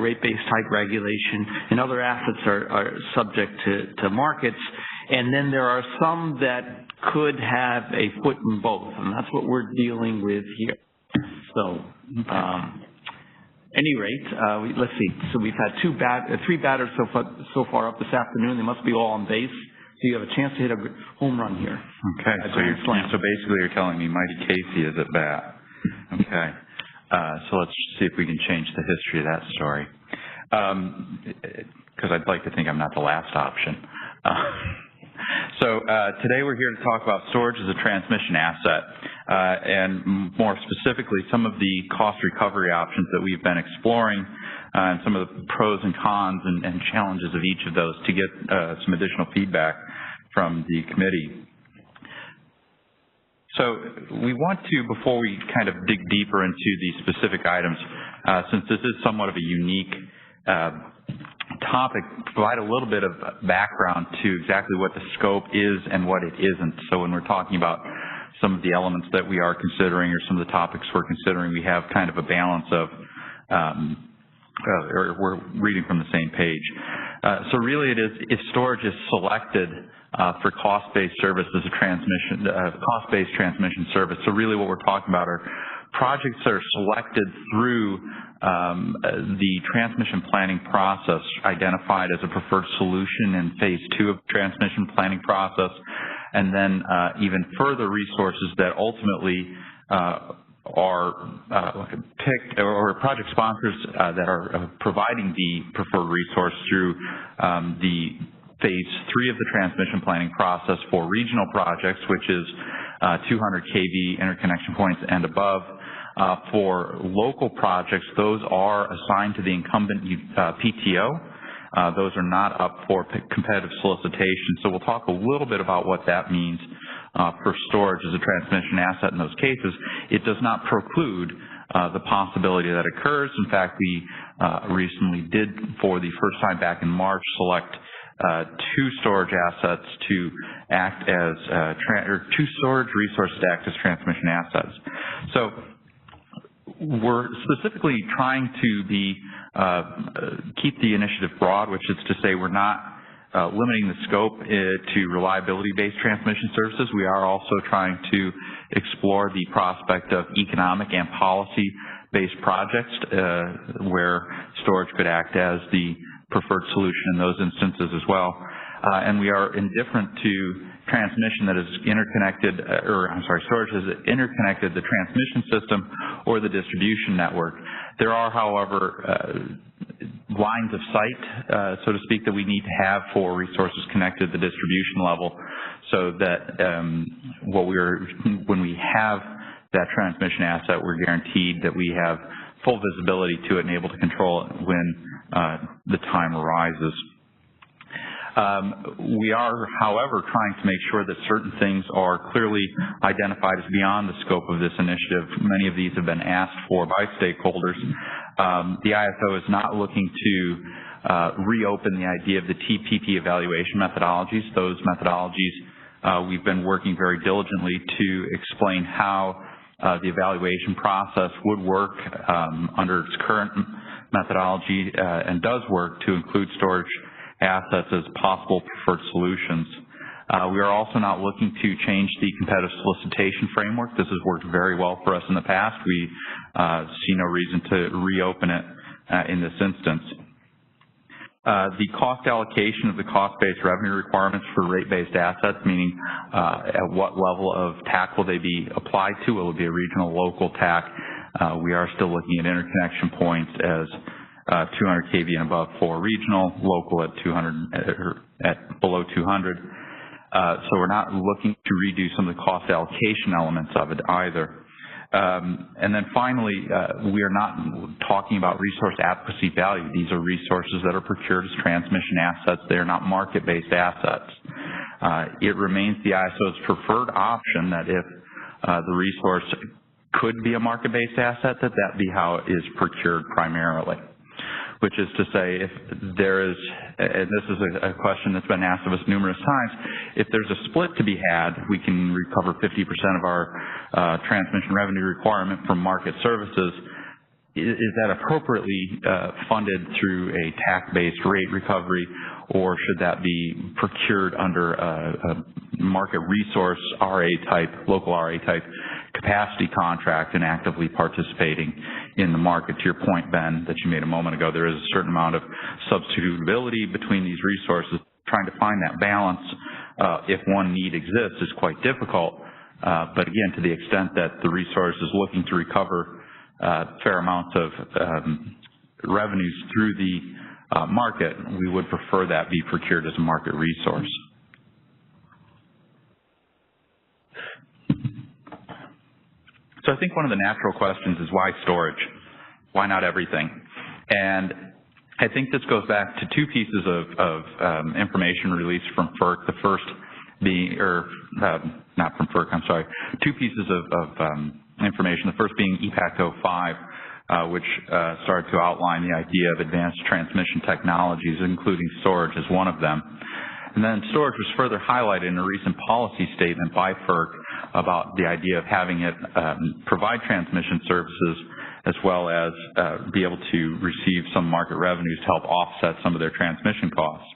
rate-based type regulation, and other assets are subject to markets. And then there are some that could have a foot in both, and that's what we're dealing with here. So, any rate, let's see. So we've had three batters so far up this afternoon. They must be all on base. So you have a chance to hit a home run here. Okay, so basically you're telling me Mighty Casey is at bat. Okay, so let's see if we can change the history of that story. Because I'd like to think I'm not the last option. So today we're here to talk about storage as a transmission asset, and more specifically some of the cost recovery options that we've been exploring, and some of the pros and cons and challenges of each of those to get some additional feedback from the committee. So we want to, before we kind of dig deeper into these specific items, since this is somewhat of a unique topic, provide a little bit of background to exactly what the scope is and what it isn't. So when we're talking about some of the elements that we are considering or some of the topics we're considering, we have kind of a balance of, or we're reading from the same page. So really it is, if storage is selected for cost-based service as a cost-based transmission service. So really what we're talking about are projects that are selected through the transmission planning process, identified as a preferred solution in phase 2 of the transmission planning process, and then even further resources that ultimately are picked, or project sponsors that are providing the preferred resource through the phase 3 of the transmission planning process for regional projects, which is 200 kV interconnection points and above. For local projects, those are assigned to the incumbent PTO. Those are not up for competitive solicitation. So we'll talk a little bit about what that means for storage as a transmission asset in those cases. It does not preclude the possibility that occurs. In fact, we recently did, for the first time back in March, select 2 storage assets to act as, or 2 storage resources to act as transmission assets. So we're specifically trying to keep the initiative broad, which is to say we're not limiting the scope to reliability-based transmission services. We are also trying to explore the prospect of economic and policy-based projects where storage could act as the preferred solution in those instances as well. And we are indifferent to transmission that is interconnected, storage that is interconnected the transmission system or the distribution network. There are, however, lines of sight, so to speak, that we need to have for resources connected to the distribution level, so that when we have that transmission asset, we're guaranteed that we have full visibility to it and able to control it when the time arises. We are, however, trying to make sure that certain things are clearly identified as beyond the scope of this initiative. Many of these have been asked for by stakeholders. The ISO is not looking to reopen the idea of the TPP evaluation methodologies. Those methodologies, we've been working very diligently to explain how the evaluation process would work under its current methodology and does work to include storage assets as possible preferred solutions. We are also not looking to change the competitive solicitation framework. This has worked very well for us in the past. We see no reason to reopen it in this instance. The cost allocation of the cost-based revenue requirements for rate-based assets, meaning at what level of TAC will they be applied to? Will it be a regional, local TAC? We are still looking at interconnection points as 200 kV and above for regional, local at 200 at below 200. So we're not looking to redo some of the cost allocation elements of it either. And then finally, we are not talking about resource adequacy value. These are resources that are procured as transmission assets. They are not market-based assets. It remains the ISO's preferred option that if the resource could be a market-based asset, that be how it is procured primarily. Which is to say, if there is, and this is a question that's been asked of us numerous times, if there's a split to be had, we can recover 50% of our transmission revenue requirement from market services. Is that appropriately funded through a TAC-based rate recovery, or should that be procured under a market resource RA type, local RA type capacity contract and actively participating in the market? To your point, Ben, that you made a moment ago, there is a certain amount of substitutability between these resources. Trying to find that balance, if one need exists, is quite difficult. But again, to the extent that the resource is looking to recover fair amounts of revenues through the market, we would prefer that be procured as a market resource. So I think one of the natural questions is why storage? Why not everything? And I think this goes back to two pieces of information released from FERC. The first being, not from FERC, I'm sorry, two pieces of information. The first being EPAC 05, which started to outline the idea of advanced transmission technologies, including storage as one of them. And then storage was further highlighted in a recent policy statement by FERC about the idea of having it provide transmission services as well as be able to receive some market revenues to help offset some of their transmission costs.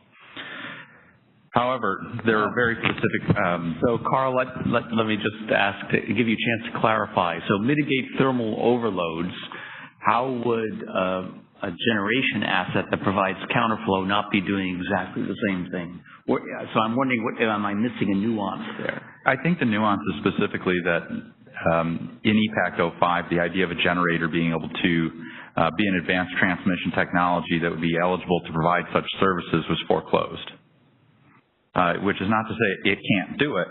However, there are very specific... So, Carl, let me just ask to give you a chance to clarify. So mitigate thermal overloads, how would a generation asset that provides counterflow not be doing exactly the same thing? So I'm wondering, am I missing a nuance there? I think the nuance is specifically that in EPAC 05, the idea of a generator being able to be an advanced transmission technology that would be eligible to provide such services was foreclosed. Which is not to say it can't do it.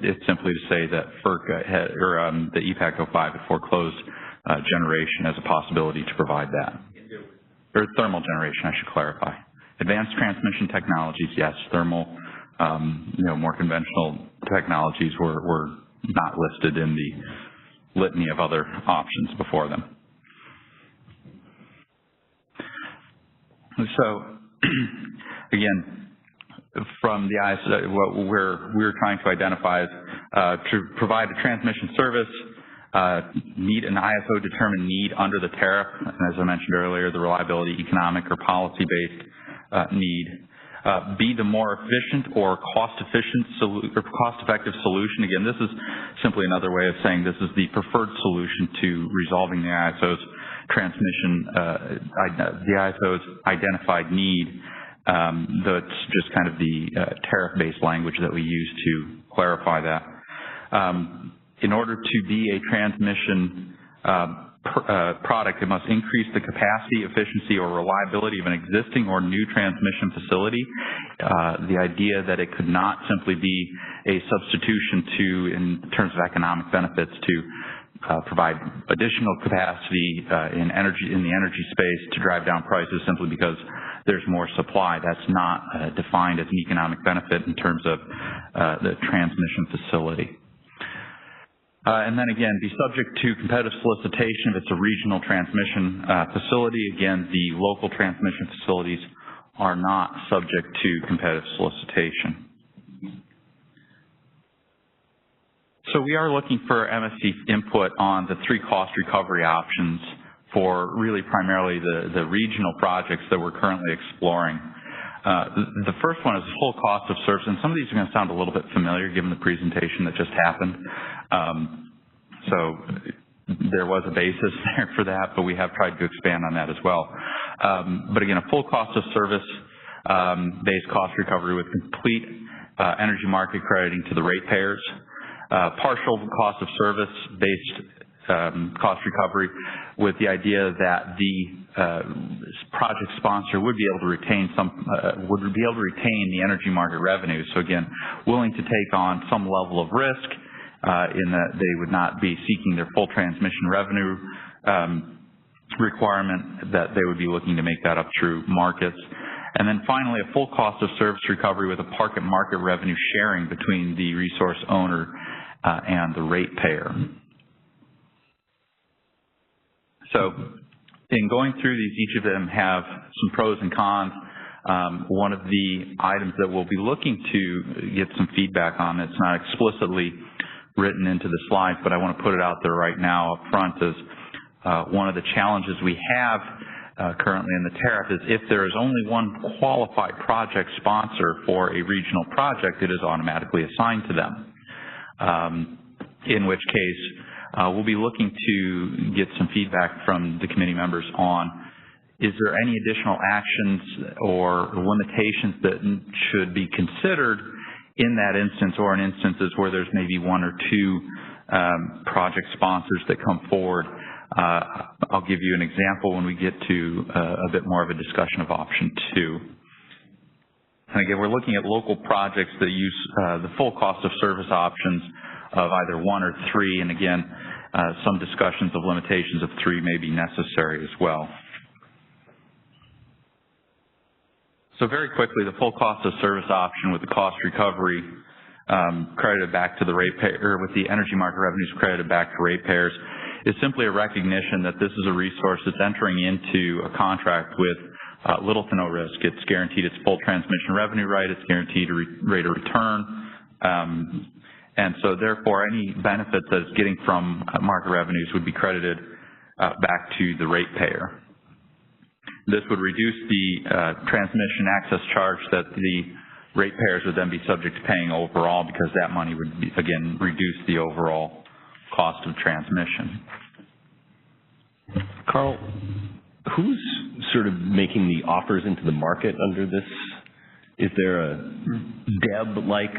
It's simply to say that FERC had, or the EPAC 05 had foreclosed generation as a possibility to provide that. Or thermal generation, I should clarify. Advanced transmission technologies, yes. Thermal, more conventional technologies were not listed in the litany of other options before them. So, again, from the ISO, what we're trying to identify is to provide a transmission service, meet an ISO-determined need under the tariff, and as I mentioned earlier, the reliability, economic, or policy-based need. Be the more efficient or cost-effective solution. Again, this is simply another way of saying this is the preferred solution to resolving the ISO's transmission, the ISO's identified need. That's just kind of the tariff-based language that we use to clarify that. In order to be a transmission product, it must increase the capacity, efficiency, or reliability of an existing or new transmission facility. The idea that it could not simply be a substitution to, in terms of economic benefits, to provide additional capacity in the energy space to drive down prices simply because there's more supply. That's not defined as an economic benefit in terms of the transmission facility. And then again, be subject to competitive solicitation if it's a regional transmission facility. Again, the local transmission facilities are not subject to competitive solicitation. So we are looking for MSC input on the three cost recovery options for really primarily the regional projects that we're currently exploring. The first one is the full cost of service, and some of these are going to sound a little bit familiar given the presentation that just happened. So there was a basis there for that, but we have tried to expand on that as well. But again, a full cost of service based cost recovery with complete energy market crediting to the ratepayers. Partial cost of service based cost recovery with the idea that the project sponsor would be able to retain the energy market revenue. So again, willing to take on some level of risk in that they would not be seeking their full transmission revenue requirement, that they would be looking to make that up through markets. And then finally, a full cost of service recovery with a market revenue sharing between the resource owner and the ratepayer. So in going through these, each of them have some pros and cons. One of the items that we'll be looking to get some feedback on, it's not explicitly written into the slides, but I want to put it out there right now up front, is one of the challenges we have currently in the tariff is if there is only one qualified project sponsor for a regional project, it is automatically assigned to them, in which case we'll be looking to get some feedback from the committee members on, is there any additional actions or limitations that should be considered in that instance, or in instances where there's maybe one or two project sponsors that come forward. I'll give you an example when we get to a bit more of a discussion of option 2. And again, we're looking at local projects that use the full cost of service options of either 1 or 3, and again, some discussions of limitations of 3 may be necessary as well. So very quickly, the full cost of service option with the cost recovery credited back to the ratepayer, with the energy market revenues credited back to ratepayers, is simply a recognition that this is a resource that's entering into a contract with little to no risk. It's guaranteed its full transmission revenue right, it's guaranteed a rate of return, and so therefore any benefits that it's getting from market revenues would be credited back to the ratepayer. This would reduce the transmission access charge that the ratepayers would then be subject to paying overall, because that money would, again, reduce the overall cost of transmission. Carl, who's sort of making the offers into the market under this? Is there a DEB-like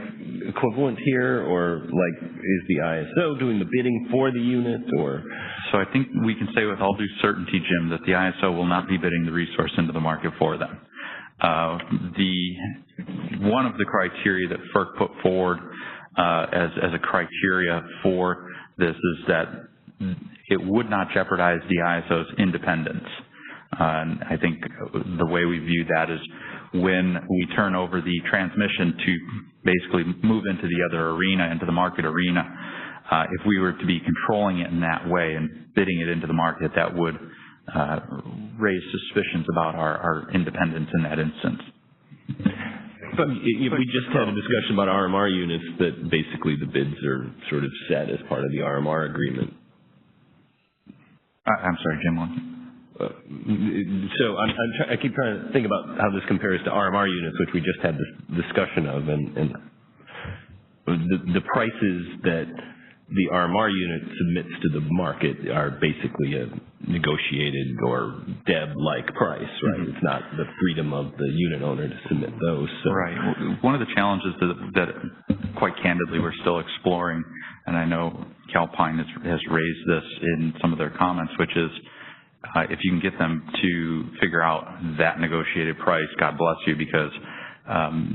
equivalent here, or like is the ISO doing the bidding for the unit, or? So I think we can say with all due certainty, Jim, that the ISO will not be bidding the resource into the market for them. One of the criteria that FERC put forward as a criteria for this is that it would not jeopardize the ISO's independence. And I think the way we view that is when we turn over the transmission to basically move into the other arena, into the market arena, if we were to be controlling it in that way and bidding it into the market, that would raise suspicions about our independence in that instance. But we just had a discussion about RMR units that basically the bids are sort of set as part of the RMR agreement. I'm sorry, Jim. So I keep trying to think about how this compares to RMR units, which we just had this discussion of, and the prices that the RMR unit submits to the market are basically a negotiated or DEB-like price, right? Mm-hmm. It's not the freedom of the unit owner to submit those. So. Right. One of the challenges that quite candidly we're still exploring, and I know Calpine has raised this in some of their comments, which is if you can get them to figure out that negotiated price, God bless you, because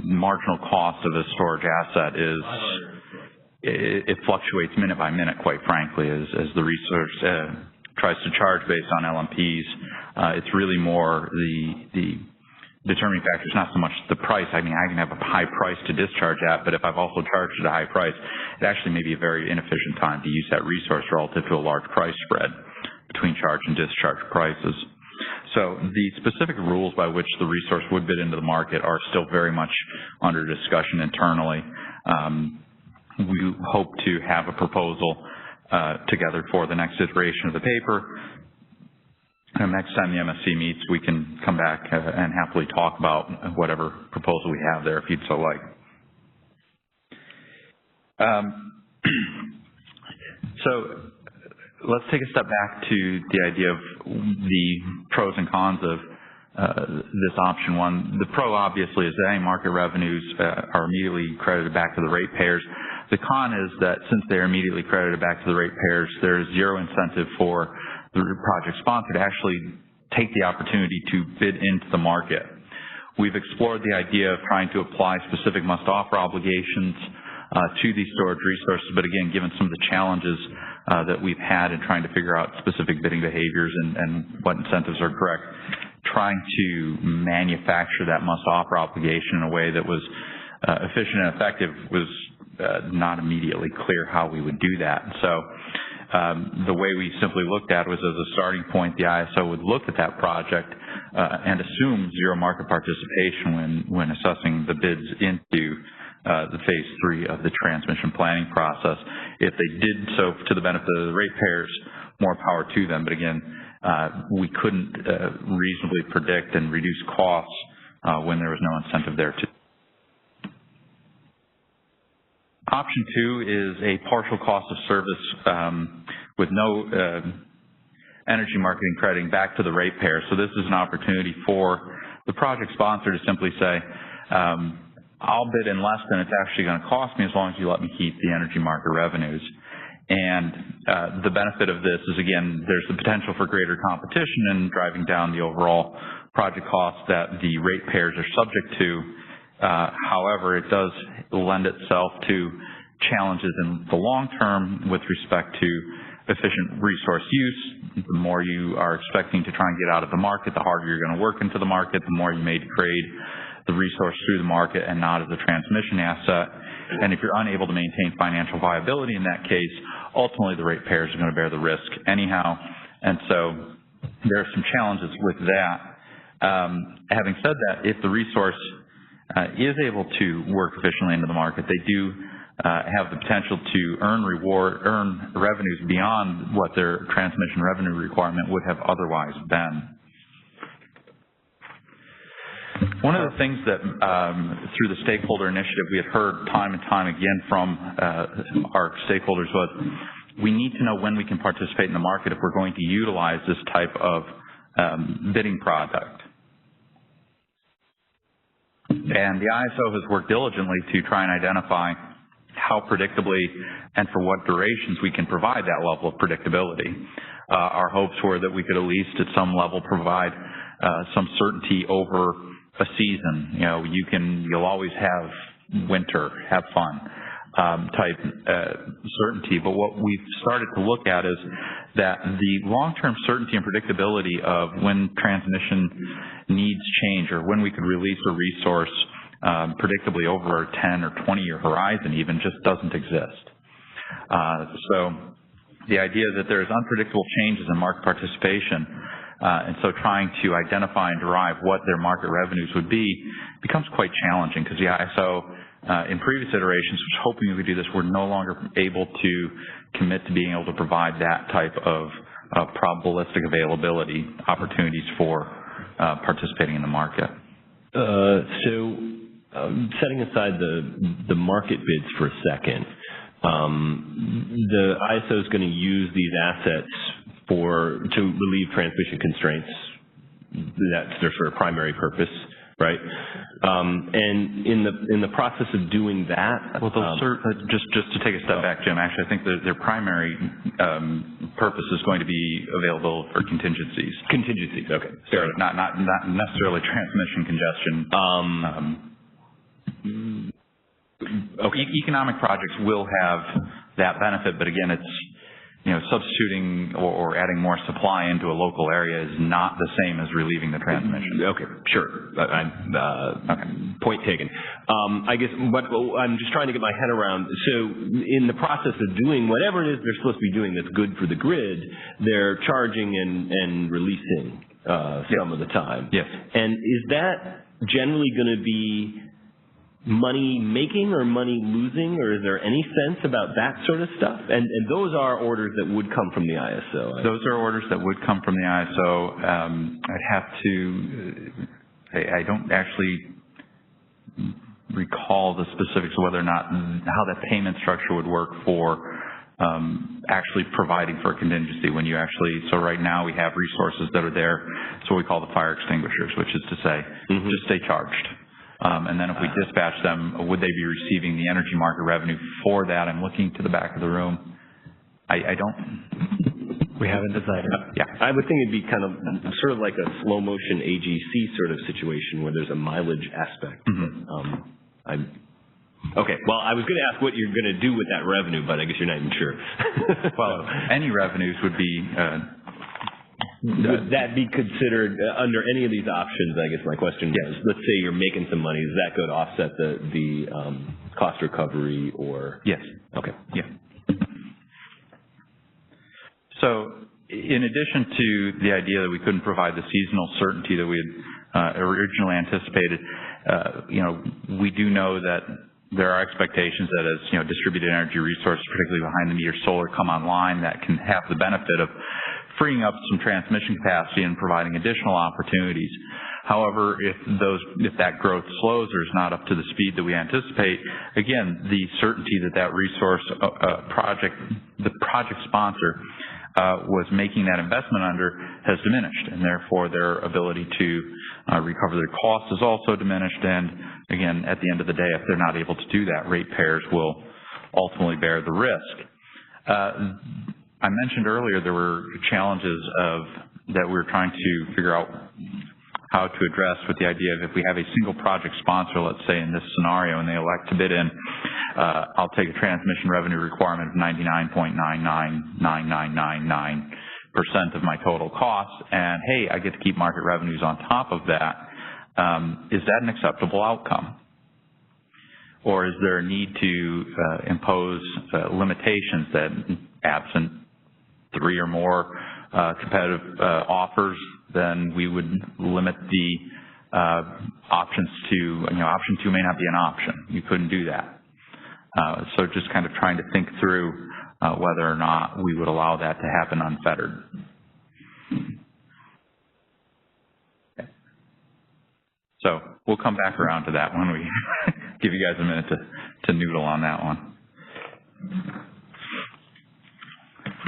marginal cost of a storage asset is, it fluctuates minute by minute, quite frankly, as the resource tries to charge based on LMPs. It's really more the determining factor is not so much the price. I mean, I can have a high price to discharge at, but if I've also charged at a high price, it actually may be a very inefficient time to use that resource relative to a large price spread between charge and discharge prices. So the specific rules by which the resource would bid into the market are still very much under discussion internally. We hope to have a proposal together for the next iteration of the paper. And next time the MSC meets, we can come back and happily talk about whatever proposal we have there, if you'd so like. So let's take a step back to the idea of the pros and cons of this option 1. The pro, obviously, is that any market revenues are immediately credited back to the ratepayers. The con is that since they are immediately credited back to the ratepayers, there is zero incentive for the project sponsor to actually take the opportunity to bid into the market. We've explored the idea of trying to apply specific must-offer obligations to these storage resources, but again, given some of the challenges that we've had in trying to figure out specific bidding behaviors and what incentives are correct, trying to manufacture that must-offer obligation in a way that was efficient and effective was not immediately clear how we would do that. So the way we simply looked at it was as a starting point, the ISO would look at that project and assume zero market participation when assessing the bids into the phase 3 of the transmission planning process. If they did so to the benefit of the ratepayers, more power to them. But again, we couldn't reasonably predict and reduce costs when there was no incentive there to. Option 2 is a partial cost of service with no energy marketing crediting back to the ratepayer. So this is an opportunity for the project sponsor to simply say, I'll bid in less than it's actually going to cost me as long as you let me keep the energy market revenues. And the benefit of this is, again, there's the potential for greater competition and driving down the overall project costs that the ratepayers are subject to. However, it does lend itself to challenges in the long term with respect to efficient resource use. The more you are expecting to try and get out of the market, the harder you're going to work into the market, the more you may degrade the resource through the market and not as a transmission asset. And if you're unable to maintain financial viability in that case, ultimately the ratepayers are going to bear the risk anyhow. And so there are some challenges with that. Having said that, if the resource is able to work efficiently into the market, they do have the potential to earn revenues beyond what their transmission revenue requirement would have otherwise been. One of the things that through the stakeholder initiative we had heard time and time again from our stakeholders was we need to know when we can participate in the market if we're going to utilize this type of bidding product. And the ISO has worked diligently to try and identify how predictably and for what durations we can provide that level of predictability. Our hopes were that we could at least at some level provide some certainty over a season. You know, you'll always have winter, have fun type certainty. But what we've started to look at is that the long-term certainty and predictability of when transmission needs change or when we could release a resource predictably over a 10 or 20-year horizon even just doesn't exist. So the idea that there's unpredictable changes in market participation and so trying to identify and derive what their market revenues would be becomes quite challenging because the ISO in previous iterations was hoping we would do this. We're no longer able to commit to being able to provide that type of probabilistic availability opportunities for participating in the market. Setting aside the market bids for a second, the ISO is going to use these assets to relieve transmission constraints. That's their sort of primary purpose, right? And in the process of doing that, well, just to take a step back, Jim. Actually, I think their primary purpose is going to be available for contingencies. Contingencies, okay. So not necessarily transmission congestion. Okay. Economic projects will have that benefit, but again, it's substituting or adding more supply into a local area is not the same as relieving the transmission. Okay, sure. Okay. Point taken. I guess what I'm just trying to get my head around. So in the process of doing whatever it is they're supposed to be doing that's good for the grid, they're charging and releasing some of the time. Yes. And is that generally going to be money making or money losing, or is there any sense about that sort of stuff? And those are orders that would come from the ISO. Those are orders that would come from the ISO. I'd have to, I don't actually recall the specifics of whether or not, how that payment structure would work for actually providing for a contingency when you actually, so right now we have resources that are there, it's what we call the fire extinguishers, which is to say, just stay charged. And then if we dispatch them, would they be receiving the energy market revenue for that? I'm looking to the back of the room. I don't. We haven't decided. Yeah. I would think it'd be kind of sort of like a slow motion AGC sort of situation where there's a mileage aspect. Okay. Well, I was going to ask what you're going to do with that revenue, but I guess you're not even sure. Well, any revenues would be would that be considered under any of these options? I guess my question is, let's say you're making some money, does that go to offset the cost recovery or? Yes. Okay. Yeah. So in addition to the idea that we couldn't provide the seasonal certainty that we had originally anticipated, we do know that there are expectations that as, distributed energy resources, particularly behind the meter solar, come online, that can have the benefit of freeing up some transmission capacity and providing additional opportunities. However, if that growth slows or is not up to the speed that we anticipate, again, the certainty that resource the project sponsor was making that investment under has diminished, and therefore their ability to recover their costs is also diminished. And again, at the end of the day, if they're not able to do that, ratepayers will ultimately bear the risk. I mentioned earlier there were challenges that we were trying to figure out how to address with the idea of if we have a single project sponsor, let's say in this scenario, and they elect to bid in, I'll take a transmission revenue requirement of 99.999999% of my total cost, and hey, I get to keep market revenues on top of that. Is that an acceptable outcome? Or is there a need to impose limitations that, absent 3 or more competitive offers, then we would limit the options to, option 2 may not be an option. You couldn't do that. So just kind of trying to think through whether or not we would allow that to happen unfettered. Okay. So we'll come back around to that when we give you guys a minute to noodle on that one.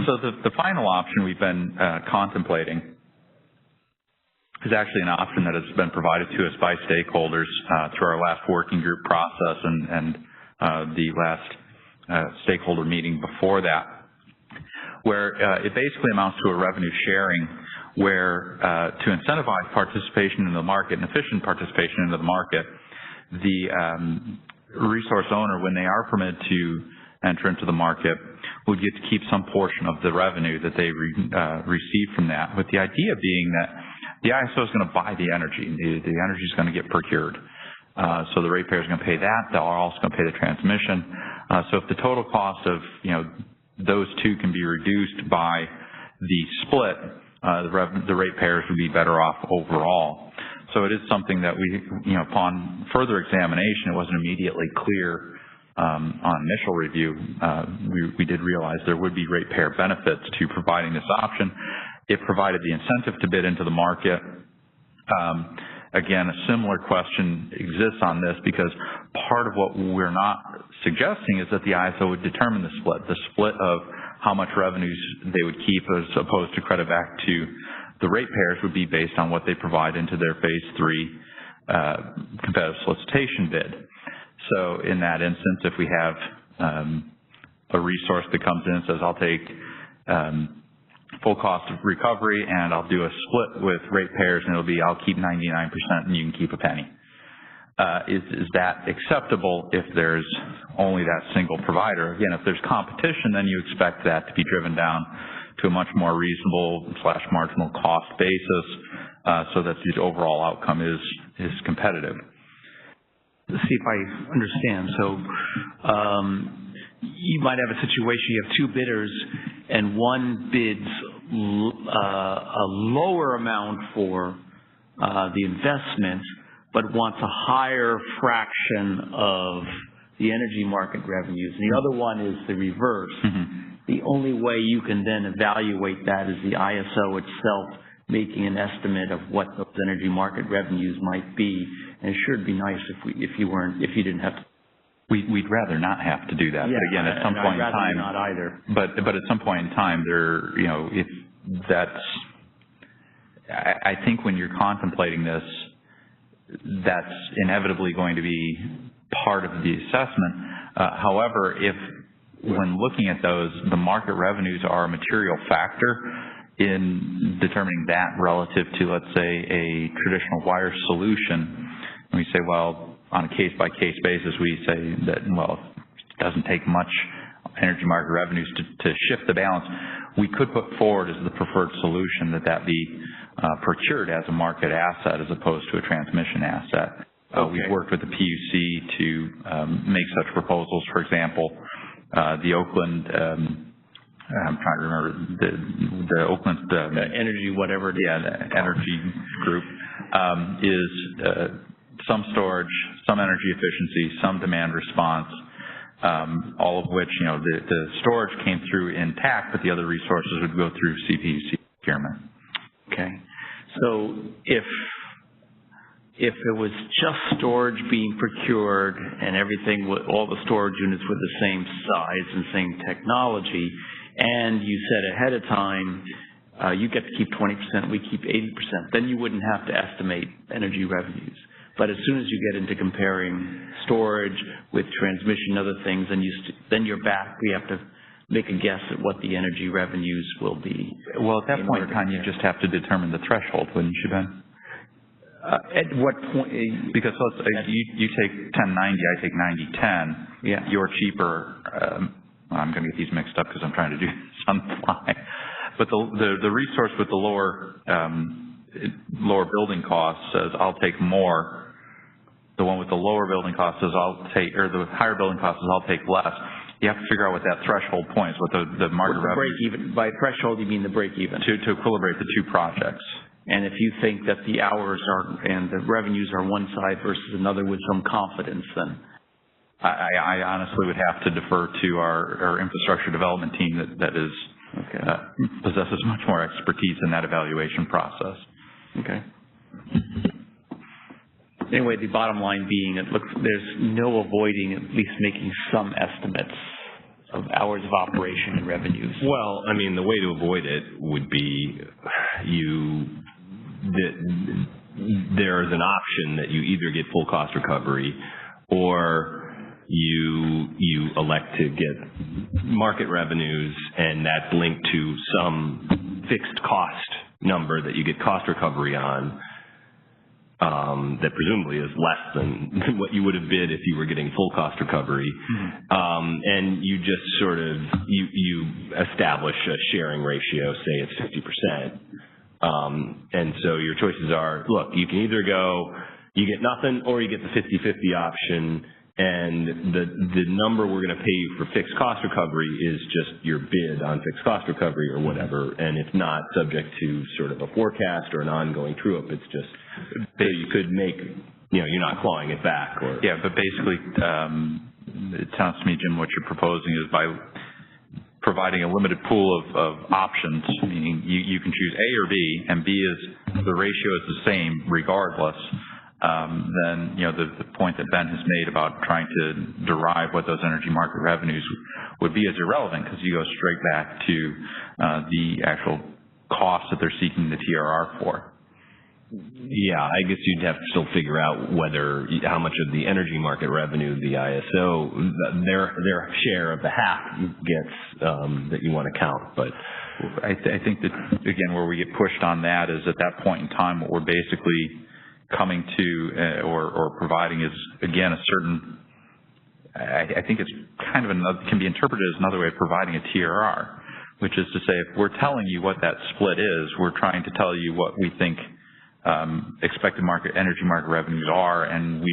So the final option we've been contemplating is actually an option that has been provided to us by stakeholders through our last working group process and the last stakeholder meeting before that, where it basically amounts to a revenue sharing where to incentivize participation in the market and efficient participation into the market, the resource owner, when they are permitted to enter into the market, would get to keep some portion of the revenue that they receive from that, with the idea being that the ISO is going to buy the energy. The energy is going to get procured. So the ratepayer is going to pay that. They're also going to pay the transmission. So if the total cost of those two can be reduced by the split, the ratepayers would be better off overall. So it is something that we, upon further examination, it wasn't immediately clear on initial review. We did realize there would be ratepayer benefits to providing this option. It provided the incentive to bid into the market. Again, a similar question exists on this because part of what we're not suggesting is that the ISO would determine the split of how much revenues they would keep as opposed to credit back to the ratepayers would be based on what they provide into their Phase 3 competitive solicitation bid. So in that instance, if we have a resource that comes in and says, I'll take full cost of recovery and I'll do a split with ratepayers and it'll be I'll keep 99% and you can keep a penny. Is that acceptable if there's only that single provider? Again, if there's competition, then you expect that to be driven down to a much more reasonable / marginal cost basis so that the overall outcome is competitive. Let's see if I understand. So you might have a situation, you have 2 bidders, and one bids a lower amount for the investment, but wants a higher fraction of the energy market revenues. And the other one is the reverse. Mm-hmm. The only way you can then evaluate that is the ISO itself making an estimate of what those energy market revenues might be. And it sure would be nice if you didn't have to. We'd rather not have to do that. Yeah, but again, at some point in time, not either. But at some point in time, if that's, I think when you're contemplating this, that's inevitably going to be part of the assessment. However, if when looking at those, the market revenues are a material factor in determining that relative to, let's say, a traditional wire solution, and we say, well, on a case-by-case basis, we say that, well, it doesn't take much energy market revenues to shift the balance. We could put forward as the preferred solution that be procured as a market asset as opposed to a transmission asset. Okay. We've worked with the PUC to make such proposals. For example, the Oakland I'm trying to remember, the Oakland, energy, whatever it is. Yeah, the energy group, is some storage, some energy efficiency, some demand response, all of which, the storage came through intact, but the other resources would go through CPUC procurement. Okay. So if it was just storage being procured and everything, all the storage units were the same size and same technology, and you said ahead of time, you get to keep 20%, we keep 80%, then you wouldn't have to estimate energy revenues. But as soon as you get into comparing storage with transmission and other things, then you're back. We have to make a guess at what the energy revenues will be. Well, at that point in time, you just have to determine the threshold, wouldn't you, Ben? At what point? Because you take 1090, I take 9010. Yeah. You're cheaper. I'm going to get these mixed up because I'm trying to do this on the fly. But the resource with the lower building costs says I'll take more. The one with the lower building costs says the higher building costs says I'll take less. You have to figure out what that threshold point is, what the market revenue. Break even. By threshold, you mean the break even. To equilibrate the two projects. And if you think that the hours and the revenues are one side versus another with some confidence, then I honestly would have to defer to our infrastructure development team that is possesses much more expertise in that evaluation process. Okay. Anyway, the bottom line being, there's no avoiding at least making some estimates of hours of operation and revenues. Well, I mean, the way to avoid it would be there is an option that you either get full cost recovery or you elect to get market revenues, and that's linked to some fixed cost number that you get cost recovery on, that presumably is less than what you would have bid if you were getting full cost recovery. Mm-hmm. And you just sort of, you establish a sharing ratio, say it's 50%. And so your choices are, look, you can either go, you get nothing, or you get the 50-50 option, and the number we're going to pay you for fixed cost recovery is just your bid on fixed cost recovery or whatever, and it's not subject to sort of a forecast or an ongoing true-up. It's just, so you could make, you're not clawing it back. Or yeah, but basically, it sounds to me, Jim, what you're proposing is by providing a limited pool of options, meaning you can choose A or B, and B is the ratio is the same regardless, then the point that Ben has made about trying to derive what those energy market revenues would be is irrelevant, because you go straight back to the actual cost that they're seeking the TRR for. Yeah, I guess you'd have to still figure out how much of the energy market revenue the ISO, their share of the half gets that you want to count. But I think that, again, where we get pushed on that is at that point in time, what we're basically coming to or providing is, again, a certain, I think it's kind of can be interpreted as another way of providing a TRR, which is to say, if we're telling you what that split is, we're trying to tell you what we think expected energy market revenues are, and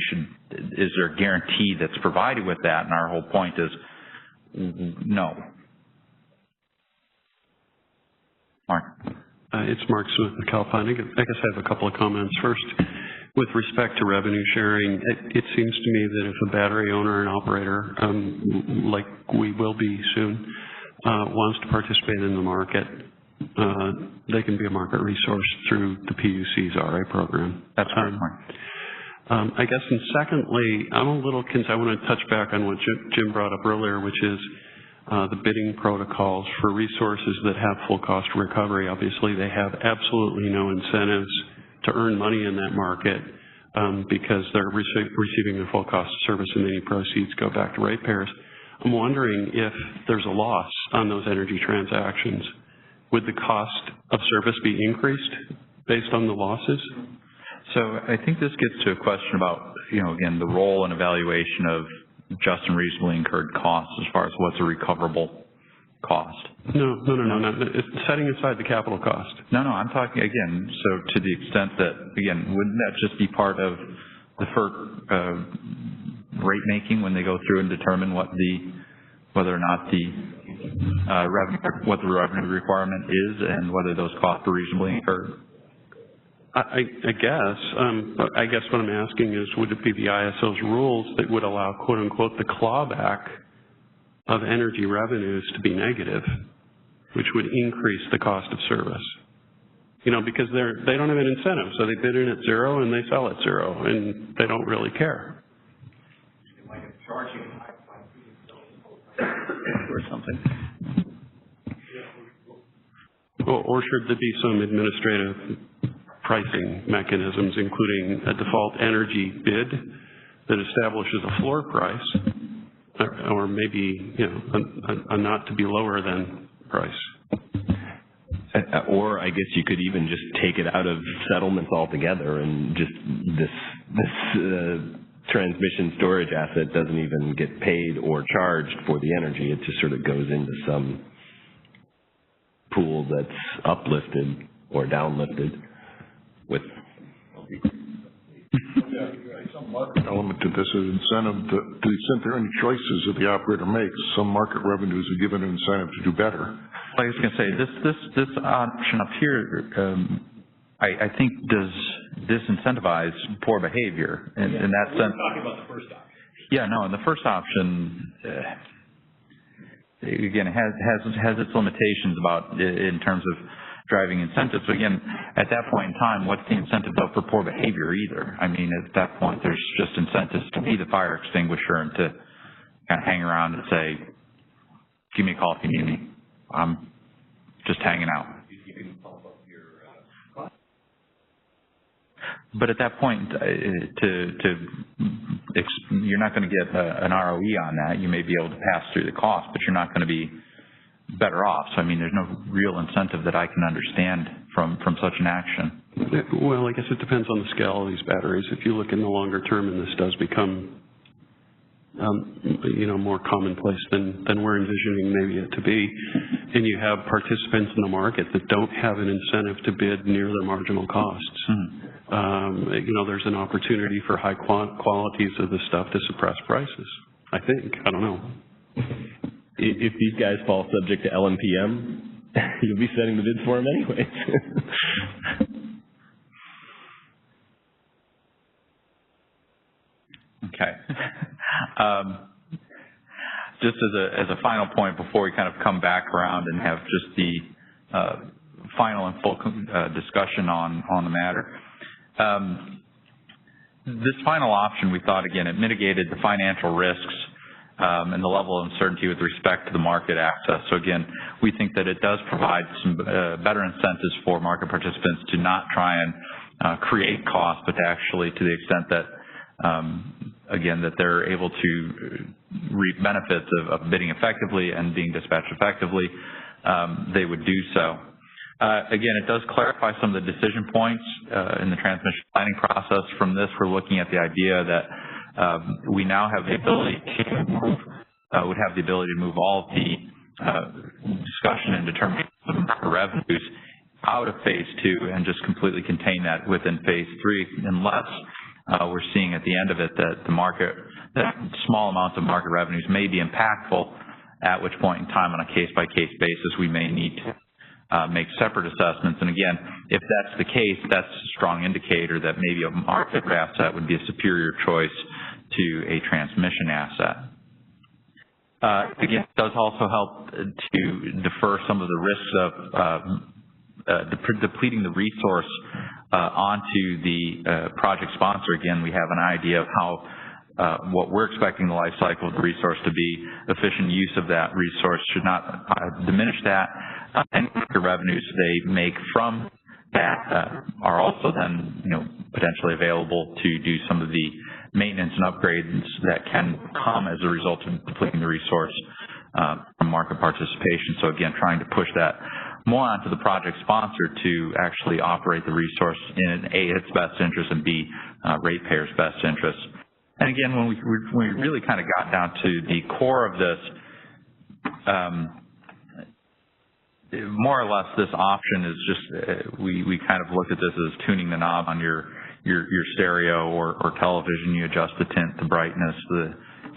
is there a guarantee that's provided with that? And our whole point is no. Mark. It's Mark Smith with Calpine. I guess I have a couple of comments. First, with respect to revenue sharing, it seems to me that if a battery owner and operator, like we will be soon, wants to participate in the market, they can be a market resource through the PUC's RA program. That's correct. I guess, and secondly, I'm a little concerned. I want to touch back on what Jim brought up earlier, which is the bidding protocols for resources that have full cost recovery. Obviously, they have absolutely no incentives to earn money in that market because they're receiving their full cost of service, and any proceeds go back to ratepayers. I'm wondering if there's a loss on those energy transactions. Would the cost of service be increased based on the losses? So I think this gets to a question about, again, the role and evaluation of just and reasonably incurred costs as far as what's a recoverable cost. No. It's setting aside the capital cost. No, I'm talking, again, so to the extent that, again, wouldn't that just be part of the FERC rate making when they go through and determine whether or not the what the revenue requirement is and whether those costs are reasonably incurred? I guess what I'm asking is, would it be the ISO's rules that would allow, quote unquote, the clawback of energy revenues to be negative, which would increase the cost of service? You know, because they don't have an incentive, so they bid in at zero and they sell at zero, and they don't really care. They might have charging or something. Or should there be some administrative pricing mechanisms, including a default energy bid that establishes a floor price, or maybe, you know, a not to be lower than price? Or I guess you could even just take it out of settlements altogether, and just this transmission storage asset doesn't even get paid or charged for the energy. It just sort of goes into some pool that's uplifted or downlifted with. Some market element to this is incentive to the extent there are any choices that the operator makes. Some market revenues are given an incentive to do better. I was going to say, this option up here, I think does disincentivize poor behavior in that sense. We're talking about the first option. Yeah, no, and the first option, again, has its limitations in terms of driving incentives. So again, at that point in time, what's the incentive for poor behavior either? I mean, at that point, there's just incentives to be the fire extinguisher and to kind of hang around and say, give me a call if you need me. I'm just hanging out. You can pump up your cost. But at that point, you're not going to get an ROE on that. You may be able to pass through the cost, but you're not going to be better off. So, I mean, there's no real incentive that I can understand from such an action. Well, I guess it depends on the scale of these batteries. If you look in the longer term, and this does become more commonplace than we're envisioning maybe it to be, and you have participants in the market that don't have an incentive to bid near their marginal costs. There's an opportunity for high qualities of this stuff to suppress prices, I think. I don't know. If these guys fall subject to LMPM, you'll be setting the bids for them anyways. Okay. Just as a final point before we kind of come back around and have just the final and full discussion on the matter. This final option, we thought, again, it mitigated the financial risks and the level of uncertainty with respect to the market access. So again, we think that it does provide some better incentives for market participants to not try and create costs, but to actually, to the extent that again, that they're able to reap benefits of bidding effectively and being dispatched effectively, they would do so. Again, it does clarify some of the decision points in the transmission planning process. From this, we're looking at the idea that we now have the ability to move all of the discussion and determination of revenues out of phase 2 and just completely contain that within phase 3, unless we're seeing at the end of it that that small amounts of market revenues may be impactful, at which point in time on a case-by-case basis we may need to make separate assessments. And again, if that's the case, that's a strong indicator that maybe a market asset would be a superior choice to a transmission asset. Again, it does also help to defer some of the risks of depleting the resource onto the project sponsor. Again, we have an idea of how what we're expecting the life cycle of the resource to be. Efficient use of that resource should not diminish that. And the revenues they make from that are also then, potentially available to do some of the maintenance and upgrades that can come as a result of depleting the resource from market participation. So again, trying to push that more onto the project sponsor to actually operate the resource in A, its best interest, and B, ratepayers' best interest. And again, when we really kind of got down to the core of this, more or less this option is just, we kind of looked at this as tuning the knob on your stereo or television. You adjust the tint, the brightness,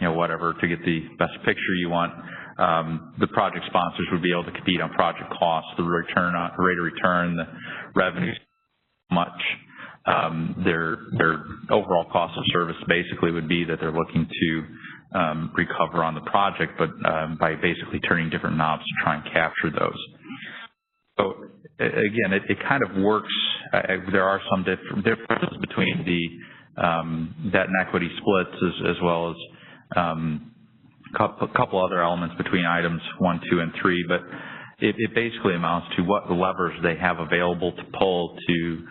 whatever to get the best picture you want. the project sponsors would be able to compete on project costs, the rate of return, the revenue, much. Their overall cost of service basically would be that they're looking to recover on the project, but by basically turning different knobs to try and capture those. So again, it kind of works. There are some differences between the debt and equity splits as well as a couple other elements between items 1, 2, and 3, but it basically amounts to what levers they have available to pull to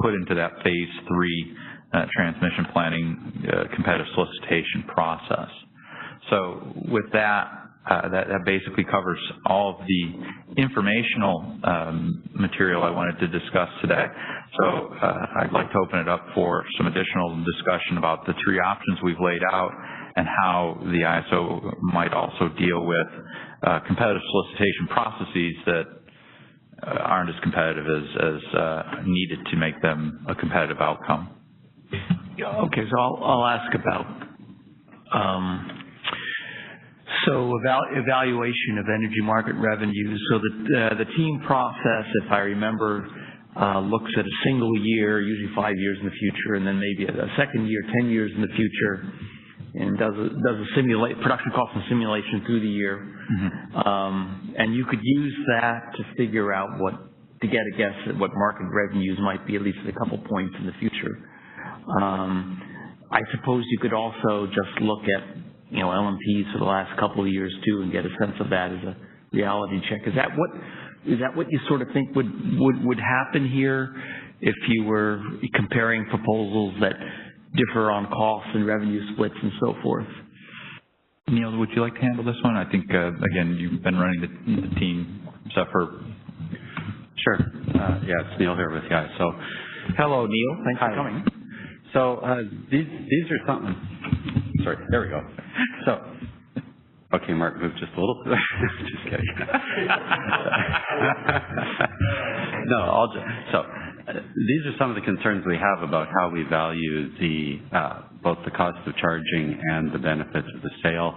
put into that phase 3 transmission planning competitive solicitation process. So with that, that basically covers all of the informational material I wanted to discuss today. So I'd like to open it up for some additional discussion about the 3 options we've laid out and how the ISO might also deal with competitive solicitation processes that aren't as competitive as needed to make them a competitive outcome. Okay, so I'll ask about evaluation of energy market revenues. So the team process, if I remember, looks at a single year, usually 5 years in the future, and then maybe a second year, 10 years in the future, and does a production cost and simulation through the year. Mm-hmm. And you could use that to figure out to get a guess at what market revenues might be, at least at a couple points in the future. I suppose you could also just look at LMPs for the last couple of years too, and get a sense of that as a reality check. Is that what you sort of think would happen here if you were comparing proposals that differ on costs and revenue splits and so forth? Neil, would you like to handle this one? I think again, you've been running the team stuff for. Sure. Yeah, it's Neil here with you guys. So, hello, Neil. Thanks for coming. So these are something. Sorry, there we go. So, okay, Mark, move just a little. Just kidding. No, these are some of the concerns we have about how we value both the cost of charging and the benefits of the sale.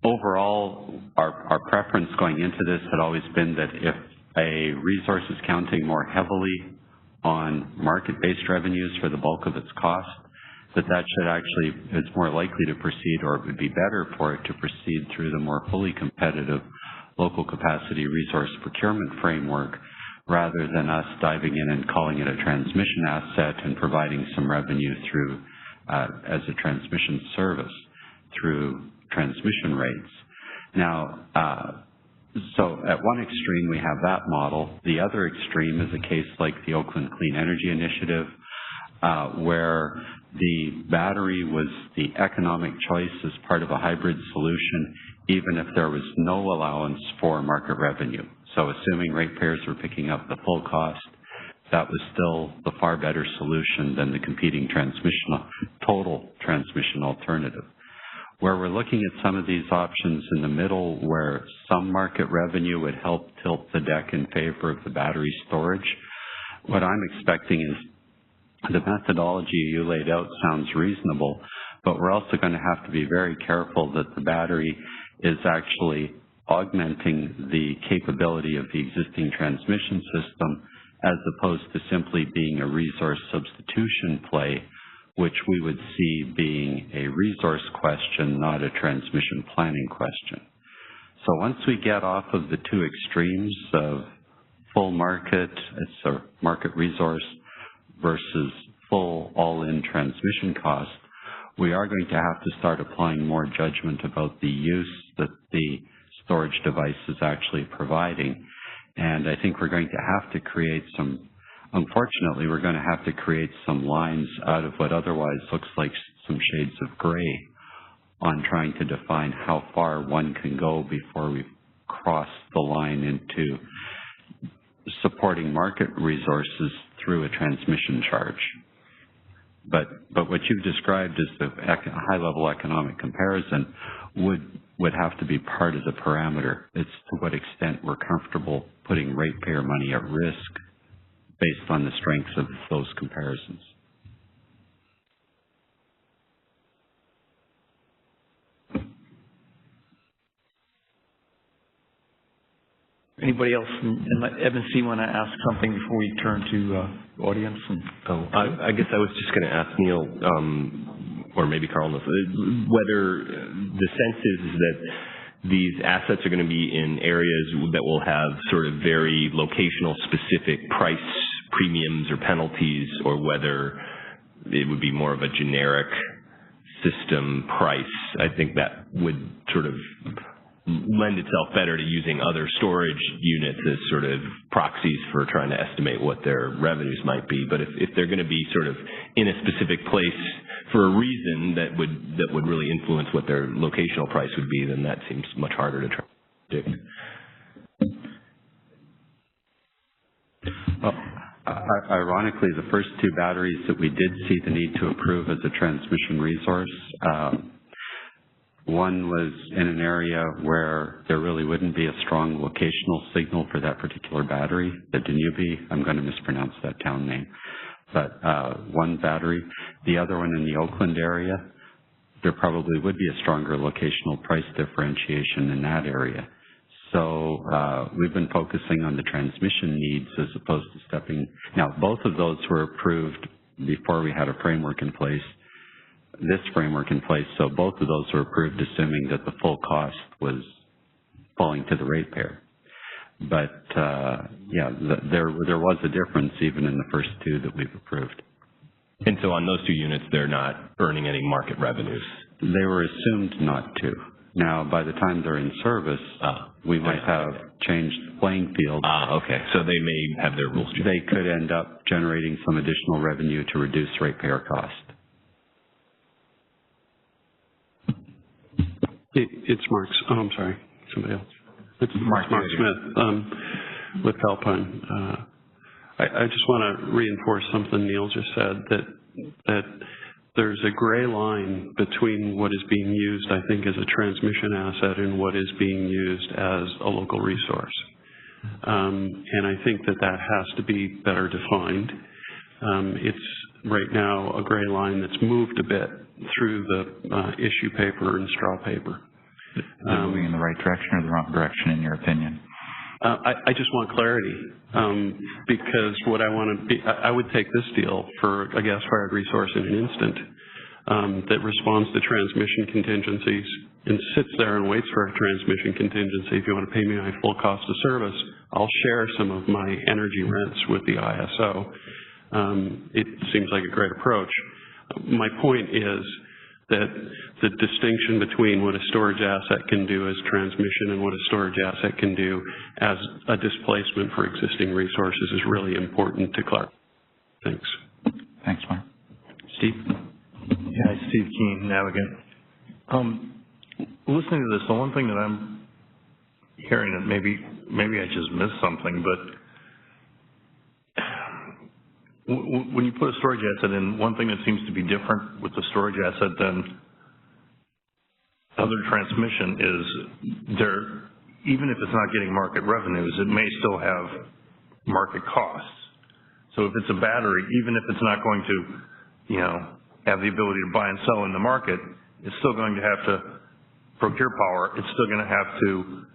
Overall, our preference going into this had always been that if a resource is counting more heavily on market-based revenues for the bulk of its cost, it's more likely to proceed, or it would be better for it to proceed through the more fully competitive local capacity resource procurement framework, rather than us diving in and calling it a transmission asset and providing some revenue through as a transmission service through transmission rates. Now, so at one extreme we have that model. The other extreme is a case like the Oakland Clean Energy Initiative, where the battery was the economic choice as part of a hybrid solution, even if there was no allowance for market revenue. So assuming ratepayers were picking up the full cost, that was still the far better solution than the competing total transmission alternative. Where we're looking at some of these options in the middle, where some market revenue would help tilt the deck in favor of the battery storage, what I'm expecting is the methodology you laid out sounds reasonable, but we're also going to have to be very careful that the battery is actually augmenting the capability of the existing transmission system, as opposed to simply being a resource substitution play, which we would see being a resource question, not a transmission planning question. So once we get off of the two extremes of full market, it's a market resource, versus full all-in transmission cost, we are going to have to start applying more judgment about the use that the storage device is actually providing. And I think we're going to have to create unfortunately, we're going to have to create some lines out of what otherwise looks like some shades of gray on trying to define how far one can go before we cross the line into supporting market resources through a transmission charge. But what you've described as the high-level economic comparison would have to be part of the parameter. It's to what extent we're comfortable putting ratepayer money at risk based on the strengths of those comparisons. Anybody else in M&C want to ask something before we turn to audience? I guess I was just going to ask Neil, or maybe Carl knows, whether the sense is that these assets are going to be in areas that will have sort of very locational specific price premiums or penalties, or whether it would be more of a generic system price. I think that would sort of lend itself better to using other storage units as sort of proxies for trying to estimate what their revenues might be. But if they're going to be sort of in a specific place for a reason that would really influence what their locational price would be, then that seems much harder to try to predict. Well, ironically, the first two batteries that we did see the need to approve as a transmission resource, one was in an area where there really wouldn't be a strong locational signal for that particular battery, the Danube. I'm going to mispronounce that town name. But one battery. The other one in the Oakland area, there probably would be a stronger locational price differentiation in that area. So we've been focusing on the transmission needs as opposed to stepping. Now, both of those were approved before we had a framework in place, this framework in place. So both of those were approved assuming that the full cost was falling to the ratepayer. But, yeah, there was a difference even in the first two that we've approved. And so on those two units, they're not earning any market revenues? They were assumed not to. Now, by the time they're in service, we might have changed the playing field. Okay. So they may have their rules changed. They could end up generating some additional revenue to reduce ratepayer cost. It's Mark. Oh, I'm sorry. Somebody else. It's Mark Smith with Alpine. I just want to reinforce something Neil just said, that there's a gray line between what is being used, I think, as a transmission asset and what is being used as a local resource. And I think that has to be better defined. It's right now a gray line that's moved a bit through the issue paper and straw paper. Is it moving in the right direction or the wrong direction, in your opinion? I just want clarity, because what I want to be, I would take this deal for a gas-fired resource in an instant that responds to transmission contingencies and sits there and waits for a transmission contingency. If you want to pay me my full cost of service, I'll share some of my energy rents with the ISO. It seems like a great approach. My point is that the distinction between what a storage asset can do as transmission and what a storage asset can do as a displacement for existing resources is really important to clarify. Thanks. Thanks, Mark. Steve? Yeah, Steve Keene, Navigant. Listening to this, the one thing that I'm hearing, and maybe I just missed something, but when you put a storage asset in, one thing that seems to be different with the storage asset than other transmission is even if it's not getting market revenues, it may still have market costs. So if it's a battery, even if it's not going to, have the ability to buy and sell in the market, it's still going to have to procure power. It's still going to have to,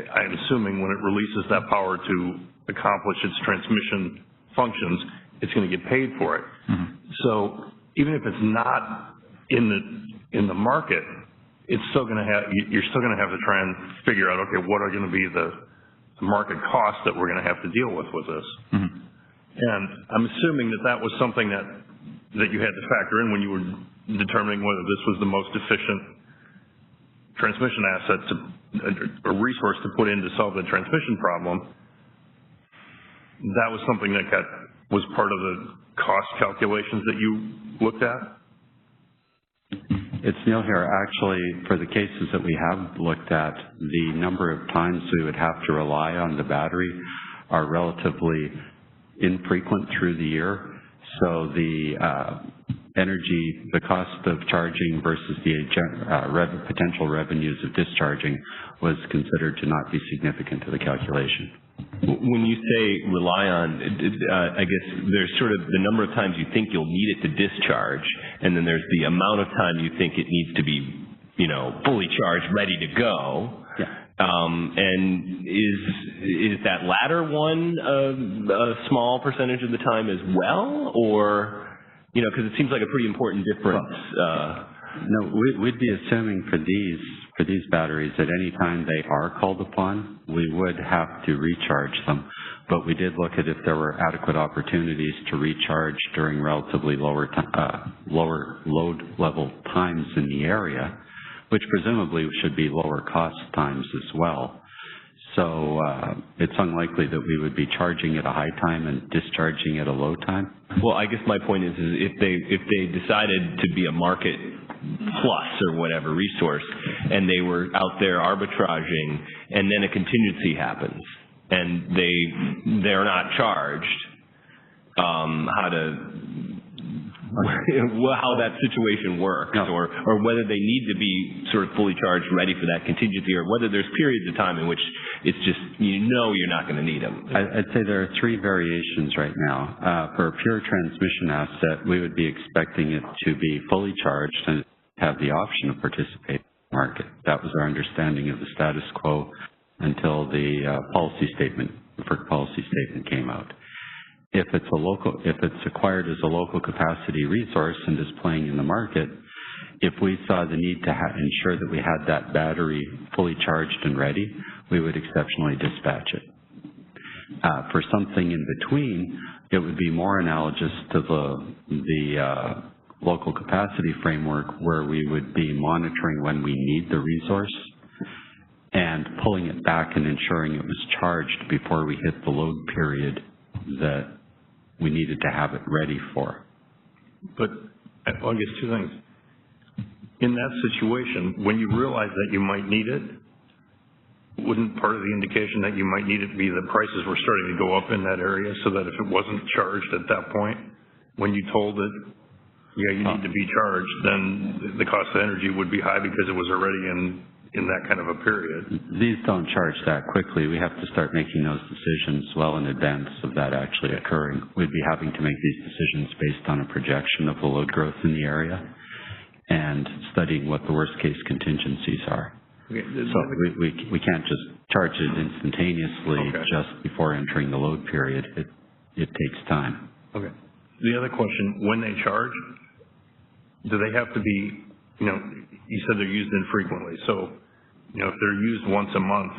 I'm assuming when it releases that power to accomplish its transmission functions, it's going to get paid for it. Mm-hmm. So even if it's not in the market, it's still going to have, you're still going to have to try and figure out, okay, what are going to be the market costs that we're going to have to deal with this. Mm-hmm. And I'm assuming that was something that you had to factor in when you were determining whether this was the most efficient transmission asset a resource to put in to solve the transmission problem. That was something that was part of the cost calculations that you looked at? It's Neil here. Actually, for the cases that we have looked at, the number of times we would have to rely on the battery are relatively infrequent through the year. So the the cost of charging versus the potential revenues of discharging was considered to not be significant to the calculation. When you say rely on, I guess there's sort of the number of times you think you'll need it to discharge, and then there's the amount of time you think it needs to be, fully charged, ready to go. Yeah. And is that latter one a small percentage of the time as well, or, you know, because it seems like a pretty important difference. No, we'd be assuming for these batteries that any time they are called upon, we would have to recharge them. But we did look at if there were adequate opportunities to recharge during relatively lower load level times in the area, which presumably should be lower cost times as well. So it's unlikely that we would be charging at a high time and discharging at a low time. Well, I guess my point is if they decided to be a market plus or whatever resource, and they were out there arbitraging, and then a contingency happens, and they're not charged, how that situation works, or whether they need to be sort of fully charged, ready for that contingency, or whether there's periods of time in which it's just, you know, you're not going to need them. I'd say there are three variations right now. For a pure transmission asset, we would be expecting it to be fully charged and have the option of participating in the market. That was our understanding of the status quo until the policy statement, the FERC policy statement came out. If it's acquired as a local capacity resource and is playing in the market, if we saw the need to ensure that we had that battery fully charged and ready, we would exceptionally dispatch it. For something in between, it would be more analogous to the local capacity framework, where we would be monitoring when we need the resource and pulling it back and ensuring it was charged before we hit the load period that we needed to have it ready for. But, well, I guess two things. In that situation, when you realize that you might need it, wouldn't part of the indication that you might need it be that prices were starting to go up in that area, so that if it wasn't charged at that point, when you told it, yeah, you need to be charged, then the cost of energy would be high because it was already in that kind of a period? These don't charge that quickly. We have to start making those decisions well in advance of that actually occurring. We'd be having to make these decisions based on a projection of the load growth in the area and studying what the worst case contingencies are. Okay. So we can't just charge it instantaneously just before entering the load period. It takes time. Okay. The other question, when they charge, do they have to be, you know, you said they're used infrequently, so, you know, if they're used once a month,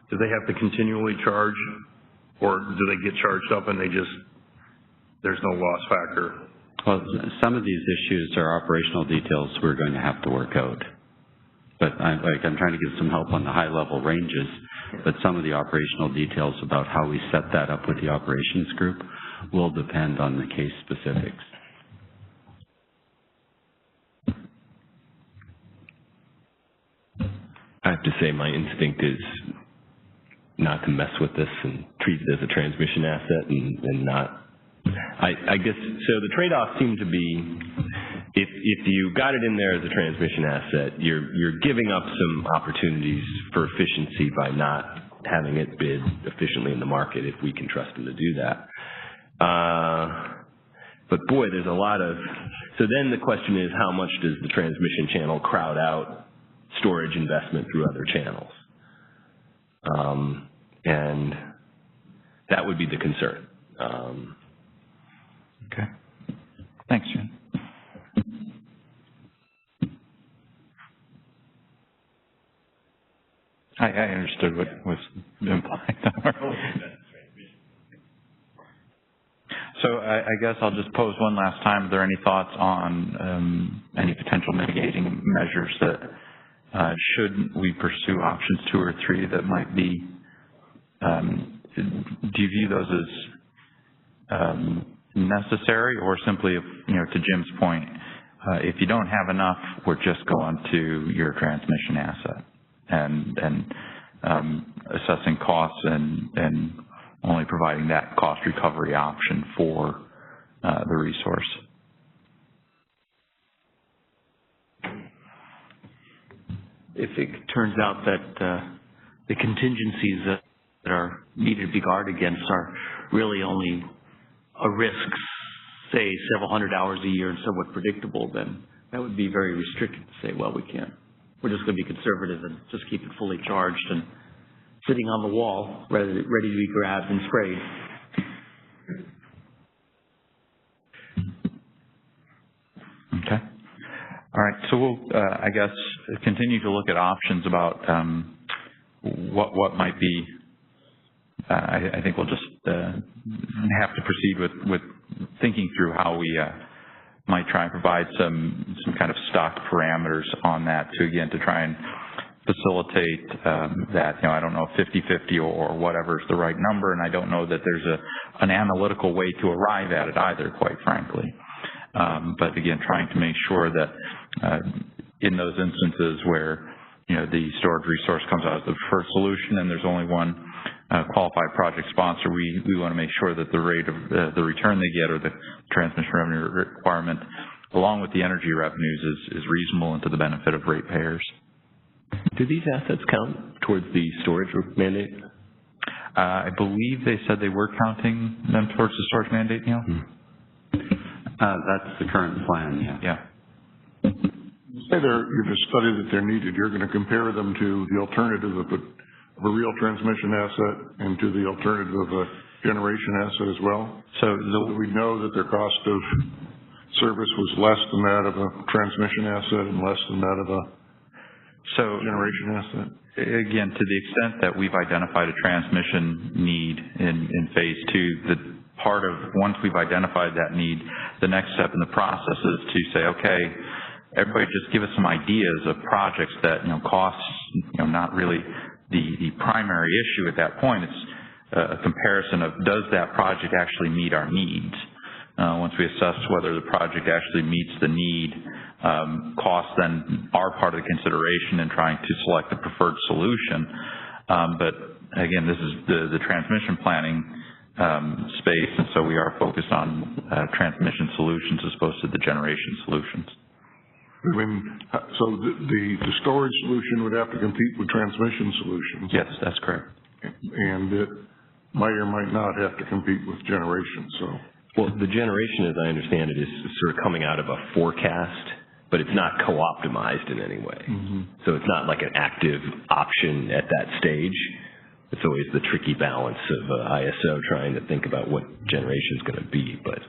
do they have to continually charge, or do they get charged up and there's no loss factor? Well, some of these issues are operational details we're going to have to work out. But I'm trying to give some help on the high level ranges, but some of the operational details about how we set that up with the operations group will depend on the case specifics. I have to say my instinct is not to mess with this and treat it as a transmission asset and not. I guess, so the trade-off seemed to be, if you got it in there as a transmission asset, you're giving up some opportunities for efficiency by not having it bid efficiently in the market, if we can trust them to do that. But boy, there's a lot of, so then the question is, how much does the transmission channel crowd out storage investment through other channels? And that would be the concern. Okay. Thanks, Jen. I understood what was implied. So I guess I'll just pose one last time. Are there any thoughts on any potential mitigating measures that should we pursue options 2 or 3 that might be, do you view those as necessary, or simply, you know, to Jim's point, if you don't have enough, we're just going to your transmission asset and assessing costs and only providing that cost recovery option for the resource? If it turns out that the contingencies that are needed to be guarded against are really only a risk, say, several hundred hours a year and somewhat predictable, then that would be very restricted to say, well, we can't we're just going to be conservative and just keep it fully charged and sitting on the wall, ready to be grabbed and sprayed. Okay. All right. So we'll, I guess, continue to look at options about what might be. I think we'll just have to proceed with thinking through how we might try and provide some kind of stock parameters on that to try and facilitate that. I don't know if 50-50 or whatever is the right number, and I don't know that there's an analytical way to arrive at it either, quite frankly. But again, trying to make sure that in those instances where the storage resource comes out as the preferred solution and there's only one qualified project sponsor, we want to make sure that the rate of the return they get or the transmission revenue requirement, along with the energy revenues, is reasonable and to the benefit of ratepayers. Do these assets count towards the storage mandate? I believe they said they were counting them towards the storage mandate, Neil? That's the current plan, yeah. Say you've studied that they're needed. You're going to compare them to the alternative of a real transmission asset and to the alternative of a generation asset as well? So that we know that their cost of service was less than that of a transmission asset and less than that of a generation asset? Again, to the extent that we've identified a transmission need in phase two, once we've identified that need, the next step in the process is to say, okay, everybody just give us some ideas of projects that, costs, not really the primary issue at that point. It's a comparison of, does that project actually meet our needs? Once we assess whether the project actually meets the need, costs then are part of the consideration in trying to select the preferred solution. But again, this is the transmission planning space, and so we are focused on transmission solutions as opposed to the generation solutions. So the storage solution would have to compete with transmission solutions? Yes, that's correct. And it might or might not have to compete with generation, so. Well, the generation, as I understand it, is sort of coming out of a forecast, but it's not co-optimized in any way. Mm-hmm. So it's not like an active option at that stage. It's always the tricky balance of ISO trying to think about what generation is going to be. But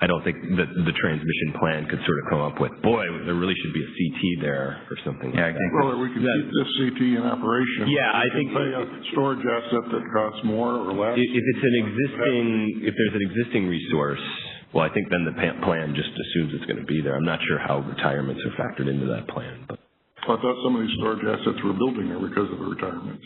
I don't think that the transmission plan could sort of come up with, boy, there really should be a CT there or something like that. Well, we could keep this CT in operation. Yeah, I think say a storage asset that costs more or less. If there's an existing resource, well, I think then the plan just assumes it's going to be there. I'm not sure how retirements are factored into that plan, but. I thought some of these storage assets were building there because of the retirements.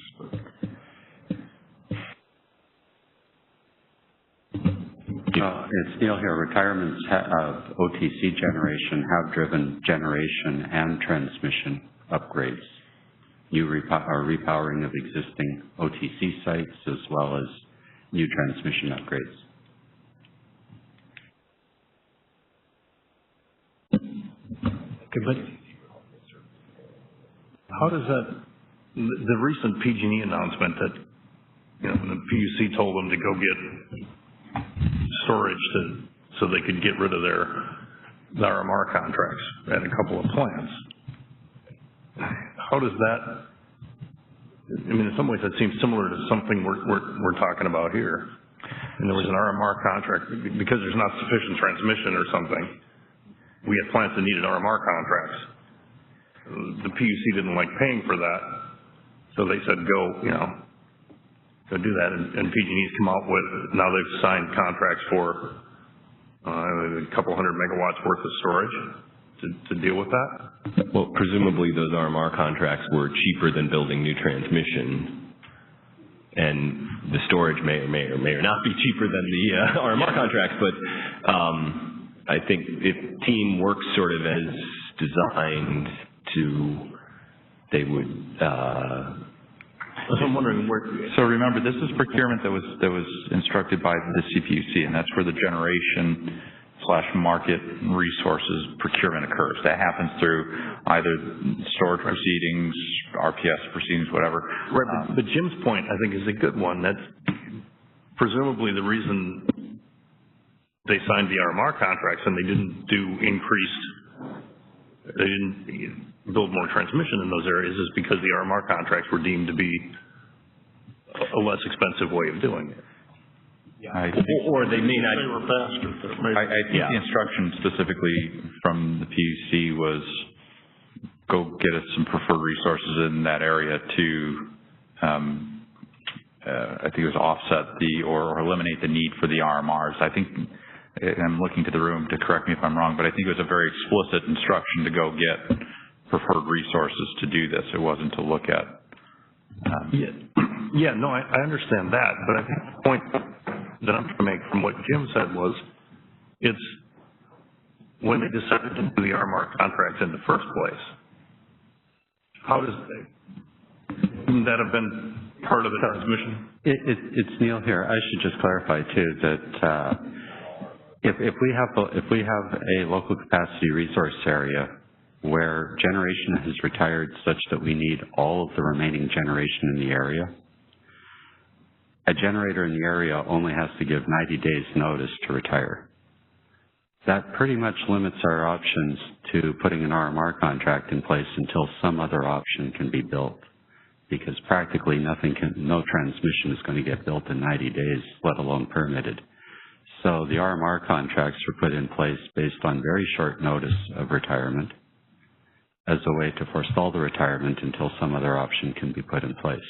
It's Neil here. Retirements of OTC generation have driven generation and transmission upgrades. New repowering of existing OTC sites as well as new transmission upgrades. Okay, but how does the recent PG&E announcement that, the PUC told them to go get storage so they could get rid of their RMR contracts at a couple of plants. How does that, in some ways that seems similar to something we're talking about here. And there was an RMR contract, because there's not sufficient transmission or something, we had plants that needed RMR contracts. The PUC didn't like paying for that, so they said go do that. And PG&E's come out with, now they've signed contracts for a couple hundred megawatts worth of storage to deal with that. Well, presumably those RMR contracts were cheaper than building new transmission, and the storage may or may not be cheaper than the RMR contracts, but I think if team works sort of as designed they would. So I'm wondering where. So remember, this is procurement that was instructed by the CPUC, and that's where the generation/market resources procurement occurs. That happens through either storage proceedings, RPS proceedings, whatever. Right, but Jim's point, I think, is a good one. That's presumably the reason they signed the RMR contracts, and they didn't do increased. They didn't build more transmission in those areas is because the RMR contracts were deemed to be a less expensive way of doing it. Or they may not. They were faster. I think the instruction specifically from the PUC was go get us some preferred resources in that area to, I think it was offset or eliminate the need for the RMRs. I think, and I'm looking to the room to correct me if I'm wrong, but I think it was a very explicit instruction to go get preferred resources to do this. It wasn't to look at. No, I understand that, but I think the point that I'm trying to make from what Jim said was, it's when they decided to do the RMR contracts in the first place, wouldn't that have been part of the transmission? It's Neil here. I should just clarify too that if we have a local capacity resource area where generation has retired such that we need all of the remaining generation in the area, a generator in the area only has to give 90 days notice to retire. That pretty much limits our options to putting an RMR contract in place until some other option can be built, because practically no transmission is going to get built in 90 days, let alone permitted. So the RMR contracts were put in place based on very short notice of retirement as a way to forestall the retirement until some other option can be put in place.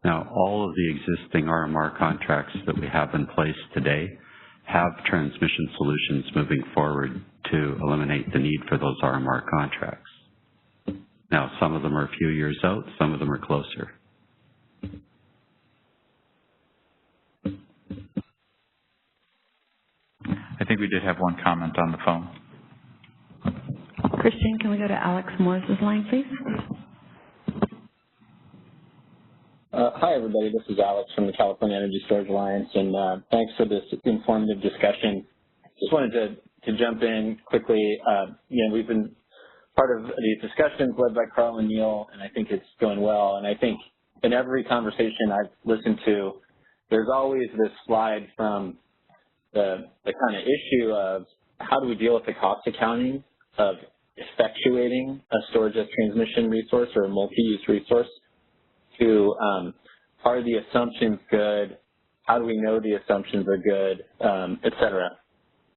Now, all of the existing RMR contracts that we have in place today have transmission solutions moving forward to eliminate the need for those RMR contracts. Now, some of them are a few years out, some of them are closer. I think we did have one comment on the phone. Christian, can we go to Alex Moore's line, please? Hi, everybody. This is Alex from the California Energy Storage Alliance, and thanks for this informative discussion. Just wanted to jump in quickly. We've been part of these discussions led by Carl and Neil, and I think it's going well. And I think in every conversation I've listened to, there's always this slide from the kind of issue of how do we deal with the cost accounting of effectuating a storage as transmission resource or a multi-use resource to are the assumptions good, how do we know the assumptions are good, et cetera.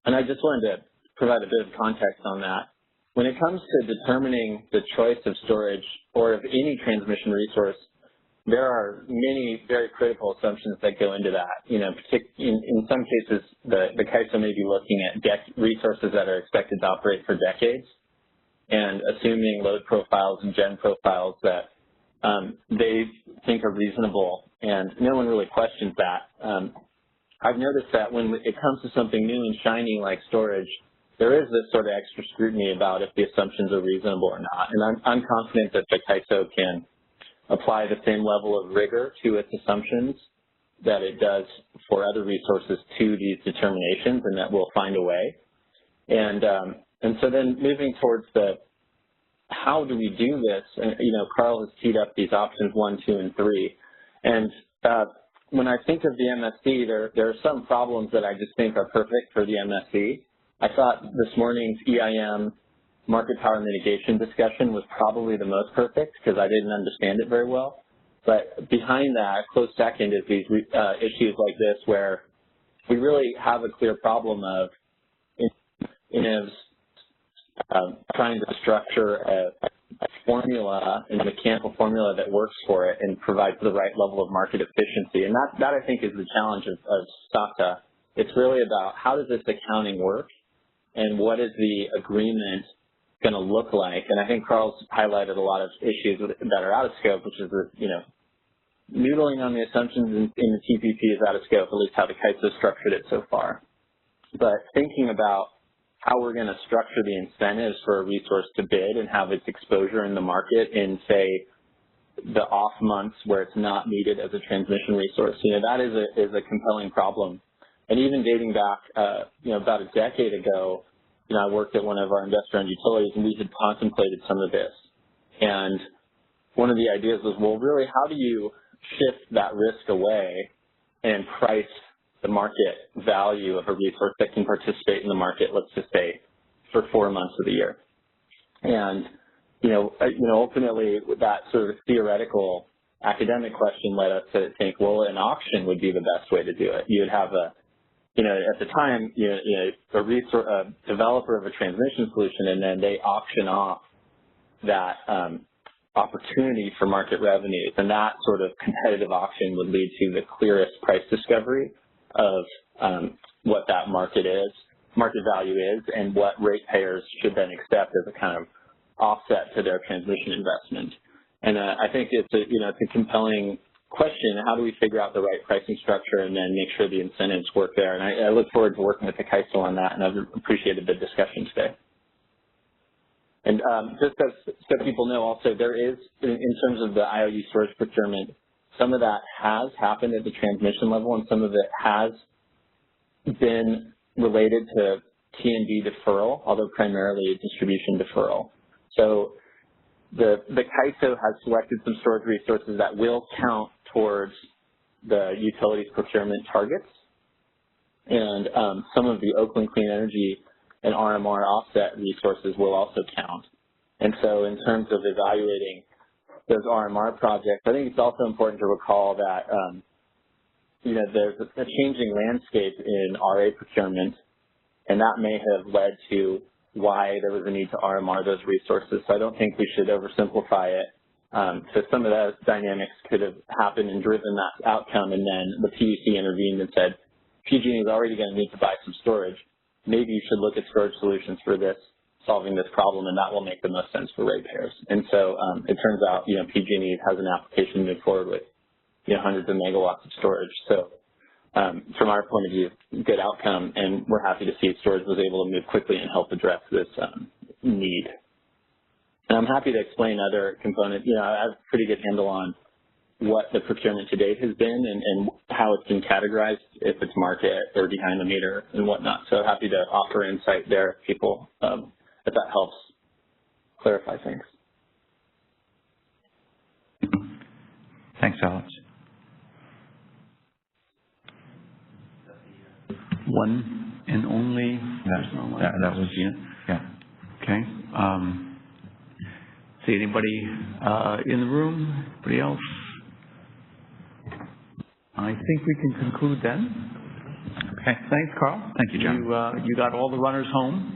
And I just wanted to provide a bit of context on that. When it comes to determining the choice of storage or of any transmission resource, there are many very critical assumptions that go into that. In some cases, the CAISO may be looking at resources that are expected to operate for decades and assuming load profiles and gen profiles that they think are reasonable, and no one really questions that. I've noticed that when it comes to something new and shiny like storage, there is this sort of extra scrutiny about if the assumptions are reasonable or not. And I'm confident that the CAISO can apply the same level of rigor to its assumptions that it does for other resources to these determinations, and that we'll find a way. And so then moving towards the how do we do this? And, Carl has teed up these options 1, 2, and 3. And when I think of the MSC, there are some problems that I just think are perfect for the MSC. I thought this morning's EIM market power mitigation discussion was probably the most perfect because I didn't understand it very well. But behind that, close second is these issues like this where we really have a clear problem of trying to structure a formula and a mechanical formula that works for it and provides the right level of market efficiency. And that I think is the challenge of SACTA. It's really about how does this accounting work and what is the agreement going to look like. And I think Carl's highlighted a lot of issues that are out of scope, which is noodling on the assumptions in the TPP is out of scope, at least how the CAISO structured it so far. But thinking about how we're going to structure the incentives for a resource to bid and have its exposure in the market in, say, the off months where it's not needed as a transmission resource, that is a compelling problem. And even dating back, about a decade ago, I worked at one of our investor-owned utilities, and we had contemplated some of this. And one of the ideas was, well, really, how do you shift that risk away and price the market value of a resource that can participate in the market, let's just say, for 4 months of the year. And, ultimately that sort of theoretical academic question led us to think, well, an auction would be the best way to do it. You would have at the time, a developer of a transmission solution, and then they auction off that opportunity for market revenues, and that sort of competitive auction would lead to the clearest price discovery of what that market value is, and what ratepayers should then accept as a kind of offset to their transmission investment. And I think it's a compelling question. How do we figure out the right pricing structure and then make sure the incentives work there? And I look forward to working with the CAISO on that, and I've appreciated the discussion today. And just so people know also, there is, in terms of the IOU storage procurement, some of that has happened at the transmission level, and some of it has been related to T&D deferral, although primarily distribution deferral. So the CAISO has selected some storage resources that will count towards the utilities procurement targets, and some of the Oakland Clean Energy and RMR offset resources will also count. And so in terms of evaluating those RMR projects, I think it's also important to recall that there's a changing landscape in RA procurement, and that may have led to why there was a need to RMR those resources. So I don't think we should oversimplify it. So some of those dynamics could have happened and driven that outcome, and then the PUC intervened and said, PG&E is already going to need to buy some storage. Maybe you should look at storage solutions for this, solving this problem, and that will make the most sense for ratepayers. And so it turns out, PG&E has an application to move forward with, hundreds of megawatts of storage. So from our point of view, good outcome, and we're happy to see storage was able to move quickly and help address this need. And I'm happy to explain other components. I have a pretty good handle on what the procurement to date has been and how it's been categorized, if it's market or behind the meter and whatnot. So happy to offer insight there if people, if that helps clarify things. Thanks, Alex. One and only. That was it. Yeah. Okay. See anybody in the room? Anybody else? I think we can conclude then. Okay. Thanks, Carl. Thank you, John. You got all the runners home.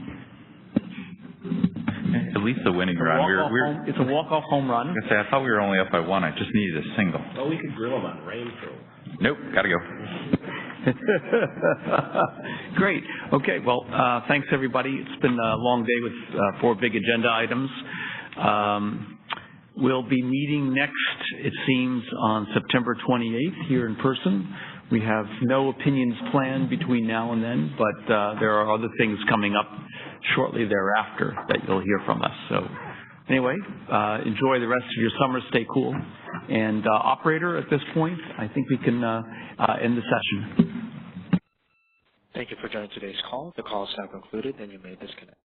At least the winning run. It's a walk-off home run. I thought we were only up by one. I just needed a single. Well, we could grill them on rain through. Nope. Gotta go. Great. Okay. Well, thanks everybody. It's been a long day with 4 big agenda items. We'll be meeting next, it seems, on September 28th here in person. We have no opinions planned between now and then, but there are other things coming up shortly thereafter that you'll hear from us. So anyway, enjoy the rest of your summer. Stay cool. And operator, at this point, I think we can end the session. Thank you for joining today's call. The call is now concluded, and you may disconnect.